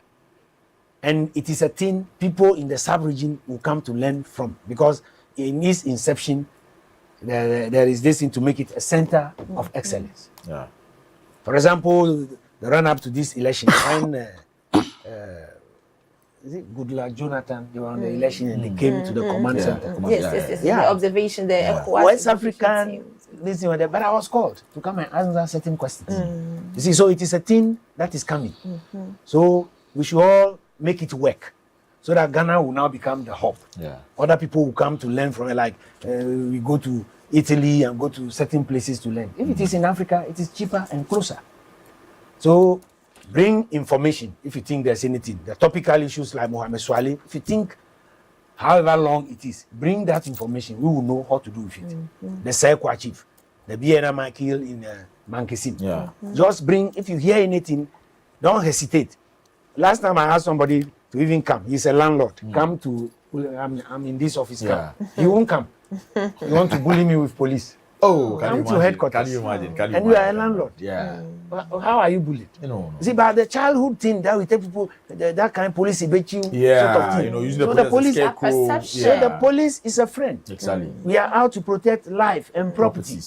And it is a thing people in the sub-region will come to learn from, because in its inception, there is this thing to make it a center of excellence. Yeah. For example, the run-up to this election, when is it Goodluck Jonathan, they were on the election and they came to the command center. Yes. The observation, the ECOWAS West African, but I was called to come and answer certain questions. You see, so it is a thing that is coming. So we should all make it work, so that Ghana will now become the hub. Other people will come to learn from it, like we go to Italy and go to certain places to learn. If it is in Africa, it is cheaper and closer. So bring information if you think there's anything. The topical issues like Mohamed Swale, if you think however long it is, bring that information. We will know how to do with it. The Sekwa chief, the BNM Michael in Mankesim. Just bring, if you hear anything, don't hesitate. Last time I asked somebody to even come. He's a landlord. Come to, I'm in this office. Come. He won't come. You want to bully me with police? Oh, come to headquarters. Can you imagine? And you are a landlord. How are you bullied? See, but the childhood thing that we tell people, that kind of police bet you. Sort of thing. Using so the police so the police is a friend. Exactly. We are out to protect life and property.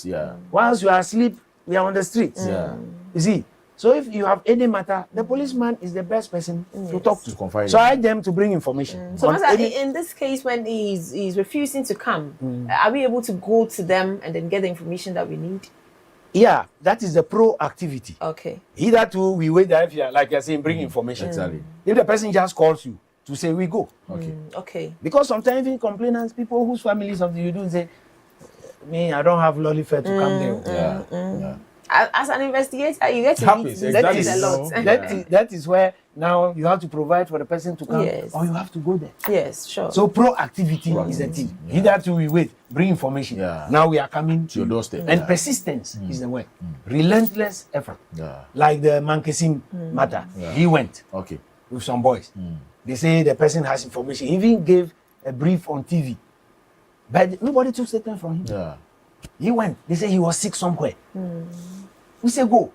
Whilst you are asleep, we are on the streets. You see. So if you have any matter, the policeman is the best person to talk to. So I urge them to bring information. So in this case, when he's refusing to come, are we able to go to them and then get the information that we need? Yeah, that is the proactivity. Okay. Either to we wait there, if you are, like you're saying, bring information. Exactly. If the person just calls you to say we go. Okay. Because sometimes even complainants, people whose families of you do say, me, I don't have lolly fare to come there. As an investigator, you get to meet a lot. That is where now you have to provide for the person to come, or you have to go there. Yes, sure. So proactivity is the thing. Either to we wait, bring information. Now we are coming to your doorstep. And persistence is the way. Relentless effort. Like the Mankesim matter. He went with some boys. They say the person has information. He even gave a brief on TV. But nobody took statement from him. He went. They say he was sick somewhere. We say go.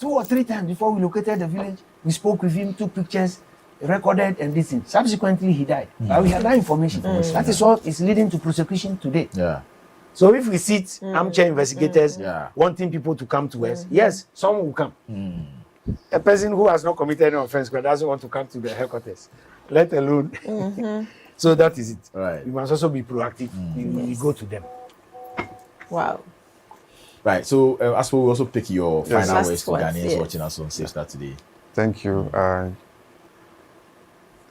2 or 3 times before we located the village, we spoke with him, took pictures, recorded and this thing. Subsequently, he died. But we have that information. That is what is leading to prosecution today. So if we sit armchair investigators wanting people to come to us, yes, some will come. A person who has not committed an offense but doesn't want to come to the headquarters, let alone. So that is it. We must also be proactive. We go to them. Wow. Right. So, as we also pick your final Last words to words, Ghanaians yes. watching us on Safe Start today. Thank you.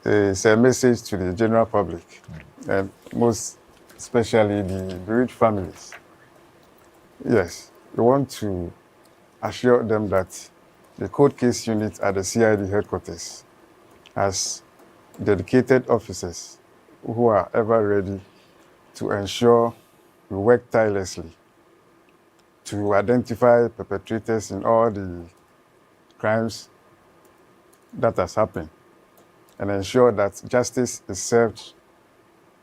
It's a message to the general public, and most especially the bereaved families. Yes, we want to assure them that the cold case unit at the CID headquarters has dedicated officers who are ever ready to ensure we work tirelessly to identify perpetrators in all the crimes that has happened and ensure that justice is served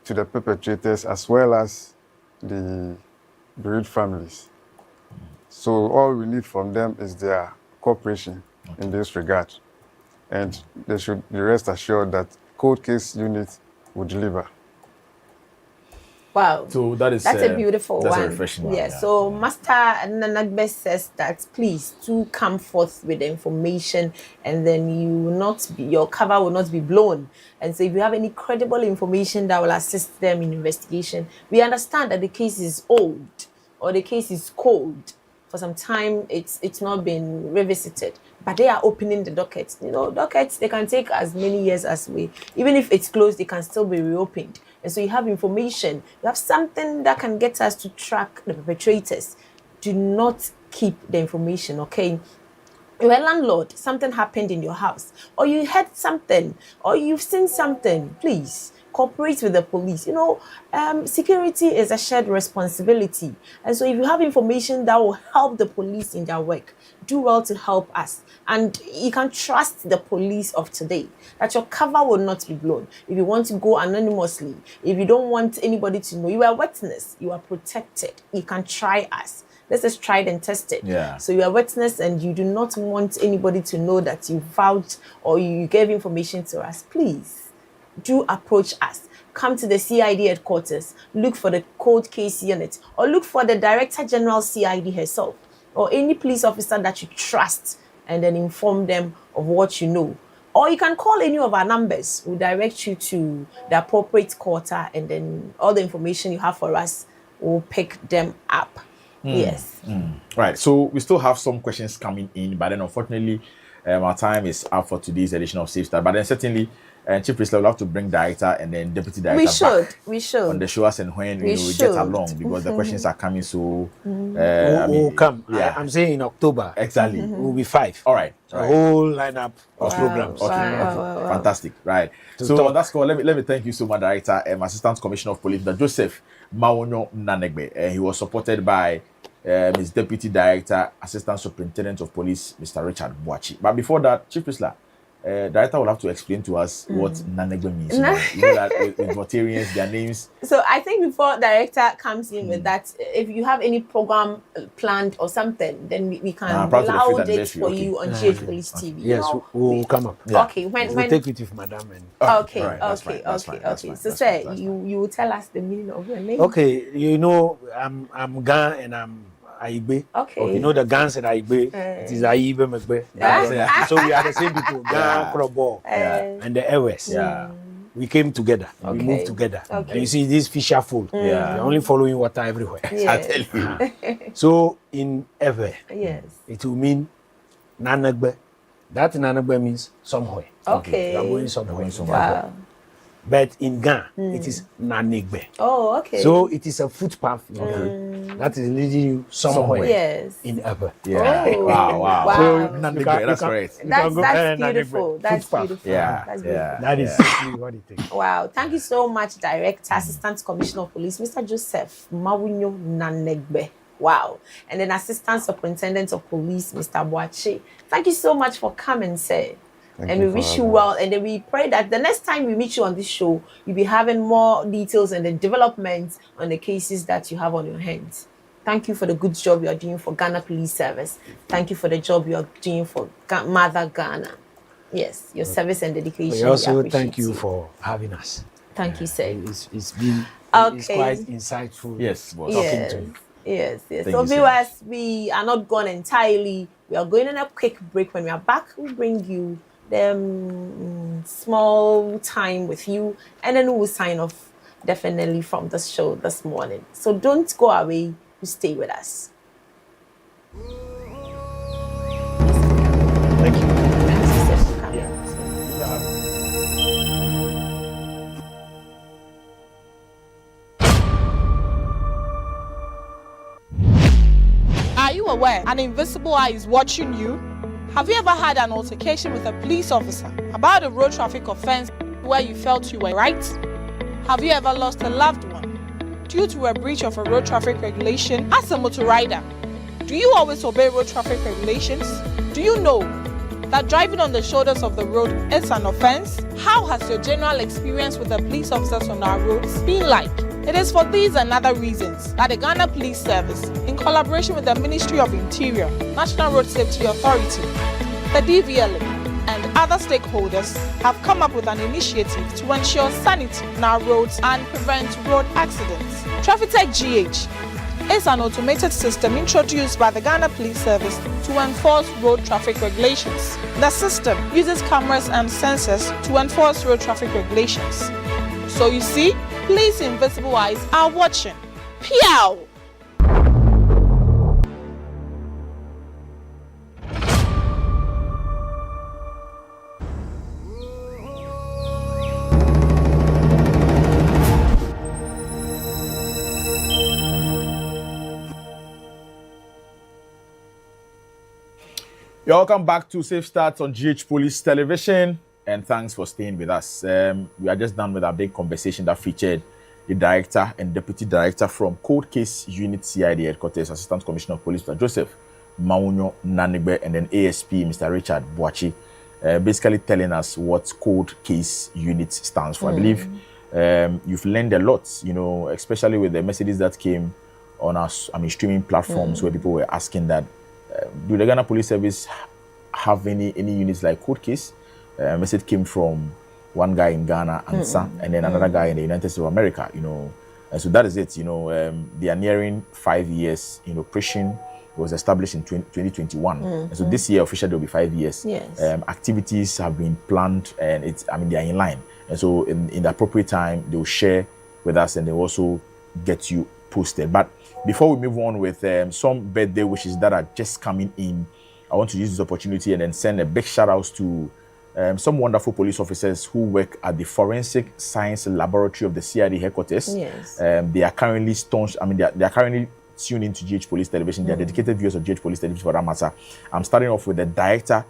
to the perpetrators as well as the bereaved families. So all we need from them is their cooperation in this regard. And they should be rest assured that cold case unit will deliver. Wow. So that's a beautiful that's one. a refreshing one. Yeah. So Master Nanagbe says that please do come forth with the information, and then your cover will not be blown. And so if you have any credible information that will assist them in investigation, we understand that the case is old or the case is cold. For some time, it's not been revisited, but they are opening the dockets. You know, dockets, they can take as many years as even if it's closed, it can still be reopened. And so you have information, you have something that can get us to track the perpetrators. Do not keep the information, okay? You're a landlord, something happened in your house, or you heard something, or you've seen something, please cooperate with the police. You know, security is a shared responsibility. And so if you have information that will help the police in their work, do well to help us. And you can trust the police of today that your cover will not be blown. If you want to go anonymously, if you don't want anybody to know, you are a witness, you are protected. You can try us. This is tried and tested. Yeah. So you are a witness and you do not want anybody to know that you vouched or you gave information to us. Please do approach us. Come to the CID headquarters, look for the cold case unit, or look for the Director General CID herself, or any police officer that you trust, and then inform them of what you know. Or you can call any of our numbers. We'll direct you to the appropriate quarter, and then all the information you have for us, we'll pick them up. Yes. Right. So we still have some questions coming in, but then unfortunately, our time is up for today's edition of Safe Start. But then certainly, Chief Priest will have to bring director and then deputy director back we should on the show as and when we get along, because the questions are coming so. We'll come. Yeah. I'm saying in October. Exactly. We'll be 5. All right. A whole lineup of programs. Okay. Wow. Fantastic. Right. So on that score, let me thank you so much, Director, Assistant Commissioner of Police, Mr. Joseph Mawonyo Nanegbe. He was supported by his Deputy Director, Assistant Superintendent of Police, Mr. Richard Boachi. But before that, Chief Priscilla, Director will have to explain to us what Nanegbe means. You know that with Rotarians, their names. So I think before Director comes in with that, if you have any program planned or something, then we can loud it for you on GH Police TV. Yes, we'll come up. Yeah. Okay, we'll take it with Madam. And okay. Fine. So, sir, you will tell us the meaning of your name. Okay, you know, I'm Gan and I'm Aibe. Okay. You know the Gans and Aibe. It is Aibe Megbe. So we are the same people. Gan, Krobo, and the Ewes. Yeah. We came together. We moved together. Okay. And you see this fisher full. They're only following water everywhere. Yes. I tell you. So in Ewe, Yes. it will mean Nanagbe. That Nanagbe means somewhere. Okay. You are going somewhere. Wow. But in Ghana, it is Nanegbe. Oh, okay. So it is a footpath that is leading you somewhere Yes. in Ewe. Yeah. Oh. Wow. So Nanegbe, that's great. That's beautiful. That's beautiful. Yeah. That's beautiful. That is simply what it is. Wow. Thank you so much, Director, Assistant Commissioner of Police, Mr. Joseph Mawunyo Nanegbe. Wow. And then Assistant Superintendent of Police, Mr. Boachi. Thank you so much for coming, sir. And we wish you well. And then we pray that the next time we meet you on this show, you'll be having more details and the developments on the cases that you have on your hands. Thank you for the good job you are doing for Ghana Police Service. Thank you for the job you are doing for Mother Ghana. Yes, your service and dedication. We also appreciate thank you for having us. Thank you, sir. It's been it's quite insightful. Yes, talking to you. Yes. Thank So you, viewers, we are not gone entirely. We are going on a quick break. When we are back, we'll bring you the small time with you, and then we'll sign off definitely from the show this morning. So don't go away. stay with us. Thank you. Are you aware an invisible eye is watching you? Have you ever had an altercation with a police officer about a road traffic offense where you felt you were right? Have you ever lost a loved one due to a breach of a road traffic regulation as a motor rider? Do you always obey road traffic regulations? Do you know that driving on the shoulders of the road is an offense? How has your general experience with the police officers on our roads been like? It is for these and other reasons that the Ghana Police Service, in collaboration with the Ministry of Interior, National Road Safety Authority, the DVLA, and other stakeholders, have come up with an initiative to ensure sanity on our roads and prevent road accidents. TrafficTech GH is an automated system introduced by the Ghana Police Service to enforce road traffic regulations. The system uses cameras and sensors to enforce road traffic regulations. So you see, police invisible eyes are watching. Pew! You're welcome back to Safe Starts on GH Police Television, and thanks for staying with us. We are just done with our big conversation that featured the director and deputy director from Cold Case Unit CID Headquarters, Assistant Commissioner of Police, Mr. Joseph Maunyo Nanigbe, and then ASP, Mr. Richard Boachi, basically telling us what Cold Case Unit stands for. I believe you've learned a lot, you know, especially with the messages that came on our streaming platforms where people were asking that, do the Ghana Police Service have any units like Cold Case? Message came from one guy in Ghana, Ansa, and then another guy in the United States of America, you know. And so that is it, you know. They are nearing 5 years in operation. It was established in 2021. And so this year, officially, there will be 5 years. Yes. Activities have been planned, and they are in line. And so in the appropriate time, they will share with us, and they will also get you posted. But before we move on with some birthday wishes that are just coming in, I want to use this opportunity and then send a big shout out to some wonderful police officers who work at the Forensic Science Laboratory of the CID headquarters. Yes. They are currently staunch. They are currently tuned into GH Police Television. They are dedicated viewers of GH Police Television for that matter. I'm starting off with the director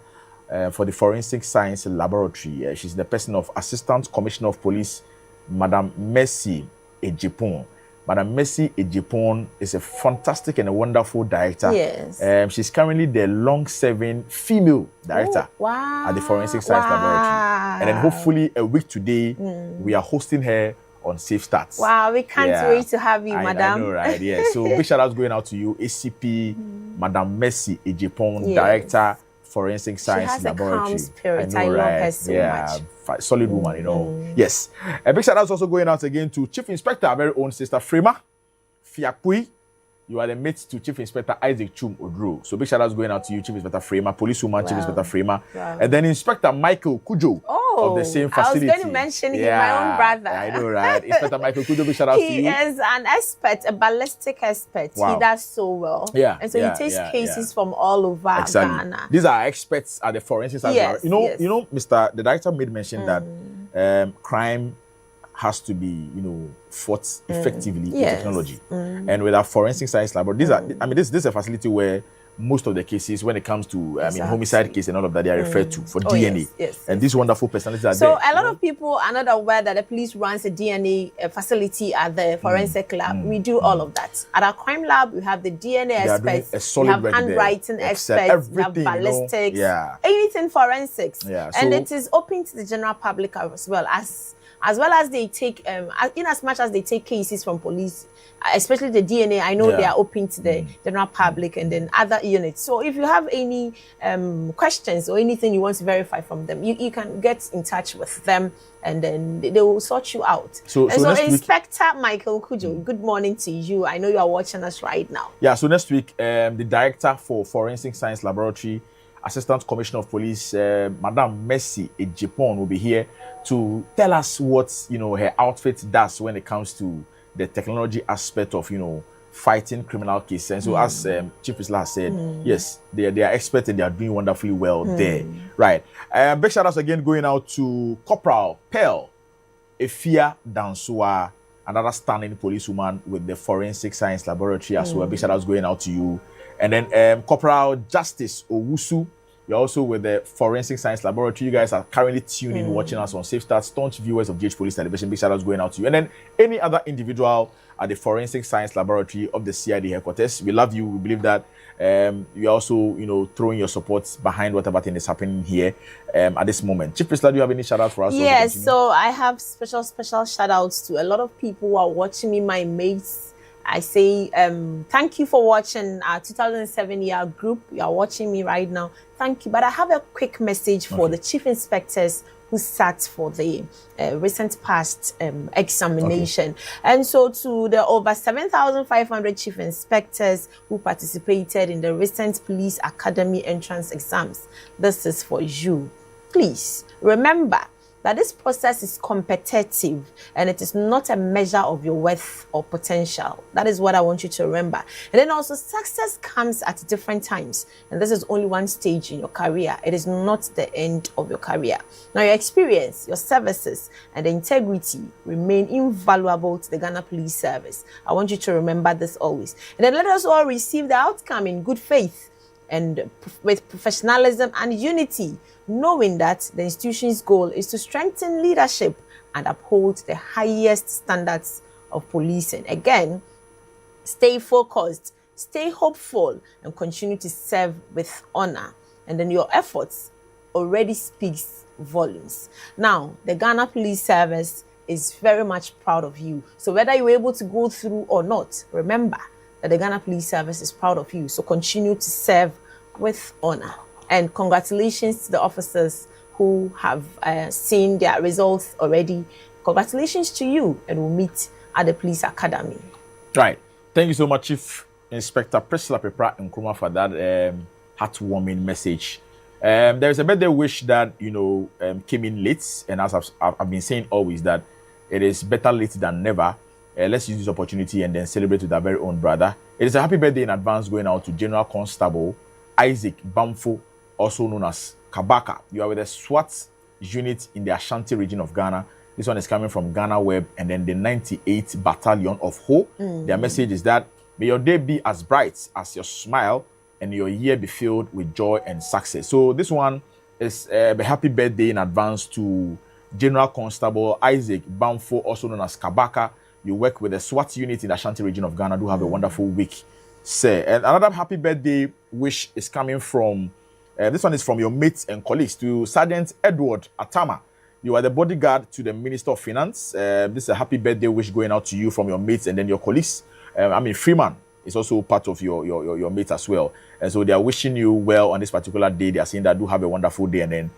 for the Forensic Science Laboratory. She's the person of Assistant Commissioner of Police, Madam Mercy Ejipon. Madam Mercy Ejipon is a fantastic and a wonderful director. Yes. She's currently the long-serving female director at the Forensic Science Laboratory. And then hopefully a week today, we are hosting her on Safe Starts. Wow, we can't wait to have you, Madam. I know, right? Yeah. So big shout out going out to you, ACP, Madam Mercy Ejipon, Director, Forensic Science Laboratory. Calm spirit. I know, love her so much. Solid woman, you know. Yes. A big shout out also going out again to Chief Inspector, our very own Sister Frema Fiakui. You are the mate to Chief Inspector Isaac Chum Odro. So big shout out going out to you, Chief Inspector Frema, policewoman, Chief Inspector Frema. And then Inspector Michael Kujo of the same facility. I was going to mention him, my own brother. I know, right? Inspector Michael Kujo, big shout out to you. He is an expert, a ballistic expert. He does so well. And so he takes cases from all over Ghana. These are experts at the forensic side. You know, the director made mention that crime has to be, you know, fought effectively with technology. And with our Forensic Science Laboratory, this is a facility where most of the cases, when it comes to homicide case and all of that, they are referred to for DNA. And these wonderful personalities are there. So a lot of people are not aware that the police runs a DNA facility at the forensic lab. We do all of that. At our crime lab, we have the DNA experts, we have handwriting experts, we have ballistics, anything forensics. And it is open to the general public as well as they take, in as much as they take cases from police, especially the DNA, I know they are open to the general public and then other units. So if you have any questions or anything you want to verify from them, you can get in touch with them and then they will sort you out. So Inspector Michael Kujo, good morning to you. I know you are watching us right now. Yeah, so next week, the Director for Forensic Science Laboratory, Assistant Commissioner of Police, Madam Mercy Ejipon, will be here to tell us what, you know, her outfit does when it comes to the technology aspect of, you know, fighting criminal cases. And so, as Chief Priscilla said, yes, they are experts and they are doing wonderfully well there. Right. Big shout outs again going out to Corporal Pearl Efia Dansua, another stunning policewoman with the Forensic Science Laboratory as well. Big shout outs going out to you. And then Corporal Justice Owusu, you're also with the Forensic Science Laboratory. You guys are currently tuning in, watching us on Safe Start. Staunch viewers of GH Police Television. Big shout outs going out to you. And then any other individual at the Forensic Science Laboratory of the CID headquarters. We love you. We believe that you're also, throwing your support behind whatever thing is happening here at this moment. Chief Priscilla, do you have any shout out for us? Yes, so I have special shout outs to a lot of people who are watching me, my mates. I say thank you for watching our 2007 year group. You are watching me right now. Thank you. But I have a quick message for the chief inspectors who sat for the recent past examination. And so to the over 7,500 chief inspectors who participated in the recent Police Academy entrance exams, this is for you. Please remember that this process is competitive and it is not a measure of your worth or potential. That is what I want you to remember. And then also, success comes at different times. And this is only one stage in your career. It is not the end of your career. Now, your experience, your services, and the integrity remain invaluable to the Ghana Police Service. I want you to remember this always. And then let us all receive the outcome in good faith and with professionalism and unity, knowing that the institution's goal is to strengthen leadership and uphold the highest standards of policing. Again, stay focused, stay hopeful, and continue to serve with honor. And then your efforts already speaks volumes. Now, the Ghana Police Service is very much proud of you. So whether you're able to go through or not, remember that the Ghana Police Service is proud of you. So continue to serve with honor. And congratulations to the officers who have seen their results already. Congratulations to you, and we'll meet at the Police Academy. Right. Thank you so much, Chief Inspector Priscilla Pepra Nkrumah, for that heartwarming message. There is a birthday wish that, came in late. And as I've been saying always, that it is better late than never. Let's use this opportunity and then celebrate with our very own brother. It is a happy birthday in advance going out to General Constable Isaac Bamfo, also known as Kabaka. You are with the SWAT unit in the Ashanti region of Ghana. This one is coming from Ghana Web and then the 98th Battalion of Ho. Their message is that may your day be as bright as your smile and your year be filled with joy and success. So this one is a happy birthday in advance to General Constable Isaac Bamfo, also known as Kabaka. You work with the SWAT unit in the Ashanti region of Ghana. Do have a wonderful week, sir. And another happy birthday wish is coming from, this one is from your mates and colleagues, to Sergeant Edward Atama. You are the bodyguard to the Minister of Finance. This is a happy birthday wish going out to you from your mates and then your colleagues. Freeman is also part of your mates as well. And so they are wishing you well on this particular day. They are saying that do have a wonderful day and then,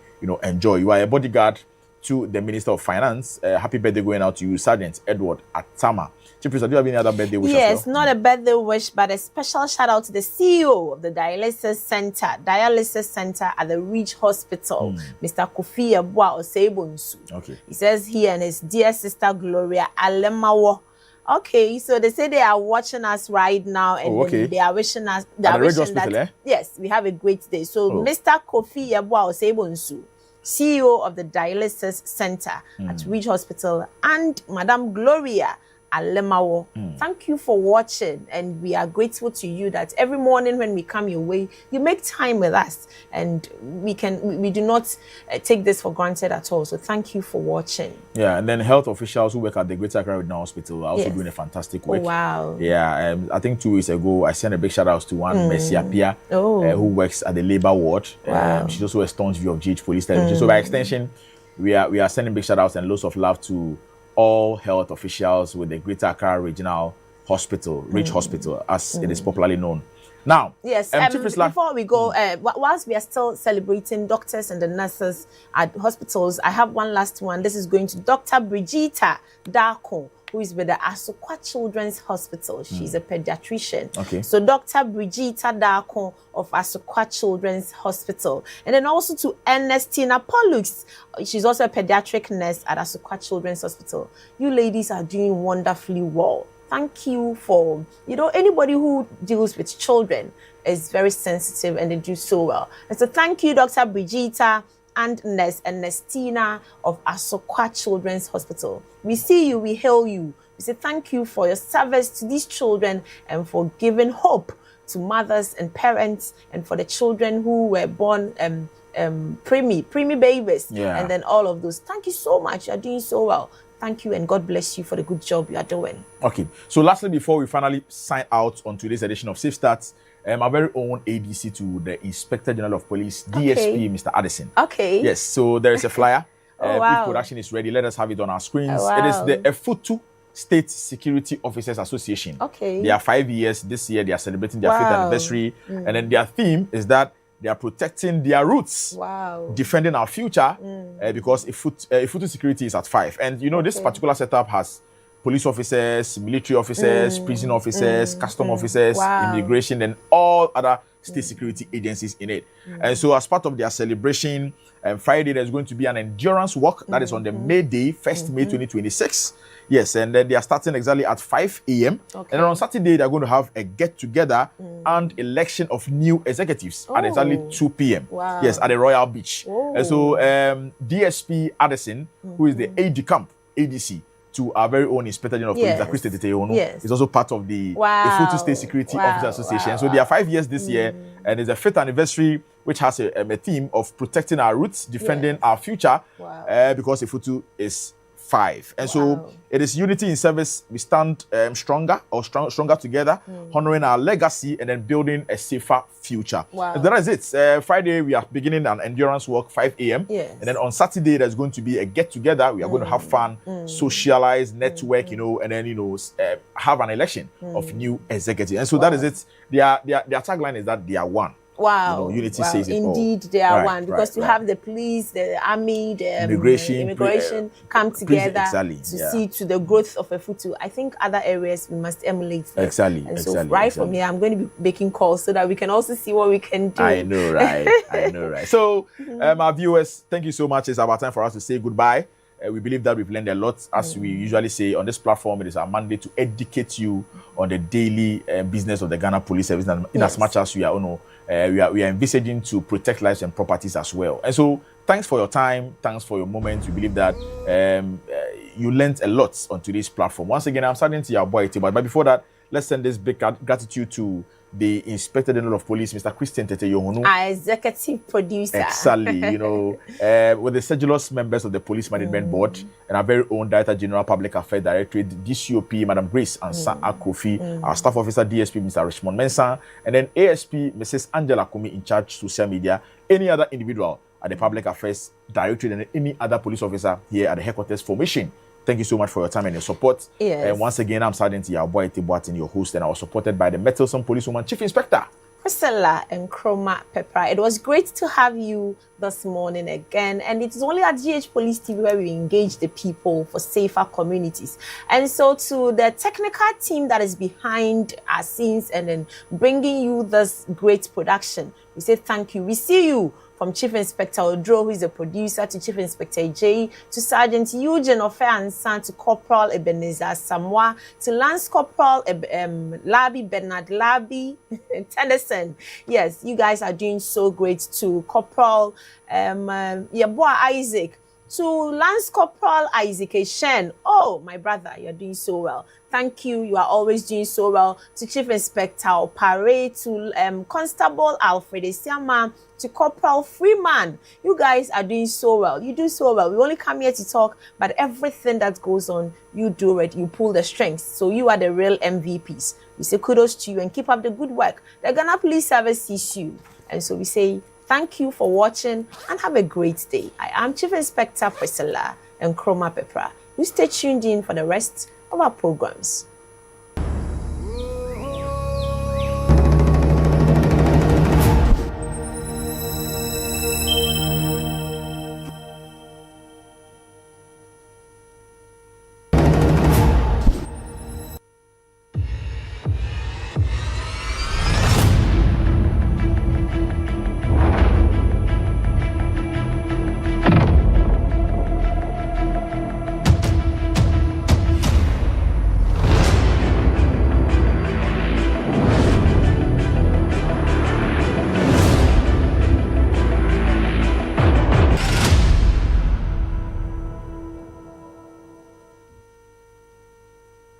enjoy. You are a bodyguard to the Minister of Finance. Happy birthday going out to you, Sergeant Edward Atama. Chief Priest, do you have any other birthday wish? Yes, not a birthday wish, but a special shout out to the CEO of the Dialysis Center at the Ridge Hospital, Mr. Kofi Yeboah Osebonsu. Okay. He says he and his dear sister Gloria Alemawo. Okay, so they say they are watching us right now and they are wishing us. They are wishing that, yes, we have a great day. So Mr. Kofi Yeboah Osebonsu, CEO of the Dialysis Center at Ridge Hospital, and Madam Gloria Alemawo. Thank you for watching, and we are grateful to you that every morning when we come your way, you make time with us, and we do not take this for granted at all. So thank you for watching. Yeah, and then health officials who work at the Greater Accra Regional Hospital are also doing a fantastic work. Oh, wow. Yeah, I think 2 weeks ago I sent a big shout out to one Mercy Apia, who works at the labor ward. Wow. She's also a staunch view of GH Police Television. So by extension, we are sending big shout outs and lots of love to all health officials with the Greater Accra Regional Hospital, Ridge Hospital, as it is popularly known. Now, yes, before we go, whilst we are still celebrating doctors and the nurses at hospitals, I have one last one. This is going to Dr. Brigita Darko, who is with the Asokwa Children's Hospital. She's a pediatrician. Okay. So Dr. Brigita Darko of Asokwa Children's Hospital. And then also to Ernestina Pollux. She's also a pediatric nurse at Asokwa Children's Hospital. You ladies are doing wonderfully well. thank you for, anybody who deals with children is very sensitive and they do so well. And so thank you, Dr. Brigitta and Nurse Ernestina of Asokwa Children's Hospital. We see you, we hail you. We say thank you for your service to these children and for giving hope to mothers and parents and for the children who were born preemie babies, and then all of those. Thank you so much. You're doing so well. Thank you, and God bless you for the good job you are doing. Okay. So lastly, before we finally sign out on today's edition of Safe Starts, our very own ADC to the Inspector General of Police, DSP, Mr. Addison. Okay. Yes. So there is a flyer. Wow. If production is ready, let us have it on our screens. Wow. It is the Efutu State Security Officers Association. Okay. They are 5 years. This year they are celebrating their 5th anniversary. And then their theme is that they are protecting their roots, defending our future, because Efutu security is at 5. And this particular setup has police officers, military officers, prison officers, custom officers, immigration, and all other state security agencies in it. And so as part of their celebration, Friday there's going to be an endurance walk that is on the May Day, 1st May 2026. Yes, and then they are starting exactly at 5 a.m. And then on Saturday, they're going to have a get-together and election of new executives at exactly 2 p.m. Yes, at the Royal Beach. And so DSP Addison, who is the AD Camp, ADC, to our very own Inspector General of Police, Christian Teteyono, is also part of the Efutu State Security Officers Association. So they are 5 years this year, and it's a 5th anniversary, which has a theme of protecting our roots, defending our future, because Efutu is 5. And so it is unity in service. We stand stronger together, honoring our legacy and then building a safer future. And that is it. Friday, we are beginning an endurance walk, 5 a.m. And then on Saturday, there's going to be a get-together. We are going to have fun, socialize, network, and then, have an election of new executives. And so that is it. Their tagline is that they are one. Wow. Unity says it all. Indeed, they are one. Because to have the police, the army, the immigration come together to see to the growth of Efutu. I think other areas we must emulate them. And so from here, I'm going to be making calls so that we can also see what we can do. I know, right? So, our viewers, thank you so much. It's about time for us to say goodbye. We believe that we've learned a lot. As we usually say on this platform, it is our mandate to educate you on the daily business of the Ghana Police Service, in as much as we are, we are envisaging to protect lives and properties as well. And so, thanks for your time. Thanks for your moment. We believe that you learned a lot on today's platform. Once again, I'm starting to your boy, but before that, let's send this big gratitude to the Inspector General of Police, Mr. Christian Teteyono, our executive producer. Exactly, with the sedulous members of the Police Management Board and our very own Director General Public Affairs Directorate, DCOP, Madam Grace Ansa Akofi, our Staff Officer, DSP, Mr. Richmond Mensah, and then ASP, Mrs. Angela Kumi, in charge social media, any other individual at the Public Affairs Directorate, and any other police officer here at the headquarters formation. Thank you so much for your time and your support. And once again, I'm Sergeant Yaboy Tibuatin, your host, and I was supported by the Metelson Policewoman Chief Inspector Priscilla Nkrumah Peprah. It was great to have you this morning again. And it is only at GH Police TV where we engage the people for safer communities. And so to the technical team that is behind our scenes and then bringing you this great production, we say thank you. We see you. From Chief Inspector Odro, who is a producer, to Chief Inspector J, to Sergeant Eugene Ofe-Ansan, to Corporal Ebenezer Samoa, to Lance Corporal Bernard Labi Tennyson. Yes, you guys are doing so great. To Corporal Yeboah Isaac, to Lance Corporal Isaac Shen. Oh, my brother, you're doing so well. Thank you. You are always doing so well. To Chief Inspector Opare, to Constable Alfred Esiama, to Corporal Freeman. You guys are doing so well. You do so well. We only come here to talk, but everything that goes on, you do it. You pull the strings. So you are the real MVPs. We say kudos to you and keep up the good work. The Ghana Police Service sees you. And so we say thank you for watching and have a great day. I am Chief Inspector Priscilla Nkrumah Peprah. You stay tuned in for the rest of our programs.